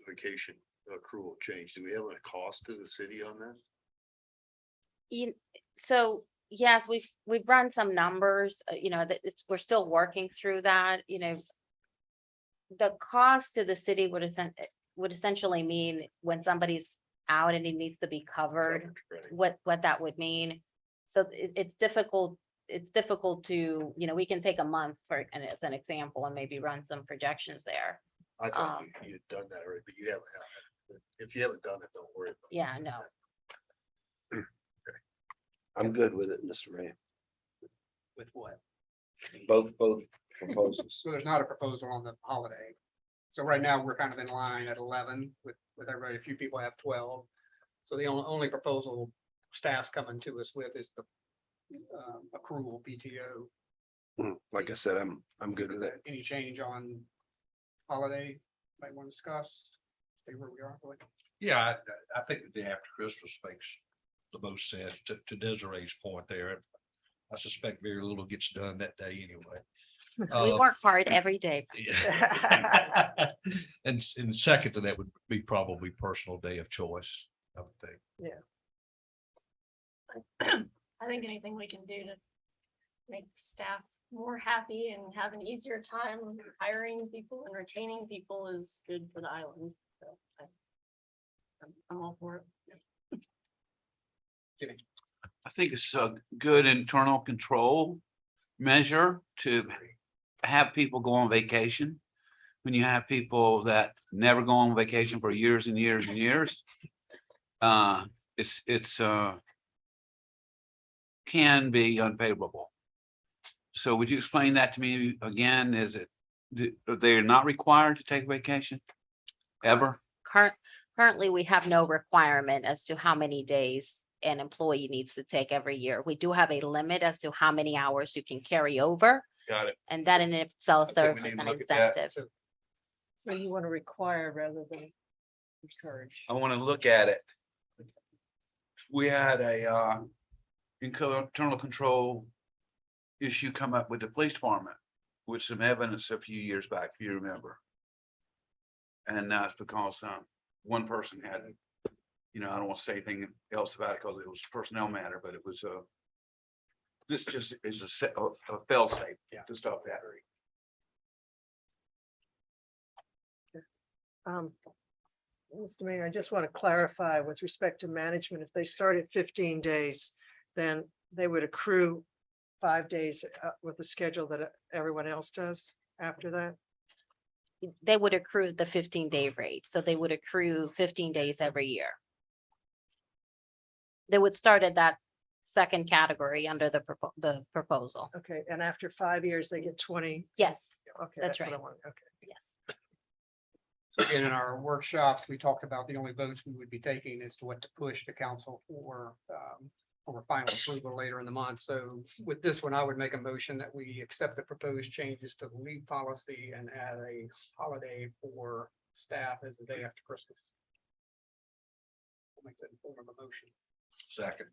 vacation accrual change? Do we have a cost to the city on that? So yes, we've run some numbers, that we're still working through that, The cost to the city would essentially mean when somebody's out and he needs to be covered, Right. what that would mean. So it's difficult to, we can take a month as an example and maybe run some projections there. I thought you'd done that already, but you haven't. If you haven't done it, don't worry about it. Yeah, no. I'm good with it, Mr. Mayor. With what? Both proposals. So there's not a proposal on the holiday. So right now, we're kind of in line at 11 with everybody. A few people have 12. So the only proposal staff's coming to us with is the accrual PTO. Like I said, I'm good with it. Any change on holiday might want to discuss? Stay where we are. Yeah, I think the day after Christmas makes the most sense to Desiree's point there. I suspect very little gets done that day anyway. We work hard every day. Yeah. And second to that would be probably personal day of choice, I would think. I think anything we can do to make the staff more happy and have an easier time hiring people and retaining people is good for the island. So I'm all for it. I think it's a good internal control measure to have people go on vacation. When you have people that never go on vacation for years and years and years, it's can be unfavorable. So would you explain that to me again? They're not required to take vacation ever? Currently, we have no requirement as to how many days an employee needs to take every year. We do have a limit as to how many hours you can carry over, Got it. and that in itself I think we serves as need an to look at that. incentive. So you want to require rather than encourage. I want to look at it. We had a internal control issue come up with the police department with some evidence a few years back, if you remember. And that's because one person had, I don't want to say anything else about it because it was a personnel matter, but it was this just is a fail safe to stop that. Mr. Mayor, I just want to clarify with respect to management, if they start at 15 days, then they would accrue 5 days with the schedule that everyone else does after that. They would accrue the 15-day rate, so they would accrue 15 days every year. They would start at that second category under the proposal. Okay, and after 5 years, they get 20. Yes, Okay, that's that's what I right. want. Okay. yes. So again, in our workshops, we talked about the only votes we would be taking as to what to push to council for final approval later in the month. So with this one, I would make a motion that we accept the proposed changes to the leave policy and add a holiday for staff as the day after Christmas. I'll make that in form of a motion. Second.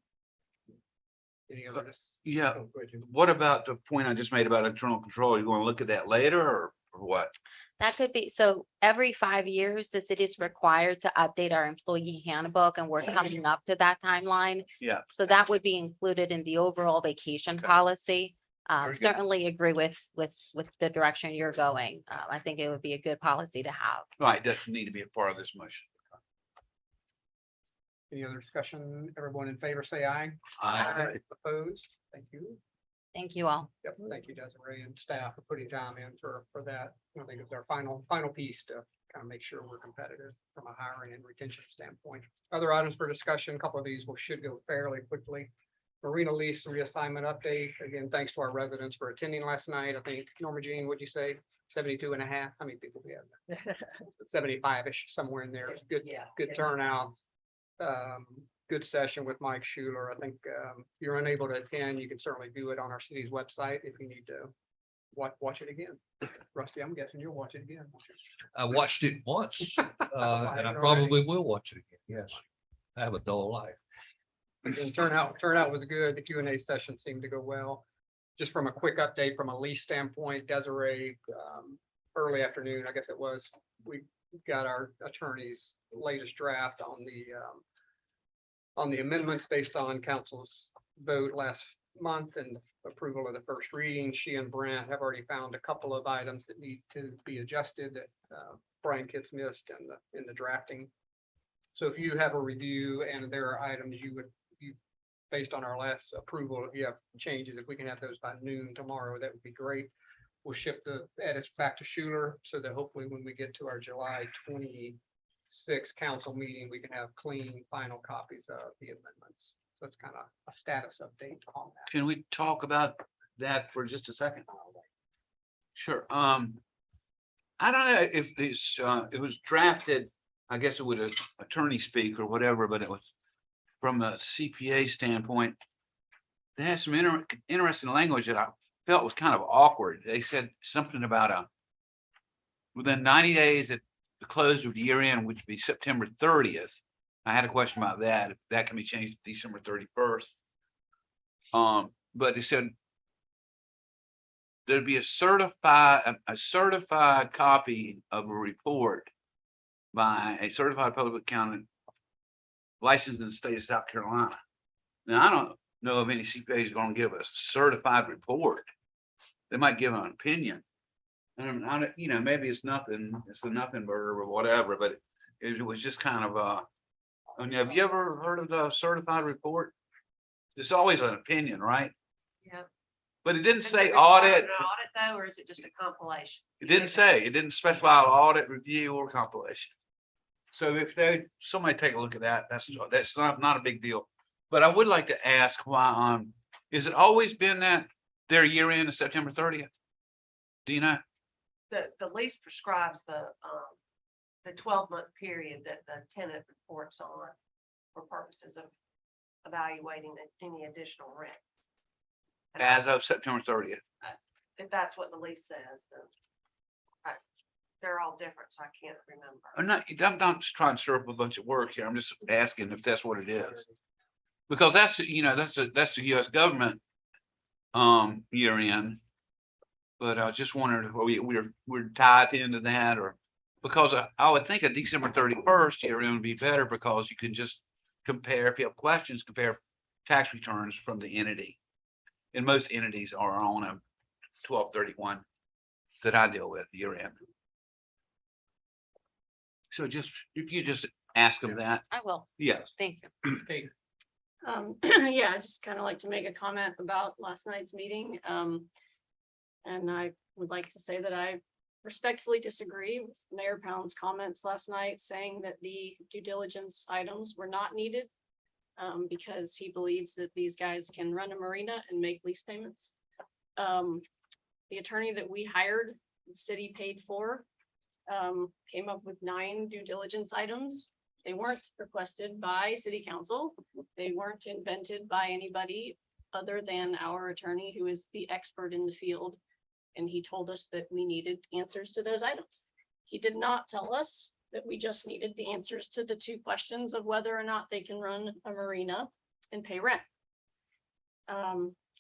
Any other? Yeah. Oh, go ahead, Jim. What about the point I just made about internal control? You want to look at that later or what? That could be, so every 5 years, the city is required to update our employee handbook, and we're coming up to that timeline. Yeah. So that would be included in the overall vacation policy. Very good. Certainly agree with the direction you're going. I think it would be a good policy to have. Right, doesn't need to be a part of this motion. Any other discussion? Everyone in favor, say aye. Aye. Opposed? Thank you. Thank you all. Yep, thank you, Desiree and staff for putting time in for that. I think it's our final piece to kind of make sure we're competitive from a hiring and retention standpoint. Other items for discussion, a couple of these should go fairly quickly. Marina lease reassignment update. Again, thanks to our residents for attending last night. I think, Norma Jean, what'd you say? 72 and a half? How many people we have? 75-ish, somewhere in there. Good, good turnout. Good session with Mike Schuler. I think if you're unable to attend, you can certainly do it on our city's website if you need to watch it again. Rusty, I'm guessing you'll watch it again. I watched it once, and I Alrighty. probably will watch it again. Yes. I have a dull life. And turnout was good. The Q&A session seemed to go well. Just from a quick update from a lease standpoint, Desiree, early afternoon, I guess it was, we got our attorney's latest draft on the amendments based on council's vote last month and approval of the first reading. She and Brent have already found a couple of items that need to be adjusted that Brian Kitts missed in the drafting. So if you have a review and there are items you based on our last approval, if you have changes, if we can have those by noon tomorrow, that would be great. We'll ship the edits back to Schuler so that hopefully when we get to our July 26th council meeting, we can have clean final copies of the amendments. So it's kind of a status update on that. Can we talk about that for just a second? Sure. I don't know if this, it was drafted, I guess it was attorney speak or whatever, but it was from a CPA standpoint. They had some interesting language that I felt was kind of awkward. They said something about within 90 days at the close of the year end, which would be September 30th. I had a question about that, if that can be changed to December 31st. But they said there'd be a certified copy of a report by a certified public accountant licensed in the state of South Carolina. Now, I don't know if any CPA is going to give a certified report. They might give an opinion. And I don't, you know, maybe it's nothing, it's a nothing burger or whatever, but it was just kind of I mean, have you ever heard of the certified report? It's always an opinion, right? Yeah. But it didn't Is say it required audit. an Audit though, or is it just a compilation? It didn't say, it didn't specify audit, review, or compilation. So if somebody take a look at that, that's not a big deal. But I would like to ask why, is it always been that their year end is September 30th? Do you know? The lease prescribes the 12-month period that the tenant reports on for purposes of evaluating any additional rent. As of September 30th. If that's what the lease says, then they're all different, so I can't remember. I'm not just trying to stir up a bunch of work here. I'm just asking if that's what it is. Because that's, you know, that's the US government year end. But I just wondered if we're tied into that, or because I would think a December 31st year end would be better because you can just compare, if you have questions, compare tax returns from the entity. And most entities are on a 12/31 that I deal with year end. So just, if you just ask them that. I will. Yes. Thank you. Okay. Yeah, I just kind of like to make a comment about last night's meeting. And I would like to say that I respectfully disagree with Mayor Pound's comments last night, saying that the due diligence items were not needed. Because he believes that these guys can run a marina and make lease payments. The attorney that we hired, the city paid for, came up with 9 due diligence items. They weren't requested by city council. They weren't invented by anybody other than our attorney, who is the expert in the field. And he told us that we needed answers to those items. He did not tell us that we just needed the answers to the 2 questions of whether or not they can run a marina and pay rent.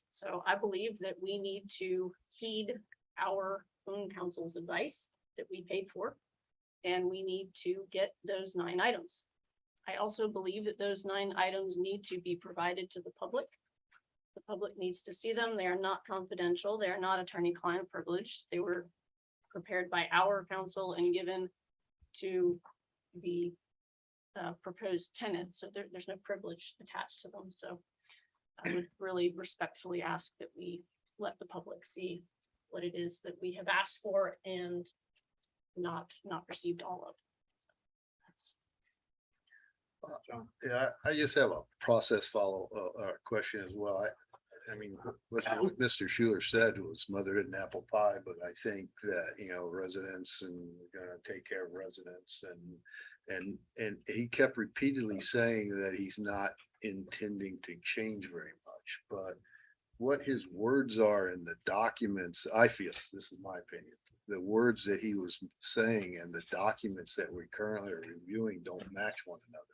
So I believe that we need to heed our own council's advice that we paid for, and we need to get those 9 items. I also believe that those 9 items need to be provided to the public. The public needs to see them. They are not confidential. They are not attorney-client privileged. They were prepared by our council and given to the proposed tenant. So there's no privilege attached to them. So I would really respectfully ask that we let the public see what it is that we have asked for and not received all of. Yeah, I just have a process follow, question as well. I mean, what Mr. Schuler said was motherhood and apple pie, but I think that, you know, residents and we're gonna take care of residents and he kept repeatedly saying that he's not intending to change very much, but what his words are in the documents, I feel, this is my opinion, the words that he was saying and the documents that we currently are reviewing don't match one another.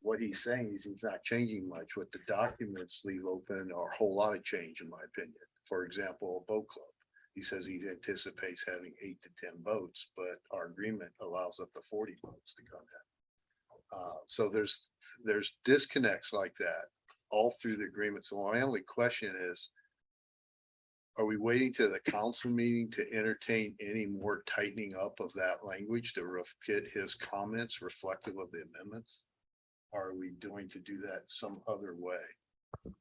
What he's saying is he's not changing much. What the documents leave open are a whole lot of change, in my opinion. For example, a boat club. He says he anticipates having 8 to 10 boats, but our agreement allows up to 40 boats to come in. So there's disconnects like that all through the agreement. So my only question is, are we waiting to the council meeting to entertain any more tightening up of that language to get his comments reflective of the amendments? Are we doing to do that some other way?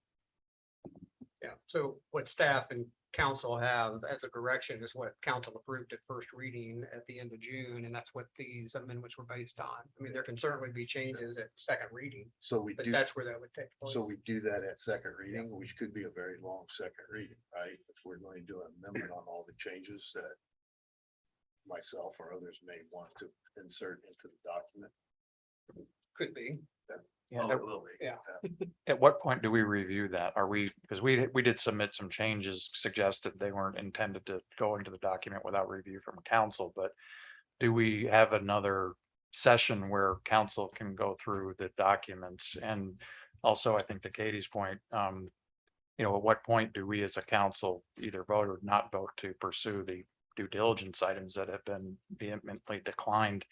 Yeah, so what staff and council have as a direction is what council approved at first reading at the end of June, and that's what these amendments were based on. I mean, there can certainly be changes at second reading, So we but do, that's where that would take place. so we do that at second reading, which could be a very long second reading, right? If we're going to do an amendment on all the changes that myself or others may want to insert into the document. Could be. Yeah, Oh, that- it will be. Yeah. At what point do we review that? Are we, because we did submit some changes, suggested they weren't intended to go into the document without review from council, but do we have another session where council can go through the documents? And also, I think to Katie's point, you know, at what point do we as a council either vote or not vote to pursue the due diligence items that have been vehemently declined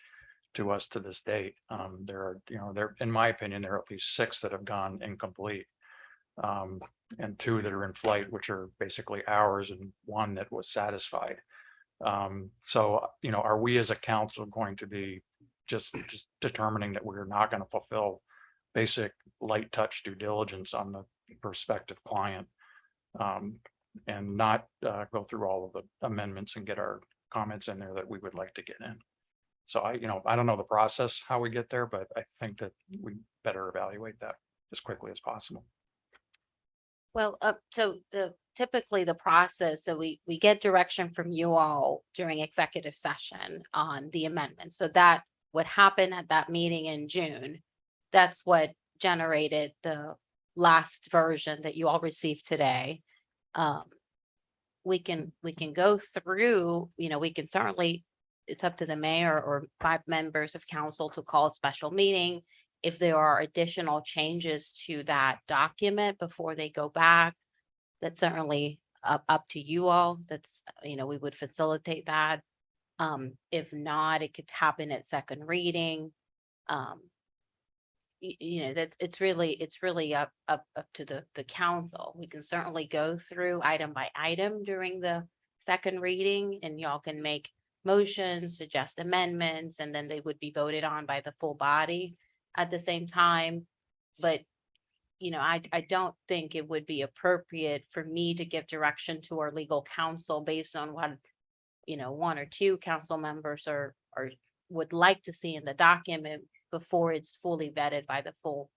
to us to this date? There are, you know, in my opinion, there are at least 6 that have gone incomplete. And 2 that are in flight, which are basically ours, and 1 that was satisfied. So, you know, are we as a council going to be just determining that we're not going to fulfill basic light touch due diligence on the prospective client? And not go through all of the amendments and get our comments in there that we would like to get in. So I don't know the process, how we get there, but I think that we better evaluate that as quickly as possible. Well, so typically the process, so we get direction from you all during executive session on the amendment. So that would happen at that meeting in June. That's what generated the last version that you all received today. We can go through, we can certainly, it's up to the mayor or 5 members of council to call a special meeting if there are additional changes to that document before they go back. That's certainly up to you all. That's, we would facilitate that. If not, it could happen at second reading. That it's really up to the council. We can certainly go through item by item during the second reading, and y'all can make motions, suggest amendments, and then they would be voted on by the full body at the same time. But I don't think it would be appropriate for me to give direction to our legal counsel based on what 1 or 2 council members are would like to see in the document before it's fully vetted by the full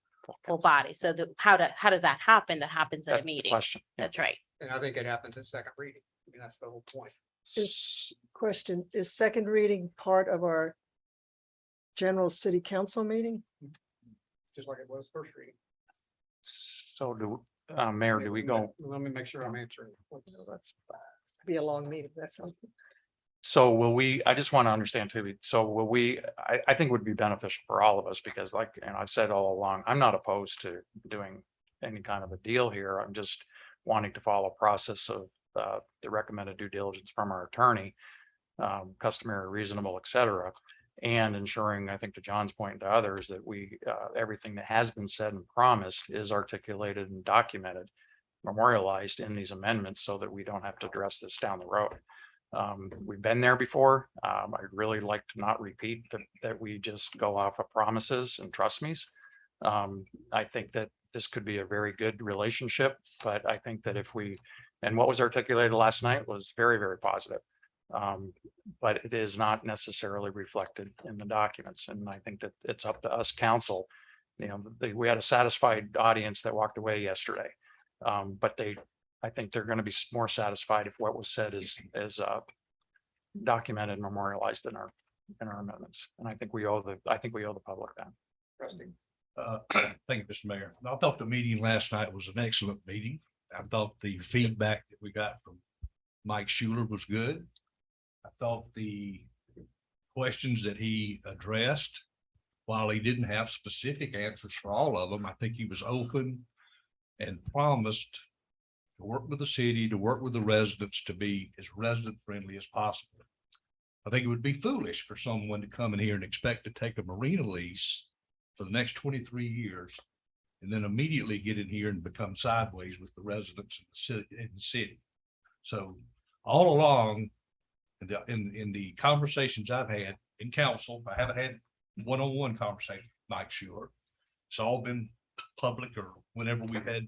body. So how does that happen? That happens at That's a the meeting. question. Yeah. That's right. And I think it happens at second reading. I mean, that's the whole point. Question, is second reading part of our general city council meeting? Just like it was first reading. So Mayor, do we go? Let me make sure I'm answering. That's be a long meeting. That's all. So will we, I just want to understand too, so will we, I think would be beneficial for all of us, because like, I've said all along, I'm not opposed to doing any kind of a deal here. I'm just wanting to follow a process of the recommended due diligence from our attorney, customary, reasonable, et cetera. And ensuring, I think to John's point and to others, that we, everything that has been said and promised is articulated and documented, memorialized in these amendments, so that we don't have to address this down the road. We've been there before. I'd really like to not repeat that we just go off of promises and trust me's. I think that this could be a very good relationship, but I think that if we, and what was articulated last night was very, very positive. But it is not necessarily reflected in the documents. And I think that it's up to us, council. We had a satisfied audience that walked away yesterday. But I think they're going to be more satisfied if what was said is documented and memorialized in our amendments. And I think we owe the public that. Rusty. Thank you, Mr. Mayor. I thought the meeting last night was an excellent meeting. I thought the feedback that we got from Mike Schuler was good. I thought the questions that he addressed, while he didn't have specific answers for all of them, I think he was open and promised to work with the city, to work with the residents, to be as resident friendly as possible. I think it would be foolish for someone to come in here and expect to take a marina lease for the next 23 years and then immediately get in here and become sideways with the residents in the city. So all along in the conversations I've had in council, I haven't had one-on-one conversation with Mike Schuler. It's all been public or whenever we've had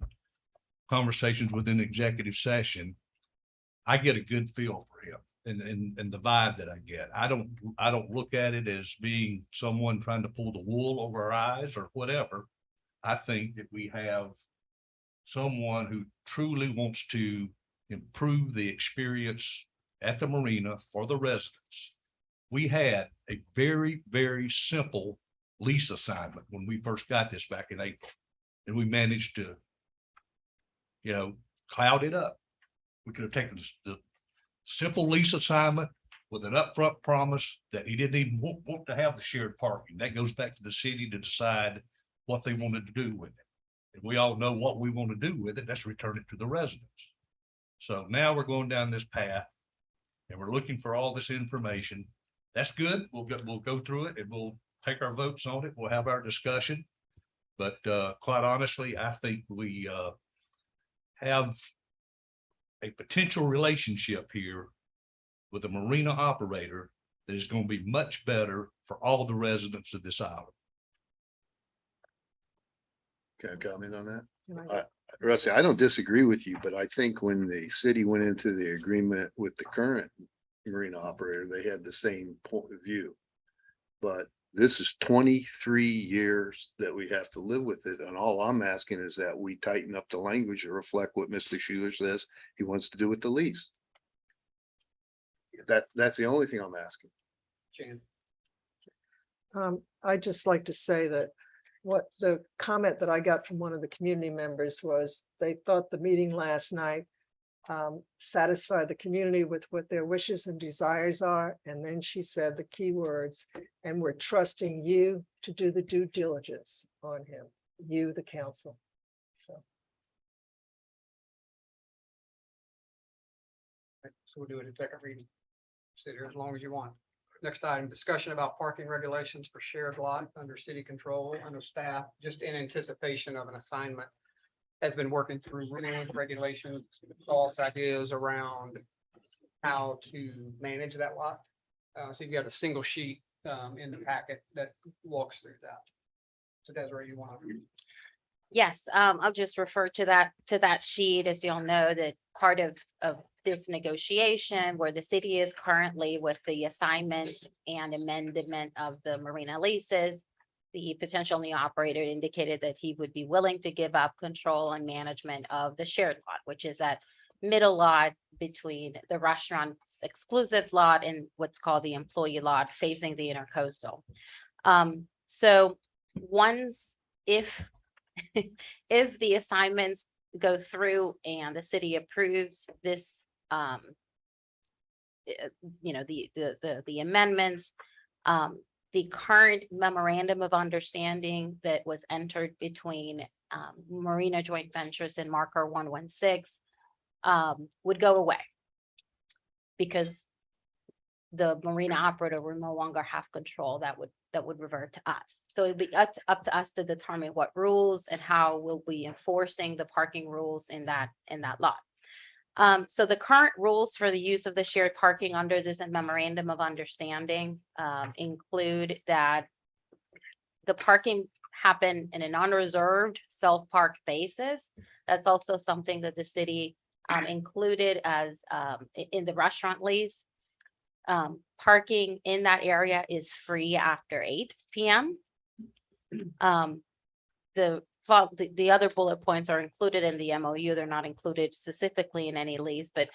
conversations within executive session. I get a good feel for him and the vibe that I get. I don't look at it as being someone trying to pull the wool over our eyes or whatever. I think that we have someone who truly wants to improve the experience at the marina for the residents. We had a very, very simple lease assignment when we first got this back in April, and we managed to, cloud it up. We could have taken the simple lease assignment with an upfront promise that he didn't even want to have the shared parking. That goes back to the city to decide what they wanted to do with it. And we all know what we want to do with it. That's return it to the residents. So now we're going down this path and we're looking for all this information. That's good. We'll go through it and we'll take our votes on it. We'll have our discussion. But quite honestly, I think we have a potential relationship here with a marina operator that is going to be much better for all the residents of this island. Can I comment on that? Rusty, I don't disagree with you, but I think when the city went into the agreement with the current marina operator, they had the same point of view. But this is 23 years that we have to live with it. And all I'm asking is that we tighten up the language to reflect what Mr. Schuler says he wants to do with the lease. That's the only thing I'm asking. Jan. I'd just like to say that what the comment that I got from one of the community members was they thought the meeting last night satisfy the community with what their wishes and desires are. And then she said the key words, and we're trusting you to do the due diligence on him, you, the council. So we'll do it in second reading. Sit here as long as you want. Next item, discussion about parking regulations for shared lot under city control, under staff, just in anticipation of an assignment. Has been working through rules, regulations, thoughts, ideas around how to manage that lot. So you've got a single sheet in the packet that walks through that. So Desiree, you want to? Yes, I'll just refer to that sheet. As you all know, that part of this negotiation where the city is currently with the assignment and amendment of the marina leases. The potential new operator indicated that he would be willing to give up control and management of the shared lot, which is that middle lot between the restaurant's exclusive lot and what's called the employee lot facing the intercoastal. So once, if the assignments go through and the city approves this, the amendments, the current memorandum of understanding that was entered between Marina Joint Ventures and Marker 116 would go away because the marina operator will no longer have control. That would revert to us. So it'd be up to us to determine what rules and how we'll be enforcing the parking rules in that lot. So the current rules for the use of the shared parking under this memorandum of understanding include that the parking happen in an unreserved self-park basis. That's also something that the city included as in the restaurant lease. Parking in that area is free after 8 p.m. The other bullet points are included in the MOU. They're not included specifically in any lease, but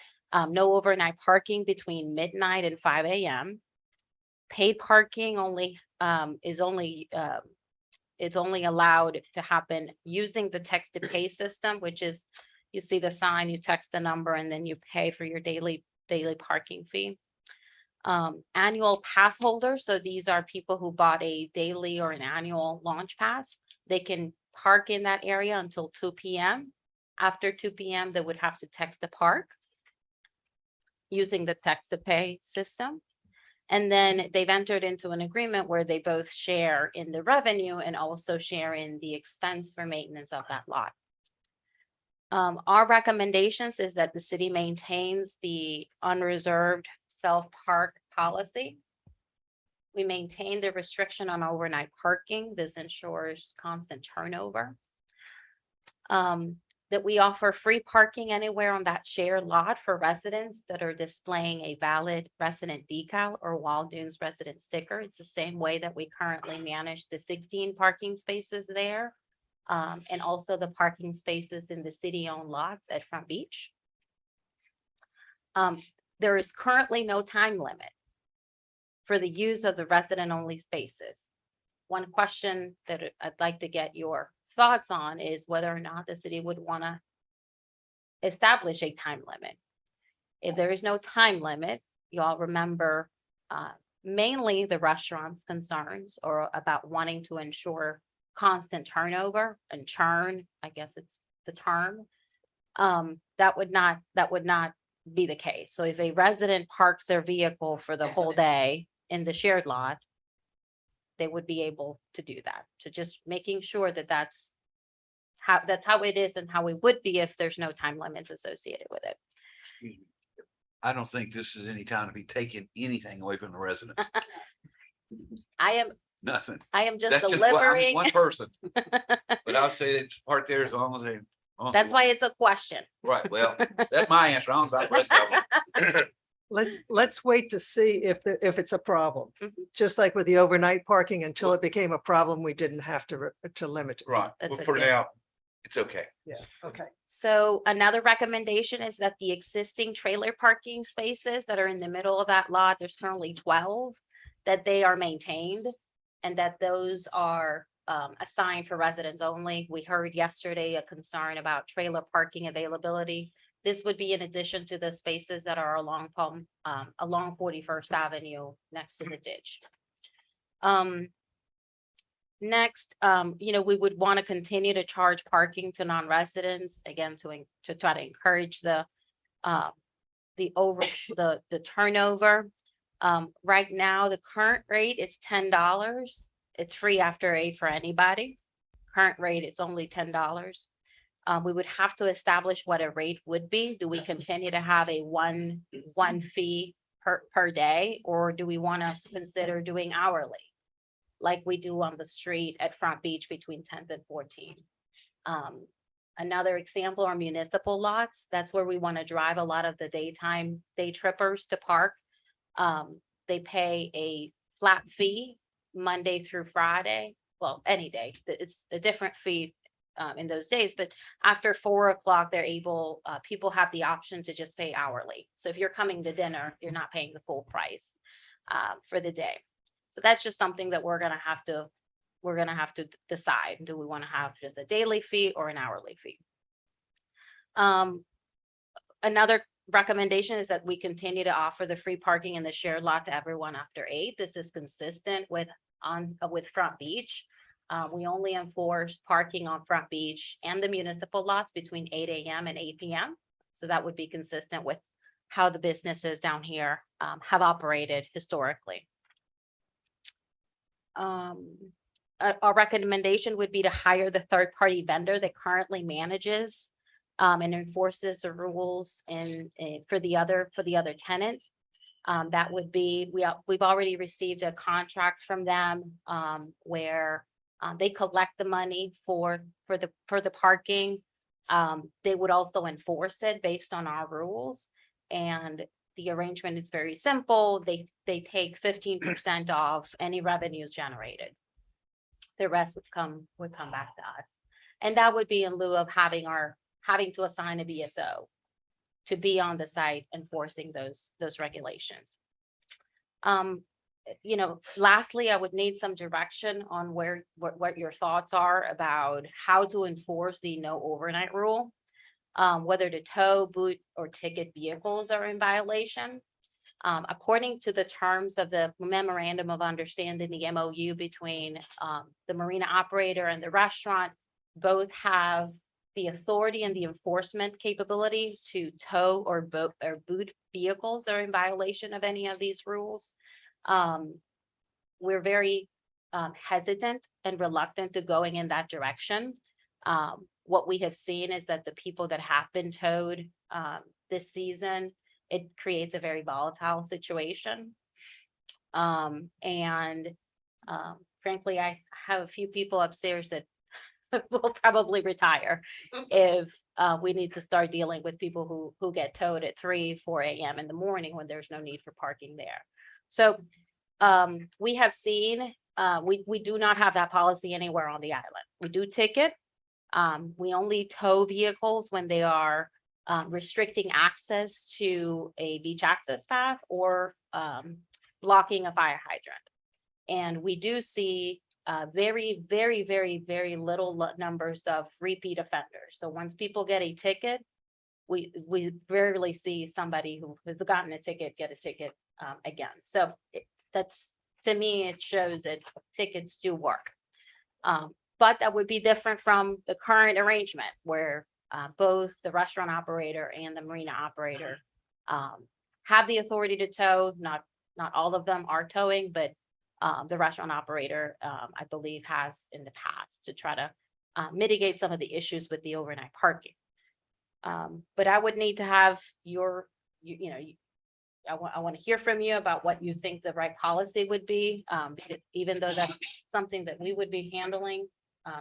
no overnight parking between midnight and 5 a.m. Paid parking only is only it's only allowed to happen using the text to pay system, which is you see the sign, you text the number, and then you pay for your daily parking fee. Annual pass holders. So these are people who bought a daily or an annual launch pass. They can park in that area until 2 p.m. After 2 p.m., they would have to text the park using the text to pay system. And then they've entered into an agreement where they both share in the revenue and also share in the expense for maintenance of that lot. Our recommendations is that the city maintains the unreserved self-park policy. We maintain the restriction on overnight parking. This ensures constant turnover. That we offer free parking anywhere on that shared lot for residents that are displaying a valid resident decal or Wild Dunes resident sticker. It's the same way that we currently manage the 16 parking spaces there. And also the parking spaces in the city-owned lots at Front Beach. There is currently no time limit for the use of the resident-only spaces. One question that I'd like to get your thoughts on is whether or not the city would want to establish a time limit. If there is no time limit, you all remember mainly the restaurant's concerns or about wanting to ensure constant turnover and churn, I guess it's the term. That would not be the case. So if a resident parks their vehicle for the whole day in the shared lot, they would be able to do that. So just making sure that that's how it is and how it would be if there's no time limits associated with it. I don't think this is any time to be taking anything away from the residents. Nothing. I am just That's just delivering. one person. But I'll say it's part there as long as they. That's why it's a question. Right, well, that's my answer. I don't know about the rest of them. Let's wait to see if it's a problem. Mhm. Just like with the overnight parking, until it became a problem, we didn't have to limit it. Right, That's well, a for good- now, it's okay. Yeah, okay. So another recommendation is that the existing trailer parking spaces that are in the middle of that lot, there's currently 12, that they are maintained and that those are assigned for residents only. We heard yesterday a concern about trailer parking availability. This would be in addition to the spaces that are along 41st Avenue next to the ditch. Next, we would want to continue to charge parking to non-residents, again, to try to encourage the turnover. Right now, the current rate is $10. It's free after 8 for anybody. Current rate, it's only $10. We would have to establish what a rate would be. Do we continue to have a one fee per day, or do we want to consider doing hourly? Like we do on the street at Front Beach between 10th and 14th. Another example are municipal lots. That's where we want to drive a lot of the day trippers to park. They pay a flat fee Monday through Friday. Well, any day. It's a different fee in those days, but after 4 o'clock, people have the option to just pay hourly. So if you're coming to dinner, you're not paying the full price for the day. So that's just something that we're gonna have to decide. Do we want to have just a daily fee or an hourly fee? Another recommendation is that we continue to offer the free parking in the shared lot to everyone after 8. This is consistent with Front Beach. We only enforce parking on Front Beach and the municipal lots between 8 a.m. and 8 p.m. So that would be consistent with how the businesses down here have operated historically. Our recommendation would be to hire the third-party vendor that currently manages and enforces the rules for the other tenants. That would be, we've already received a contract from them where they collect the money for the parking. They would also enforce it based on our rules. And the arrangement is very simple. They take 15% off any revenues generated. The rest would come back to us. And that would be in lieu of having to assign a BSO to be on the site enforcing those regulations. You know, lastly, I would need some direction on what your thoughts are about how to enforce the no overnight rule. Whether to tow, boot, or ticket vehicles are in violation. According to the terms of the memorandum of understanding, the MOU between the marina operator and the restaurant, both have the authority and the enforcement capability to tow or boot vehicles that are in violation of any of these rules. We're very hesitant and reluctant to going in that direction. What we have seen is that the people that have been towed this season, it creates a very volatile situation. Frankly, I have a few people upstairs that will probably retire if we need to start dealing with people who get towed at 3, 4 a.m. in the morning when there's no need for parking there. So we have seen, we do not have that policy anywhere on the island. We do ticket. We only tow vehicles when they are restricting access to a beach access path or blocking a fire hydrant. And we do see very, very, very, very little numbers of repeat offenders. So once people get a ticket, we rarely see somebody who has gotten a ticket get a ticket again. So that's, to me, it shows that tickets do work. But that would be different from the current arrangement where both the restaurant operator and the marina operator have the authority to tow. Not all of them are towing, but the restaurant operator, I believe, has in the past to try to mitigate some of the issues with the overnight parking. But I would need to have I want to hear from you about what you think the right policy would be, because even though that's something that we would be handling,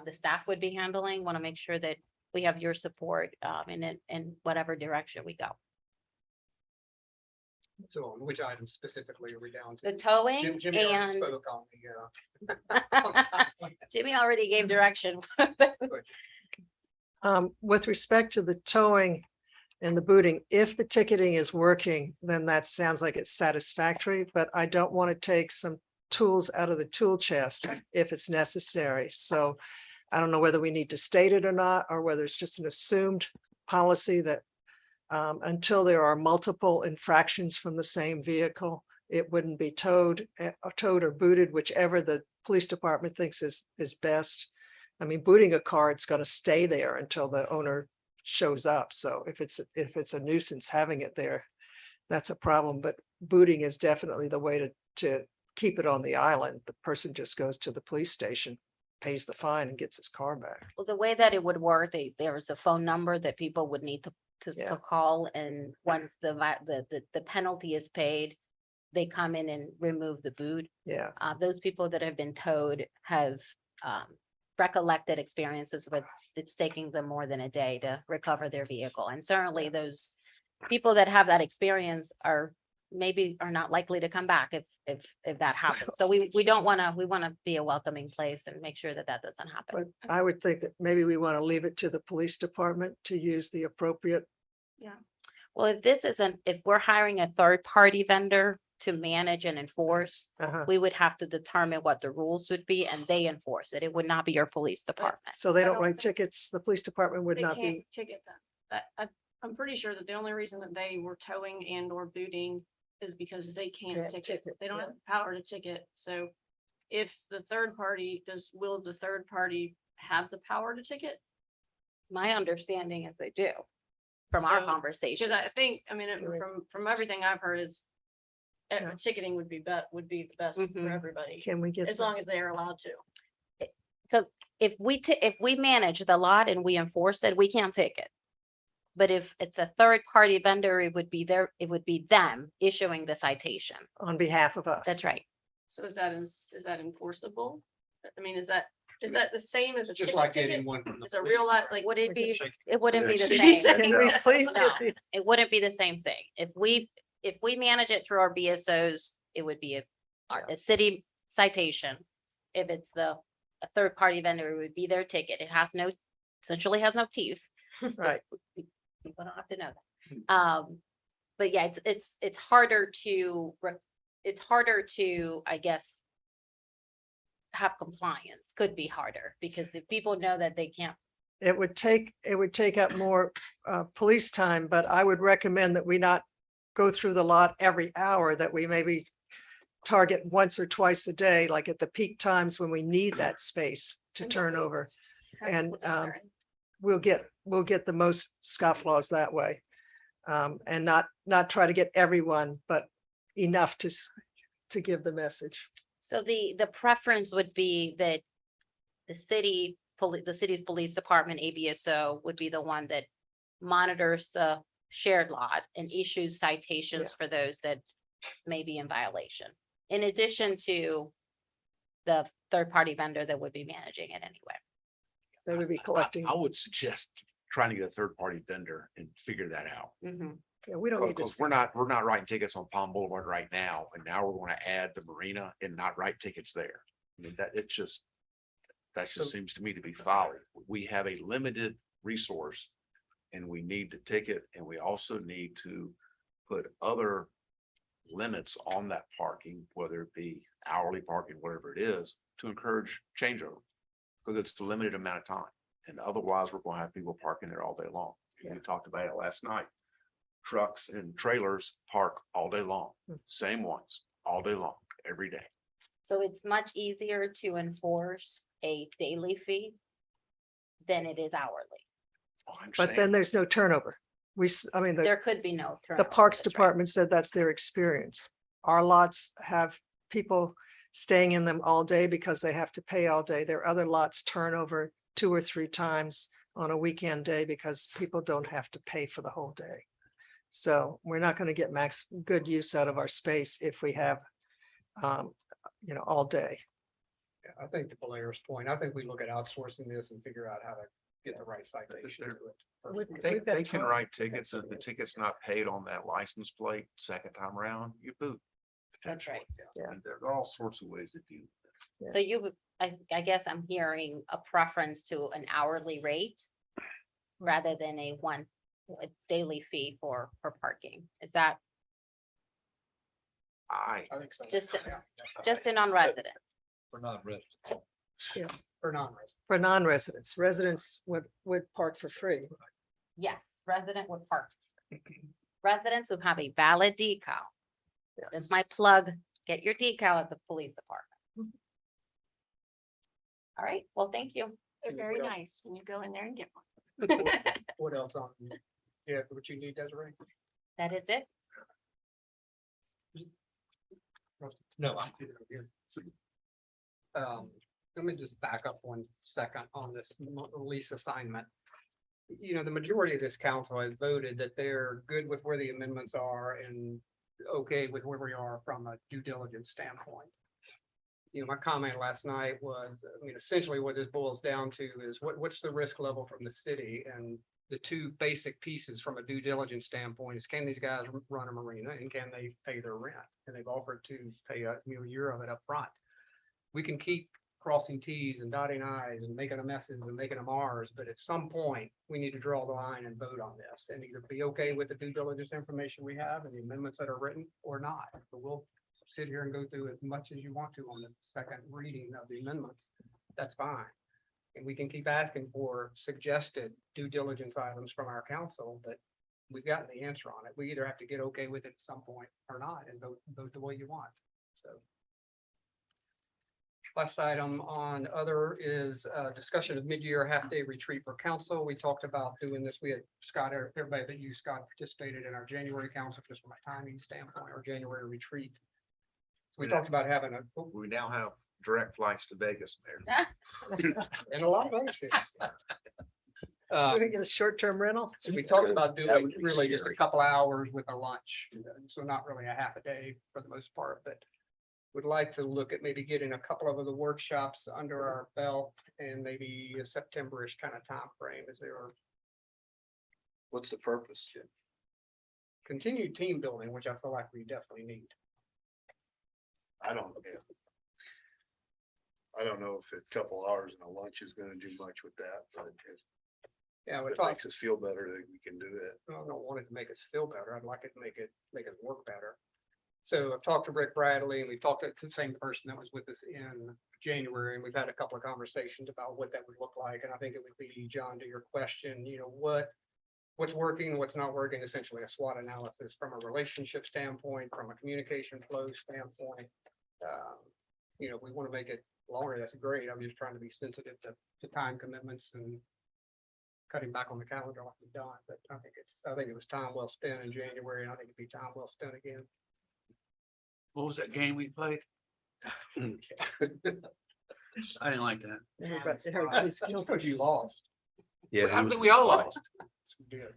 the staff would be handling, want to make sure that we have your support in whatever direction we go. So on which items specifically are we down to? The towing Jimmy already and spoke on Jimmy already gave direction. With respect to the towing and the booting, if the ticketing is working, then that sounds like it's satisfactory, but I don't want to take some tools out of the tool chest if it's necessary. So I don't know whether we need to state it or not, or whether it's just an assumed policy that until there are multiple infractions from the same vehicle, it wouldn't be towed or booted, whichever the police department thinks is best. I mean, booting a car, it's going to stay there until the owner shows up. So if it's a nuisance having it there, that's a problem. But booting is definitely the way to keep it on the island. The person just goes to the police station, pays the fine, and gets his car back. Well, the way that it would work, there is a phone number that people would need to call, and once the penalty is paid, they come in and remove the boot. Yeah. Those people that have been towed have recollected experiences with it's taking them more than a day to recover their vehicle. And certainly those people that have that experience are not likely to come back if that happens. So we want to be a welcoming place and make sure that doesn't happen. But I would think that maybe we want to leave it to the police department to use the appropriate. Yeah. Well, if we're hiring a third party vendor to manage and enforce, we would have to determine what the rules would be, and they enforce it. It would not be your police department. So they don't write tickets. The police department would They not can't be. ticket them. I'm pretty sure that the only reason that they were towing and or booting is because they can't ticket. They don't have the power to ticket. So if the third party will the third party have the power to ticket? My understanding is they do from our conversations. Because I think, from everything I've heard is ticketing would be the best for everybody. Can we get as long as they are allowed to. So if we manage the lot and we enforce it, we can't ticket. But if it's a third party vendor, it would be them issuing the citation on behalf of us. That's right. So is that enforceable? I mean, is that the same as a Just ticket? like getting one from the It's a real lot, like, Would it be? It wouldn't be the Can same. we please No, get the- it wouldn't be the same thing. If if we manage it through our BSOs, it would be a city citation. If it's a third party vendor, it would be their ticket. It has no, essentially has no teeth. Right. People don't have to know that. But yeah, it's harder to, I guess, have compliance, could be harder, because if people know that they can't. It would take up more police time, but I would recommend that we not go through the lot every hour, that we maybe target once or twice a day, like at the peak times when we need that space to turn over. And we'll get the most scofflaws that way. And not try to get everyone, but enough to give the message. So the preference would be that the city's police department, ABSO, would be the one that monitors the shared lot and issues citations for those that may be in violation. In addition to the third-party vendor that would be managing it anyway. They would be collecting. I would suggest trying to get a third-party vendor and figure that out. Yeah, we don't need to. Because we're not writing tickets on Palm Boulevard right now, and now we're going to add the marina and not write tickets there. I mean, that just seems to me to be folly. We have a limited resource and we need to ticket, and we also need to put other limits on that parking, whether it be hourly parking, whatever it is, to encourage changeover. Because it's a limited amount of time. And otherwise we're going to have people parking there all day long. We talked about it last night. Trucks and trailers park all day long, same ones, all day long, every day. So it's much easier to enforce a daily fee than it is hourly. But then there's no turnover. There could be no The turnover. Parks that's right. Department said that's their experience. Our lots have people staying in them all day because they have to pay all day. Their other lots turn over 2 or 3 times on a weekend day because people don't have to pay for the whole day. So we're not going to get good use out of our space if we have, all day. I think to Valera's point, I think we look at outsourcing this and figure out how to get the right citation. to it. They can write tickets. If the ticket's not paid on that license plate second time around, you boot. That's right. And there are all sorts of ways to do. So I guess I'm hearing a preference to an hourly rate rather than a daily fee for parking. Is that I think so. just in non-residents? For non-residents. For non-residents. For non-residents, residents would park for free. Yes, resident would park. Residents who have a valid decal. That's my plug. Get your decal at the police department. All right, well, thank you. They're very nice when you go in there and get one. What else on? Yeah, what you need, Desiree? That is it. No, I did it here. Let me just back up 1 second on this lease assignment. The majority of this council has voted that they're good with where the amendments are and okay with where we are from a due diligence standpoint. My comment last night was, essentially what this boils down to is what's the risk level from the city? And the 2 basic pieces from a due diligence standpoint is, can these guys run a marina and can they pay their rent? And they've offered to pay a year of it up front. We can keep crossing Ts and dotting Is and making them S's and making them Rs, but at some point we need to draw the line and vote on this and either be okay with the due diligence information we have and the amendments that are written or not. But we'll sit here and go through as much as you want to on the second reading of the amendments. That's fine. And we can keep asking for suggested due diligence items from our council, but we've gotten the answer on it. We either have to get okay with it at some point or not and vote the way you want. So. Last item on other is discussion of mid-year half-day retreat for council. We talked about doing this. We had Scott, everybody but you, Scott, participated in our January council just from a timing standpoint, our January retreat. We talked about having We now have direct flights to Vegas, Mayor. and a lot of other things. We're gonna get a short-term rental. So we talked about That doing would be really just a scary. couple hours with a lunch, so not really a half a day for the most part, but would like to look at maybe getting a couple of the workshops under our belt and maybe a September-ish kind of time frame as they were. What's the purpose? continued team building, which I feel like we definitely need. I don't, yeah. I don't know if a couple hours and a lunch is gonna do much with that, but if Yeah, we it talked, makes us feel better that we can do that. I don't want it to make us feel better. I'd like it to make it work better. So I've talked to Rick Bradley, and we've talked to the same person that was with us in January, and we've had a couple of conversations about what that would look like. And I think it would be, John, to your question, what's working, what's not working, essentially a SWOT analysis from a relationship standpoint, from a communication flow standpoint. We want to make it longer. That's great. I'm just trying to be sensitive to time commitments and cutting back on the calendar like we've done. But I think it was time well spent in January, and I think it'd be time well spent again. What was that game we played? I didn't like that. Everybody's Because you lost. Yeah. I who was think the we all spy? lost. You did.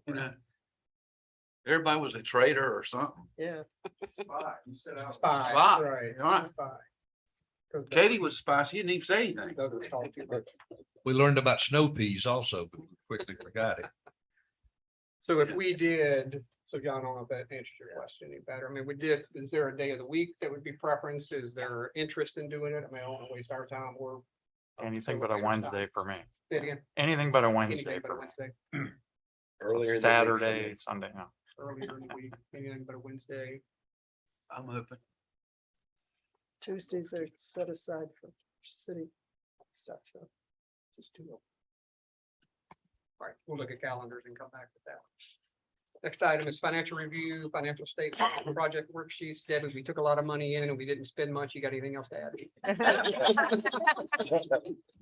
You know, everybody was a traitor or something. Yeah. Spy, you said out. Spy, Spy, right, right. spy. 'Cause Katie was a spy. She didn't even say anything. Douglas talked too much. We learned about snow peas also, but we quickly forgot it. So if we did, so John, I don't know if that answers your question any better. I mean, is there a day of the week that would be preference? Is there interest in doing it? I mean, I don't want to waste our time or. Anything but a Wednesday for me. Say it again. Anything but a Wednesday Anything but a for me. Wednesday, Earlier in the week. Saturday, Sunday, no. earlier in the week, anything but a Wednesday. I'm open. Tuesdays are set aside for city stuff, so. Just do it. All right, we'll look at calendars and come back with that. Next item is financial review, financial statement, project worksheets. Debbie, we took a lot of money in and we didn't spend much. You got anything else to add?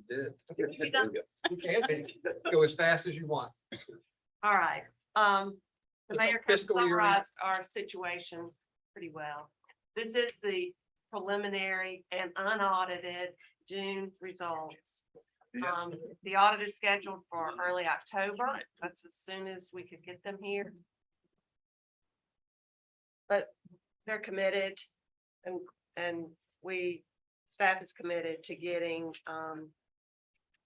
Did. You can be. Go as fast as you want. All right, the mayor kind of Fiscal year. summarized our situation pretty well. This is the preliminary and unaudited June results. The audit is scheduled for early October. That's as soon as we could get them here. But they're committed and staff is committed to getting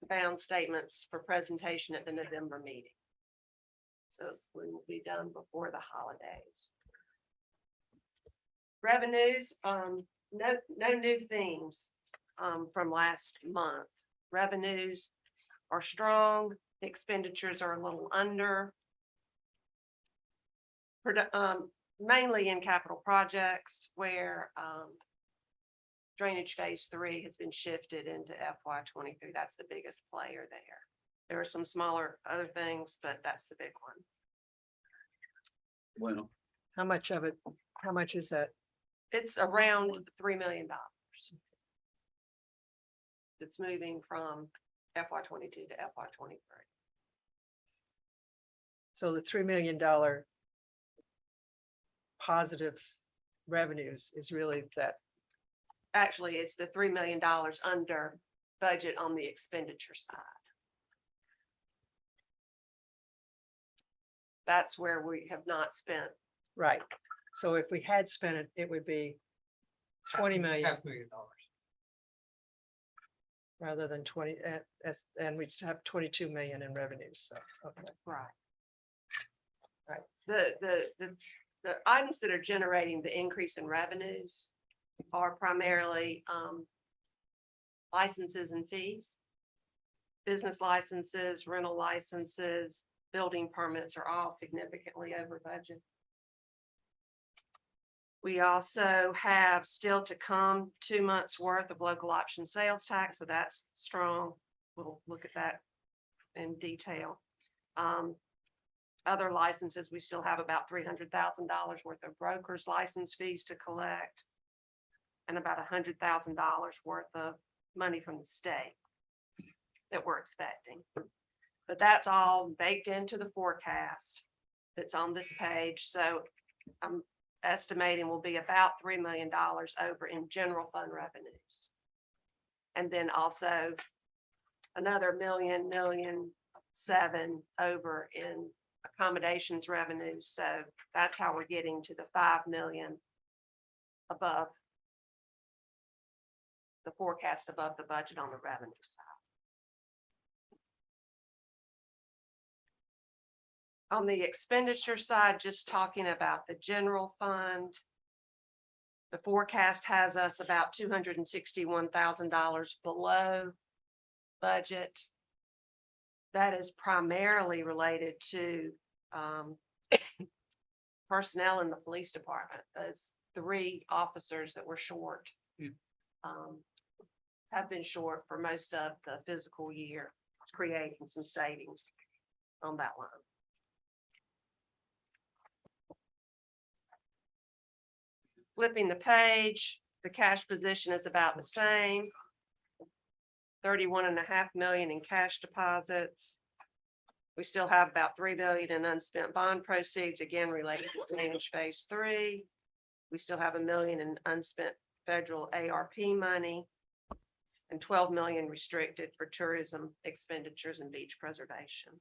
bound statements for presentation at the November meeting. So we will be done before the holidays. Revenues, no new themes from last month. Revenues are strong, expenditures are a little under. Mainly in capital projects where drainage phase 3 has been shifted into FY23. That's the biggest player there. There are some smaller other things, but that's the big one. Well, How much of it, how much is that? It's around $3 million. It's moving from FY22 to FY23. So the $3 million positive revenues is really that. Actually, it's the $3 million under budget on the expenditure side. That's where we have not spent. Right. So if we had spent it, it would be 20 million $500,000. rather than 20, and we'd still have 22 million in revenues. So, okay. Right. Right. The items that are generating the increase in revenues are primarily licenses and fees. Business licenses, rental licenses, building permits are all significantly over budget. We also have still to come 2 months worth of local option sales tax, so that's strong. We'll look at that in detail. Other licenses, we still have about $300,000 worth of brokers license fees to collect and about $100,000 worth of money from the state that we're expecting. But that's all baked into the forecast that's on this page. So I'm estimating will be about $3 million over in general fund revenues. And then also another $1.7 million over in accommodations revenues. So that's how we're getting to the 5 million above the forecast, above the budget on the revenue side. On the expenditure side, just talking about the general fund. The forecast has us about $261,000 below budget. That is primarily related to personnel in the police department. Those 3 officers that were short have been short for most of the fiscal year, creating some savings on that line. Flipping the page, the cash position is about the same. 31.5 million in cash deposits. We still have about 3 billion in unspent bond proceeds, again related to managed phase 3. We still have $1 million in unspent federal ARP money and 12 million restricted for tourism expenditures and beach preservation.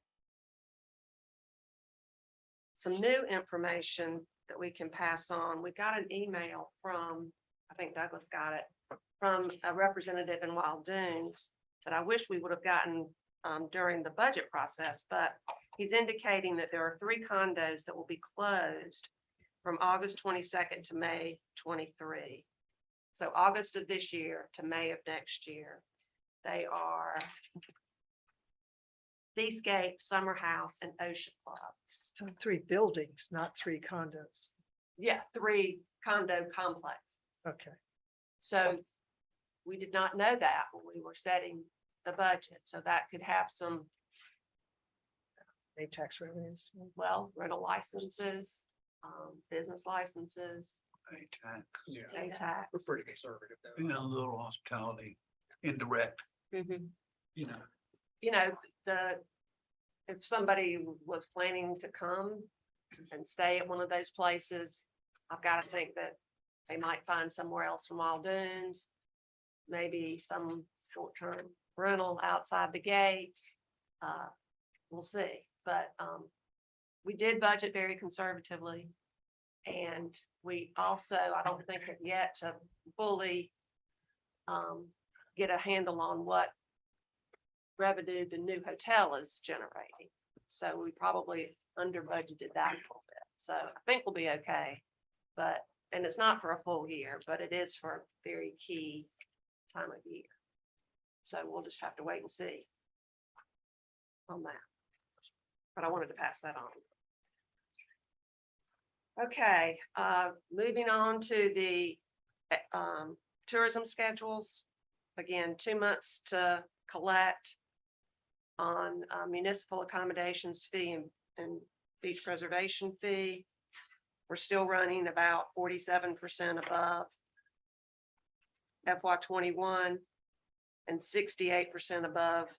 Some new information that we can pass on. We got an email from, I think Douglas got it, from a representative in Wild Dunes that I wish we would have gotten during the budget process, but he's indicating that there are 3 condos that will be closed from August 22nd to May 23. So August of this year to May of next year. They are Seascape, Summer House, and Ocean Club. So 3 buildings, not 3 condos. Yeah, 3 condo complexes. Okay. So we did not know that when we were setting the budget. So that could have some, tax revenues. well, rental licenses, business licenses, Yeah. tax. We're pretty conservative though. You know, a little hospitality, indirect, Mhm. you know. You know, if somebody was planning to come and stay at one of those places, I've got to think that they might find somewhere else from Wild Dunes, maybe some short-term rental outside the gate. We'll see, but we did budget very conservatively. And we also, I don't think have yet to fully get a handle on what revenue the new hotel is generating. So we probably under budgeted that a little bit. So I think we'll be okay. But, and it's not for a full year, but it is for a very key time of year. So we'll just have to wait and see on that. But I wanted to pass that on. Okay, moving on to the tourism schedules. Again, 2 months to collect on municipal accommodations fee and beach preservation fee. We're still running about 47% above FY21 and 68% above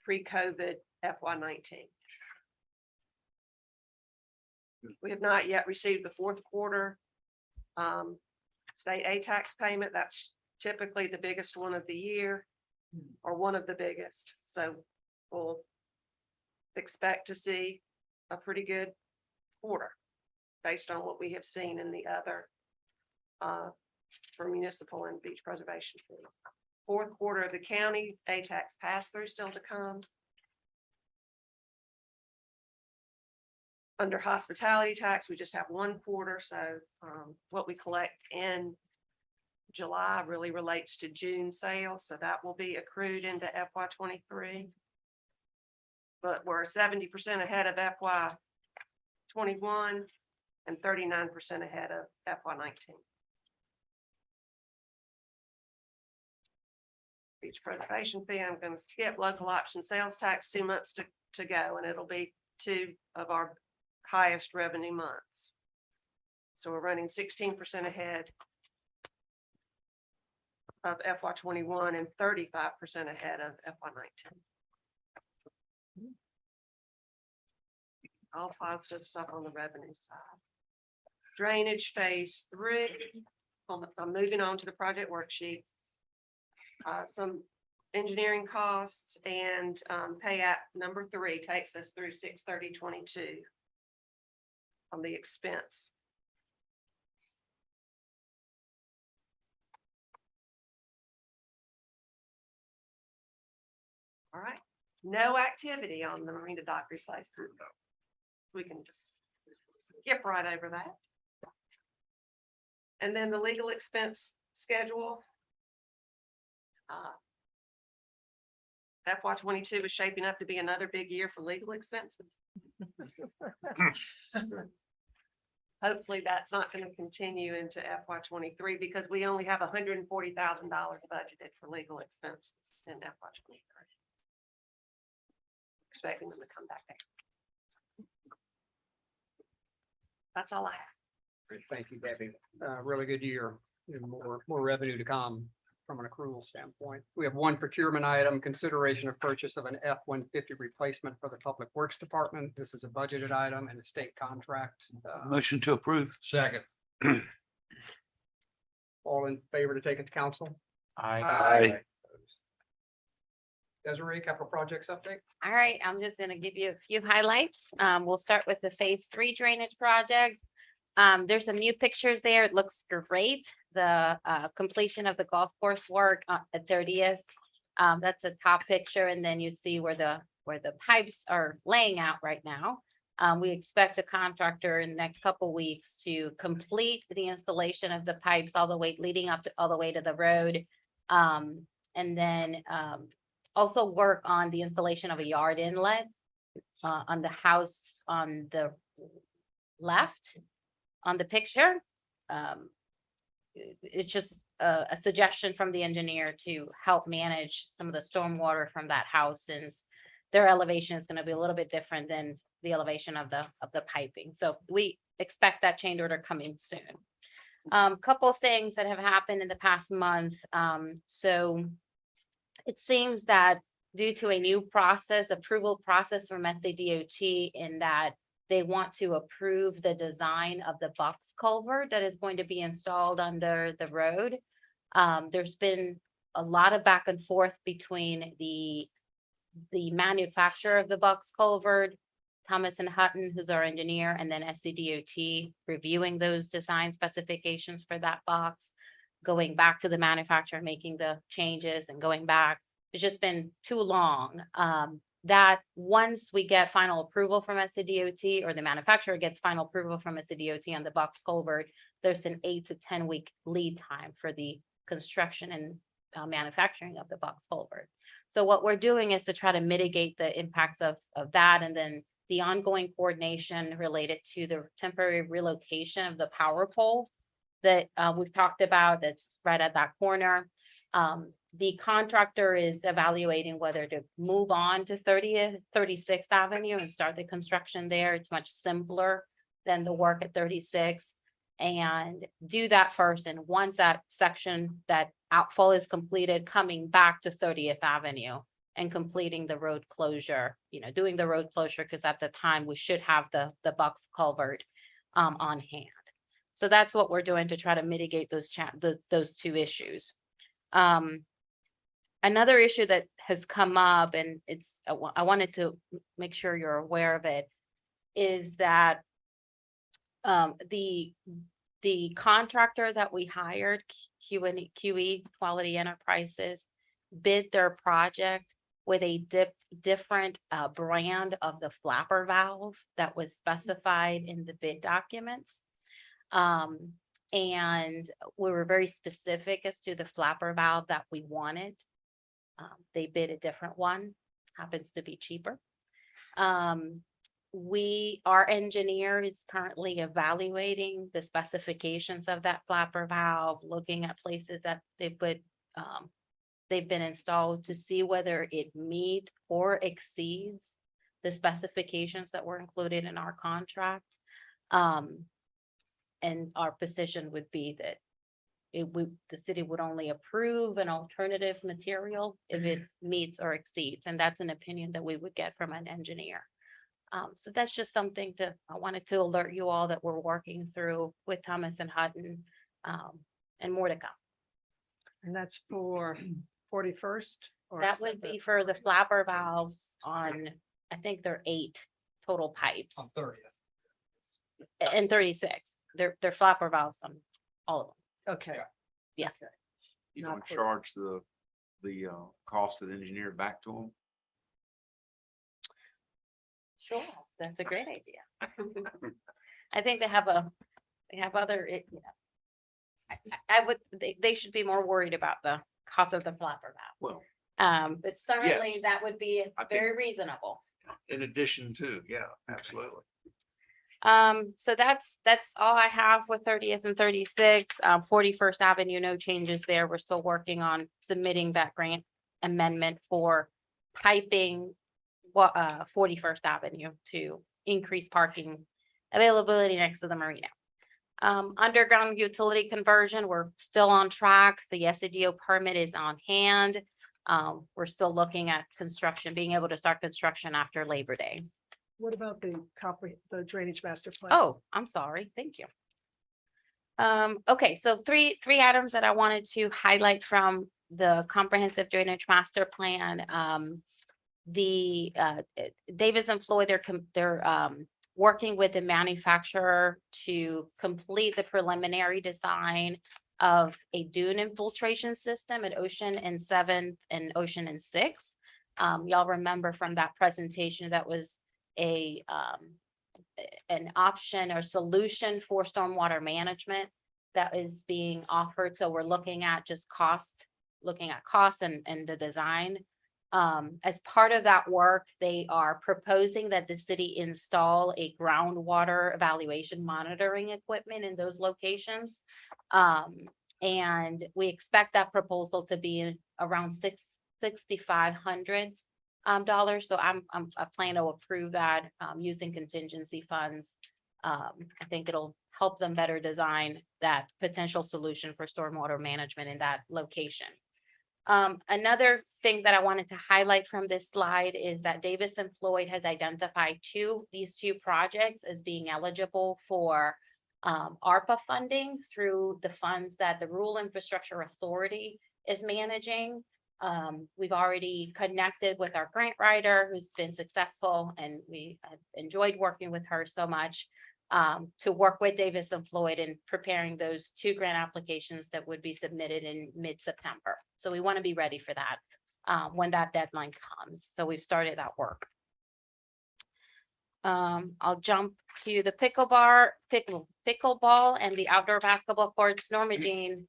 pre-COVID FY19. We have not yet received the 4th quarter state A tax payment. That's typically the biggest one of the year, or one of the biggest. So we'll expect to see a pretty good quarter based on what we have seen in the other for municipal and beach preservation fee. 4th quarter of the county A tax pass-through still to come. Under hospitality tax, we just have 1 quarter, so what we collect in July really relates to June sales, so that will be accrued into FY23. But we're 70% ahead of FY21 and 39% ahead of FY19. Beach preservation fee, I'm going to skip local option sales tax, 2 months to go, and it'll be 2 of our highest revenue months. So we're running 16% ahead of FY21 and 35% ahead of FY19. All positive stuff on the revenue side. Drainage phase 3. I'm moving on to the project worksheet. Some engineering costs and pay app number 3 takes us through 6/30/22 on the expense. All right, no activity on the marina dock replacement. We can just skip right over that. And then the legal expense schedule. FY 22 is shaping up to be another big year for legal expenses. Hopefully that's not going to continue into FY 23 because we only have $140,000 budgeted for legal expenses in FY 23. Expecting them to come back there. That's all I have. Great. Thank you, Debbie. Really good year and more revenue to come from an accrual standpoint. We have one procurement item, consideration of purchase of an F-150 replacement for the Public Works Department. This is a budgeted item and a state contract. Motion to approve. Second. All in favor to take it to council? I, Desiree, capital projects update? All right, I'm just gonna give you a few highlights. We'll start with the phase 3 drainage project. There's some new pictures there. It looks great. The completion of the golf course work at 30th. That's a top picture, and then you see where the pipes are laying out right now. We expect the contractor in the next couple weeks to complete the installation of the pipes all the way leading up to all the way to the road. And then also work on the installation of a yard inlet on the house on the left on the picture. It's just a suggestion from the engineer to help manage some of the stormwater from that house, since their elevation is going to be a little bit different than the elevation of the piping. So we expect that change order coming soon. Couple things that have happened in the past month. So it seems that due to a new approval process from SCDOT, in that they want to approve the design of the box culvert that is going to be installed under the road. There's been a lot of back and forth between the manufacturer of the box culvert, Thomas and Hutton, who's our engineer, and then SCDOT reviewing those design specifications for that box, going back to the manufacturer, making the changes and going back. It's just been too long. That once we get final approval from SCDOT, or the manufacturer gets final approval from SCDOT on the box culvert, there's an 8 to 10 week lead time for the construction and manufacturing of the box culvert. So what we're doing is to try to mitigate the impacts of that, and then the ongoing coordination related to the temporary relocation of the power pole that we've talked about, that's right at that corner. The contractor is evaluating whether to move on to 36th Avenue and start the construction there. It's much simpler than the work at 36, and do that first. And once that section, that outfall is completed, coming back to 30th Avenue and completing the road closure, doing the road closure, because at the time we should have the box culvert on hand. So that's what we're doing to try to mitigate those two issues. Another issue that has come up, and I wanted to make sure you're aware of it, is that the contractor that we hired, QE Quality Enterprises, bid their project with a different brand of the flapper valve that was specified in the bid documents. And we were very specific as to the flapper valve that we wanted. They bid a different one, happens to be cheaper. Our engineer is currently evaluating the specifications of that flapper valve, looking at places that they've been installed, to see whether it meets or exceeds the specifications that were included in our contract. And our position would be that the city would only approve an alternative material if it meets or exceeds, and that's an opinion that we would get from an engineer. So that's just something that I wanted to alert you all that we're working through with Thomas and Hutton, and more to come. And that's for 41st? or That would be for the flapper valves on, I think there are 8 total pipes. On 30th. And 36. They're flapper valves on all of them. Okay. Yes. You Not don't for- charge the cost of the engineer back to them? Sure. That's a great idea. I think they have other, I would, they should be more worried about the cost of the flapper valve. Well, But certainly Yes. that would be I think- very reasonable. in addition to, yeah, absolutely. So that's all I have with 30th and 36th. 41st Avenue, no changes there. We're still working on submitting that grant amendment for piping 41st Avenue to increase parking availability next to the marina. Underground utility conversion, we're still on track. The SADO permit is on hand. We're still looking at construction, being able to start construction after Labor Day. What about the drainage master plan? Oh, I'm sorry. Thank you. Okay, so three items that I wanted to highlight from the comprehensive drainage master plan. Davis and Floyd, they're working with the manufacturer to complete the preliminary design of a dune infiltration system at Ocean and 7th and Ocean and 6th. Y'all remember from that presentation, that was an option or solution for stormwater management that is being offered. So we're looking at cost and the design. As part of that work, they are proposing that the city install a groundwater evaluation monitoring equipment in those locations. And we expect that proposal to be around $6,500. So I plan to approve that using contingency funds. I think it'll help them better design that potential solution for stormwater management in that location. Another thing that I wanted to highlight from this slide is that Davis and Floyd has identified these two projects as being eligible for ARPA funding through the funds that the Rural Infrastructure Authority is managing. We've already connected with our grant writer who's been successful, and we have enjoyed working with her so much to work with Davis and Floyd in preparing those two grant applications that would be submitted in mid-September. So we want to be ready for that when that deadline comes. So we've started that work. I'll jump to the pickleball and the outdoor basketball courts. Norma Jean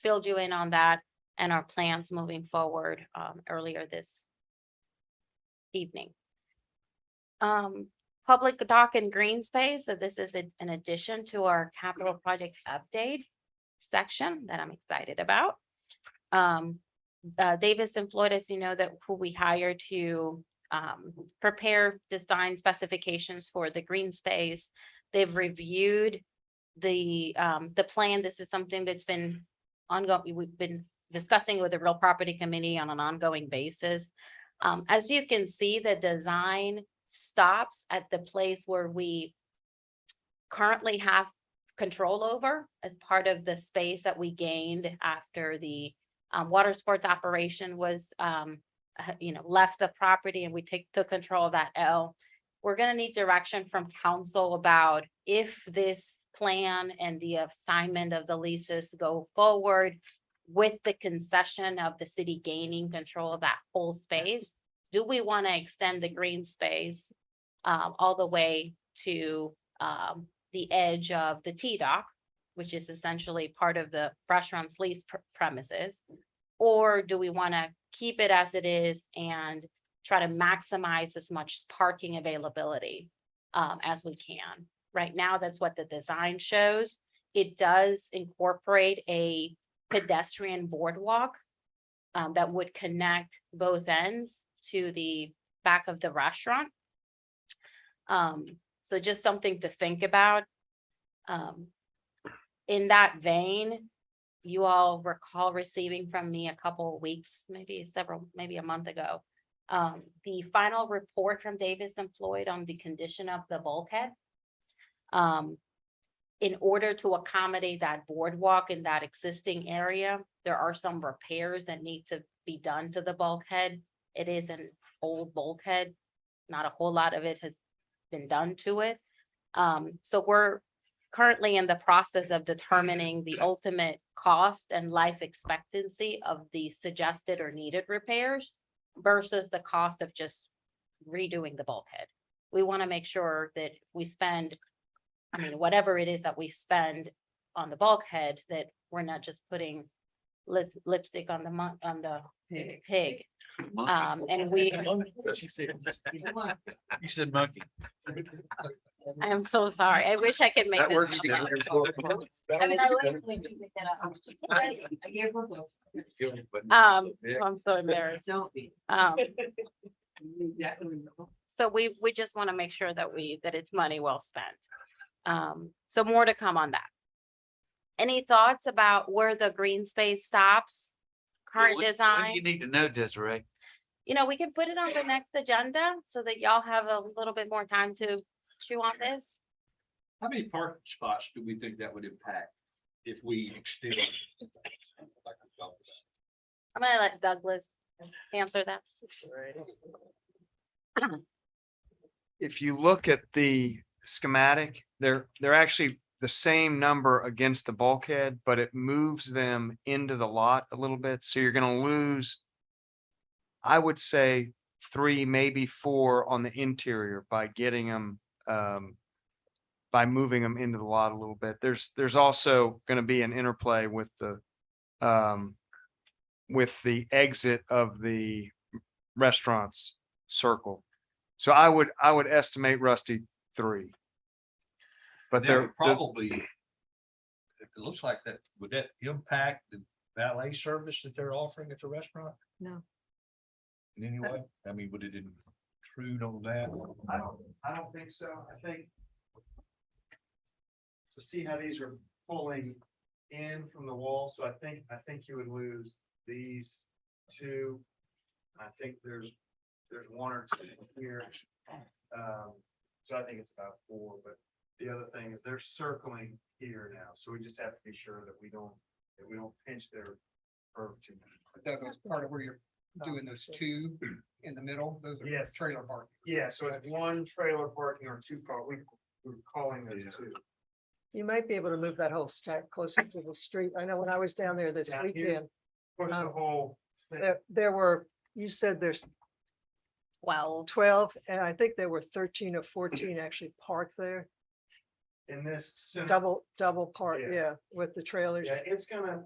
filled you in on that and our plans moving forward earlier this evening. Public dock and green space. So this is an addition to our capital projects update section that I'm excited about. Davis and Floyd, as you know, who we hired to prepare design specifications for the green space. They've reviewed the plan. This is something that's been ongoing. We've been discussing with the real property committee on an ongoing basis. As you can see, the design stops at the place where we currently have control over as part of the space that we gained after the water sports operation was left the property, and we took control of that L. We're going to need direction from council about if this plan and the assignment of the leases go forward with the concession of the city gaining control of that whole space. Do we want to extend the green space all the way to the edge of the T-Dock, which is essentially part of the restaurant's lease premises? Or do we want to keep it as it is and try to maximize as much parking availability as we can? Right now, that's what the design shows. It does incorporate a pedestrian boardwalk that would connect both ends to the back of the restaurant. So just something to think about. In that vein, you all recall receiving from me a couple of weeks, maybe a month ago, the final report from Davis and Floyd on the condition of the bulkhead. In order to accommodate that boardwalk in that existing area, there are some repairs that need to be done to the bulkhead. It is an old bulkhead. Not a whole lot of it has been done to it. So we're currently in the process of determining the ultimate cost and life expectancy of the suggested or needed repairs versus the cost of just redoing the bulkhead. we want to make sure that we spend, I mean, whatever it is that we spend on the bulkhead, that we're not just putting lipstick on on the pig. And we, You said monkey. I am so sorry. I wish I could make. That this works. easier. I mean, I literally can pick it up. I'm so embarrassed. So we just want to make sure that that it's money well spent. So more to come on that. Any thoughts about where the green space stops? Current What do design? you need to know, Desiree? You know, we can put it on the next agenda so that y'all have a little bit more time to chew on this. How many parking spots do we think that would impact if we extend? I'm gonna let Douglas answer that. If you look at the schematic, they're actually the same number against the bulkhead, but it moves them into the lot a little bit. So you're gonna lose, I would say, 3, maybe 4 on the interior by getting them, by moving them into the lot a little bit. There's also gonna be an interplay with the exit of the restaurant's circle. So I would estimate, Rusty, 3. But That they're would probably, it looks like that, would that impact the valet service that they're offering at the restaurant No, in any way? I mean, would it intrude on that? I don't think so. I think. So see how these are pulling in from the wall. So I think you would lose these 2. I think there's 1 or 2 here. So I think it's about 4, but the other thing is they're circling here now. So we just have to be sure that we don't pinch their curve too much. That was part of where you're doing those 2 in the middle. Those are Yes. trailer park. Yeah, so it's 1 trailer parking or 2 car. We're calling those 2. you might be able to move that whole stack closer to the street. I know when I was down there this Down here? weekend, Push the whole thing. there were, you said there's 12, and I think there were 13 or 14 actually parked there. In this. center- Double park, Yeah. yeah, with the trailers. Yeah, it's gonna,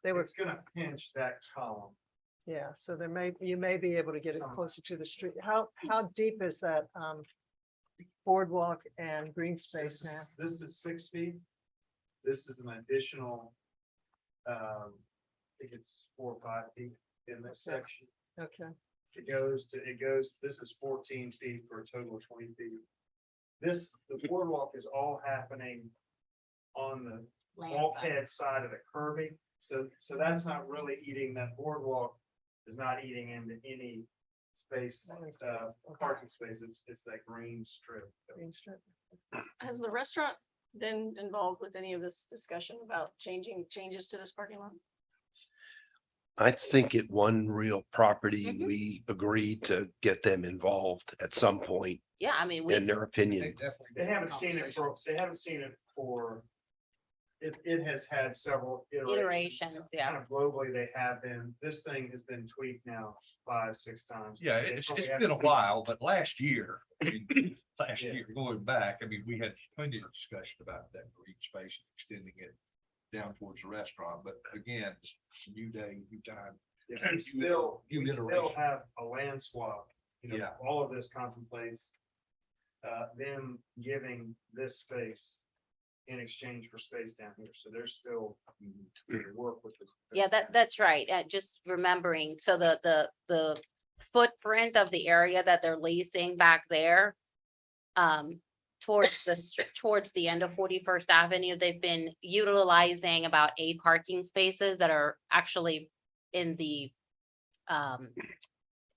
They were- it's gonna pinch that column. Yeah, so you may be able to get it Some. closer to the street. How deep is that boardwalk and green space now? This is 6 feet. This is an additional, I think it's 4 or 5 feet in this section. Okay, This is 14 feet for a total of 20 feet. The boardwalk is all happening on the bulkhead side of the curbing. So that's not really eating, that boardwalk is not eating into any space, parking space. It's that green strip. green strip. Has the restaurant been involved with any of this discussion about changes to this parking lot? I think at one real property, Mhm. we agreed to get them involved at some point Yeah, I mean, in their They opinion. definitely. They haven't seen it for, it has had several iterations, yeah. Kind of globally, they have been, this thing has been tweaked now 5, 6 times. Yeah, They it's probably been haven't a tweaked- while, but last year, last Yeah. year, going back, I mean, we had plenty of discussion about that green space, and extending it down towards the restaurant, but again, it's a new day, new time. Yeah, we still have a land swap. Yeah. All of this contemplates them giving this space in exchange for space down here. So there's still to work with. Yeah, that's right. Just remembering, so the footprint of the area that they're leasing back there. Towards the end of 41st Avenue, they've been utilizing about 8 parking spaces that are actually in the.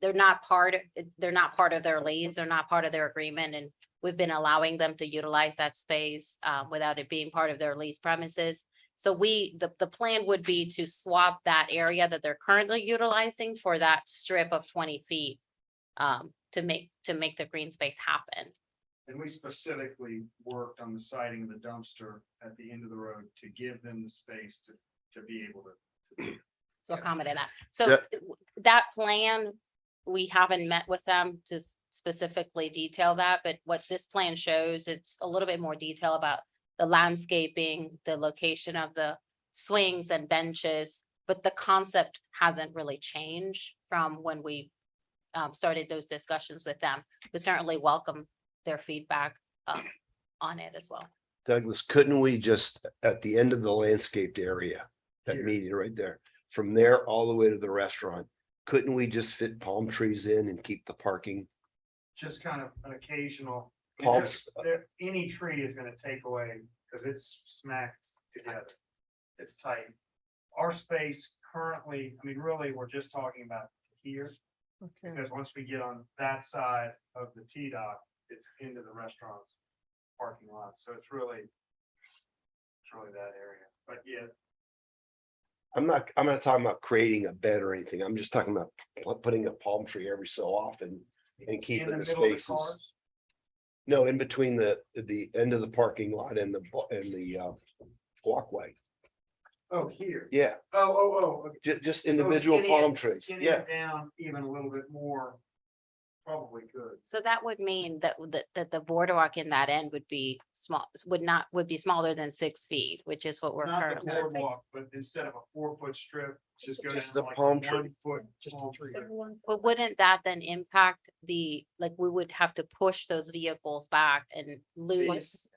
They're not part of their lease, they're not part of their agreement, and we've been allowing them to utilize that space without it being part of their lease premises. So the plan would be to swap that area that they're currently utilizing for that strip of 20 feet to make the green space happen. And we specifically worked on the siding of the dumpster at the end of the road to give them the space to be able to. To accommodate that. So Yeah. that plan we haven't met with them to specifically detail that, but what this plan shows, it's a little bit more detail about the landscaping, the location of the swings and benches, but the concept hasn't really changed from when we started those discussions with them. We certainly welcome their feedback on it as well. Douglas, couldn't we just, at the end of the landscaped area, that Here. median right there, from there all the way to the restaurant, couldn't we just fit palm trees in and keep the parking? Just kind of an occasional. I mean, Palms. any tree is gonna take away, because it's smacked together. It's tight. Our space currently, I mean, really, we're just talking about here, Okay. because once we get on that side of the T-Dock, it's into the restaurant's parking lot, so it's really that area, but yeah. I'm not talking about creating a bed or anything. I'm just talking about putting a palm tree every so often and In keeping the the middle of the spaces. cars. No, in between the end of the parking lot and the walkway. Oh, here. Yeah, Oh. Okay. just So individual skinny palm it- trees. skinny Yeah. it Down even a little bit more, probably could. So that would mean that the boardwalk in that end would be small, would be smaller than 6 feet, which is what we're Not the currently. boardwalk, but instead of a 4-foot strip, just go down Just to a like palm a tree. 1-foot Just a palm tree. tree. But wouldn't that then impact we would have to push those vehicles back and lose?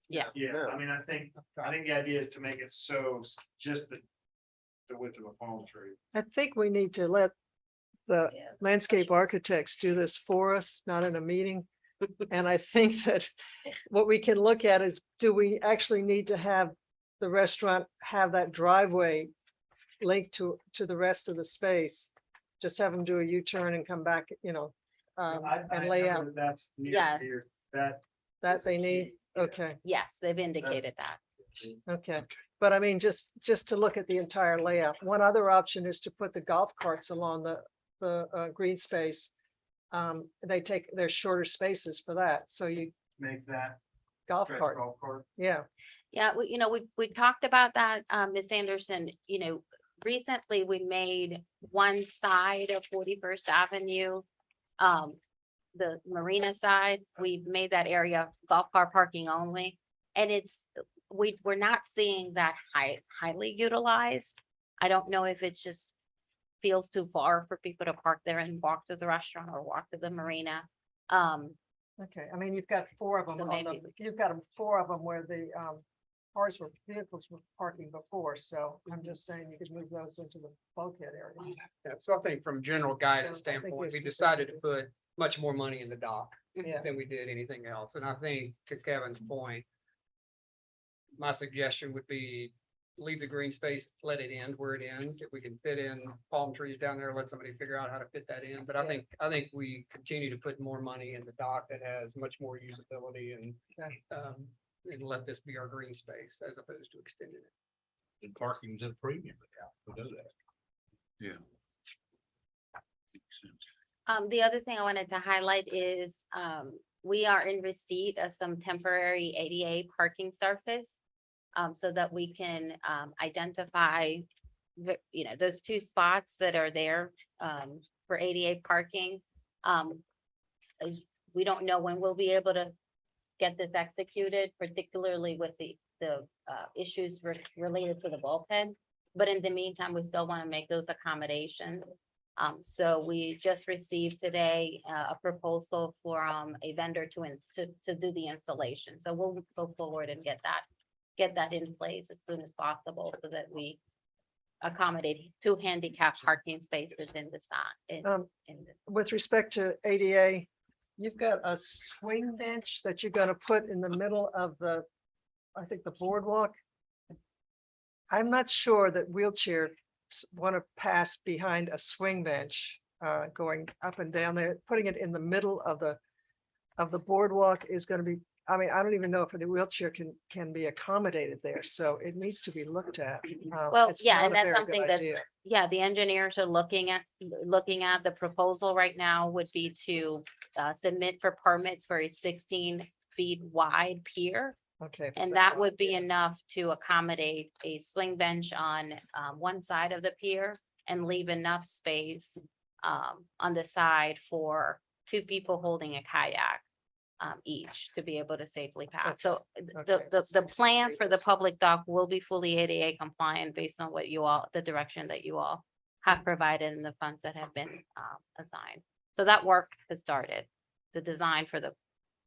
Yeah, Yeah, I mean, I think the idea is to make it so just the width of a palm tree. I think we need to let the landscape architects do this for us, not in a meeting. And I think that what we can look at is, do we actually need to have the restaurant have that driveway linked to the rest of the space? Just have them do a U-turn and come back, and lay know out that That's Yeah. near here, that. that they need. Yeah. Okay, yes, they've indicated that. okay. But I mean, just to look at the entire layout. One other option is to put the golf carts along the green space. There's shorter spaces for that. So you Make that. golf stretch cart, Golf cart. yeah. Yeah, we talked about that, Ms. Anderson, recently we made one side of 41st Avenue. The marina side, we've made that area golf car parking only. And we're not seeing that highly utilized. I don't know if it's just feels too far for people to park there and walk to the restaurant or walk to the marina. Okay, I mean, you've got 4 of them So on the, maybe- you've got 4 of them where the vehicles were parking before, so I'm just saying you could move those into the bulkhead area. Yeah, so I think from general guidance So I think standpoint, we it's- decided to put much more money in the dock Yeah. than we did anything else. And I think to Kevin's point, my suggestion would be leave the green space, let it end where it ends. If we can fit in palm trees down there, let somebody figure out how to fit that in. But I think we continue to put more money in the dock that has much more usability and let this be our green space as opposed to extending it. And parking's a premium. We'll do that. Yeah. The other thing I wanted to highlight is, we are in receipt of some temporary ADA parking surface. So that we can, identify, those 2 spots that are there, for ADA parking. We don't know when we'll be able to get this executed, particularly with the issues related to the bulkhead. But in the meantime, we still want to make those accommodations. So we just received today a proposal from a vendor to do the installation. So we'll go forward and get that in place as soon as possible so that we accommodate 2 handicap parking spaces in the sign. With respect to ADA, you've got a swing bench that you're gonna put in the middle of I think the boardwalk. I'm not sure that wheelchair want to pass behind a swing bench, going up and down there. Putting it in the middle of the boardwalk is gonna be, I mean, I don't even know if the wheelchair can be accommodated there, so it needs to be looked at. Well, It's yeah, not and a that's very good something that, idea. yeah, the engineers are looking at the proposal right now would be to submit for permits for a 16 feet wide pier. Okay. And that would be enough to accommodate a swing bench on one side of the pier and leave enough space on the side for 2 people holding a kayak each to be able to safely pass. So the plan for the public dock will be fully ADA compliant based on what you all, the direction that you all have provided and the funds that have been assigned. So that work has started, the design for the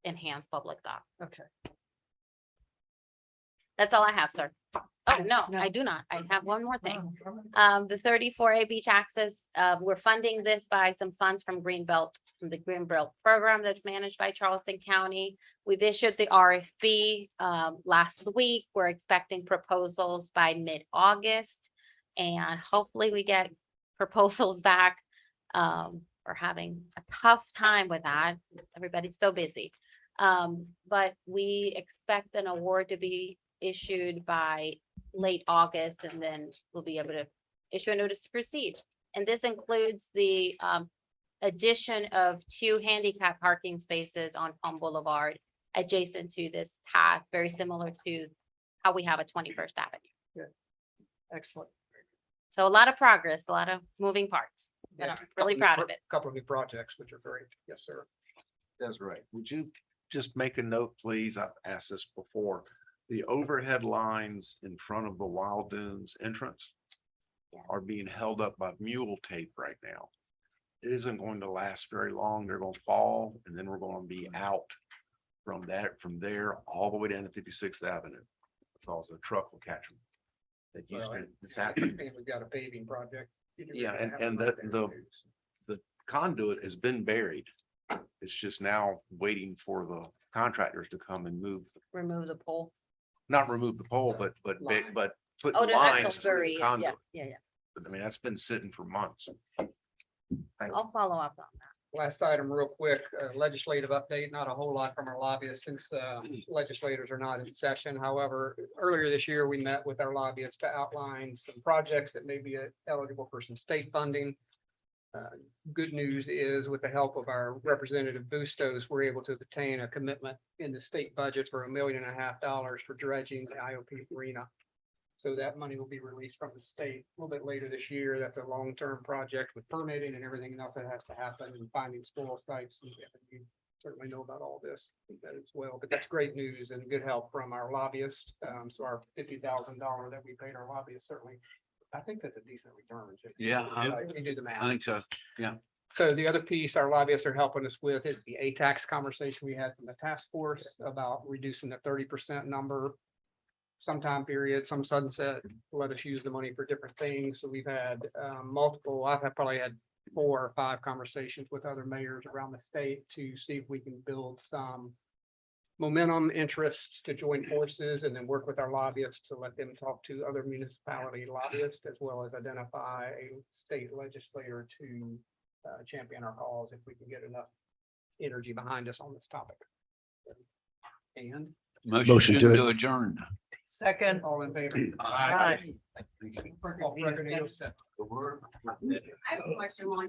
enhanced public dock. Okay. That's all I have, sir. Oh, no, No. I do not. I have one more thing. Oh, The 34A beach access, we're funding this by some funds from Greenbelt, from the Greenbelt program that's managed by Charleston County. We've issued the RFP last week. We're expecting proposals by mid-August. And hopefully we get proposals back. We're having a tough time with that. Everybody's so busy. But we expect an award to be issued by late August, and then we'll be able to issue a notice to proceed. And this includes the addition of 2 handicap parking spaces on Palm Boulevard adjacent to this path, very similar to how we have a 21st Avenue. excellent. So a lot of progress, a lot of moving parts, but Yeah, I'm really proud of it. Couple of new projects, which are great. Yes, sir. That's right. Would you just make a note, please? I've asked this before. The overhead lines in front of the Wild Dunes entrance are being held up by mule tape right now. It isn't going to last very long. They're going to fall, and then we're going to be out from there all the way down to 56th Avenue. Because the truck will catch them. It's happening. And we've got a paving project. Yeah, and the conduit has been buried. It's just now waiting for the contractors to come and Remove the pole. not remove the pole, but Line. put Oh, the lines actual through bury, the yeah, conduit. yeah. I mean, that's been sitting for months. Thank you. I'll follow up on that. Last item, real quick, legislative update, not a whole lot from our lobbyists since legislators are not in session. However, earlier this year, we met with our lobbyists to outline some projects that may be eligible for some state funding. Good news is with the help of our Representative Bustos, we're able to obtain a commitment in the state budget for $1.5 million for dredging the IOP arena. So that money will be released from the state a little bit later this year. That's a long-term project with permitting and everything else that has to happen and finding spoil sites. And you certainly know about all this as well, but that's great news and good help from our lobbyists. So our $50,000 that we paid our lobbyists, certainly, I think that's a decent return. Yeah, You do the math. I think so. Yeah. So the other piece our lobbyists are helping us with is the ATAX conversation we had from the task force about reducing the 30% number. Sometime period, some sunset, let us use the money for different things. So we've had multiple, probably had 4 or 5 conversations with other mayors around the state to see if we can build some momentum, interest to join forces and then work with our lobbyists to let them talk to other municipality lobbyists as well as identify a state legislator to champion our cause if we can get enough energy behind us on this topic. And Motion to adjourn. Second. all in favor? Aye. Off record, 807. The word. I have a question.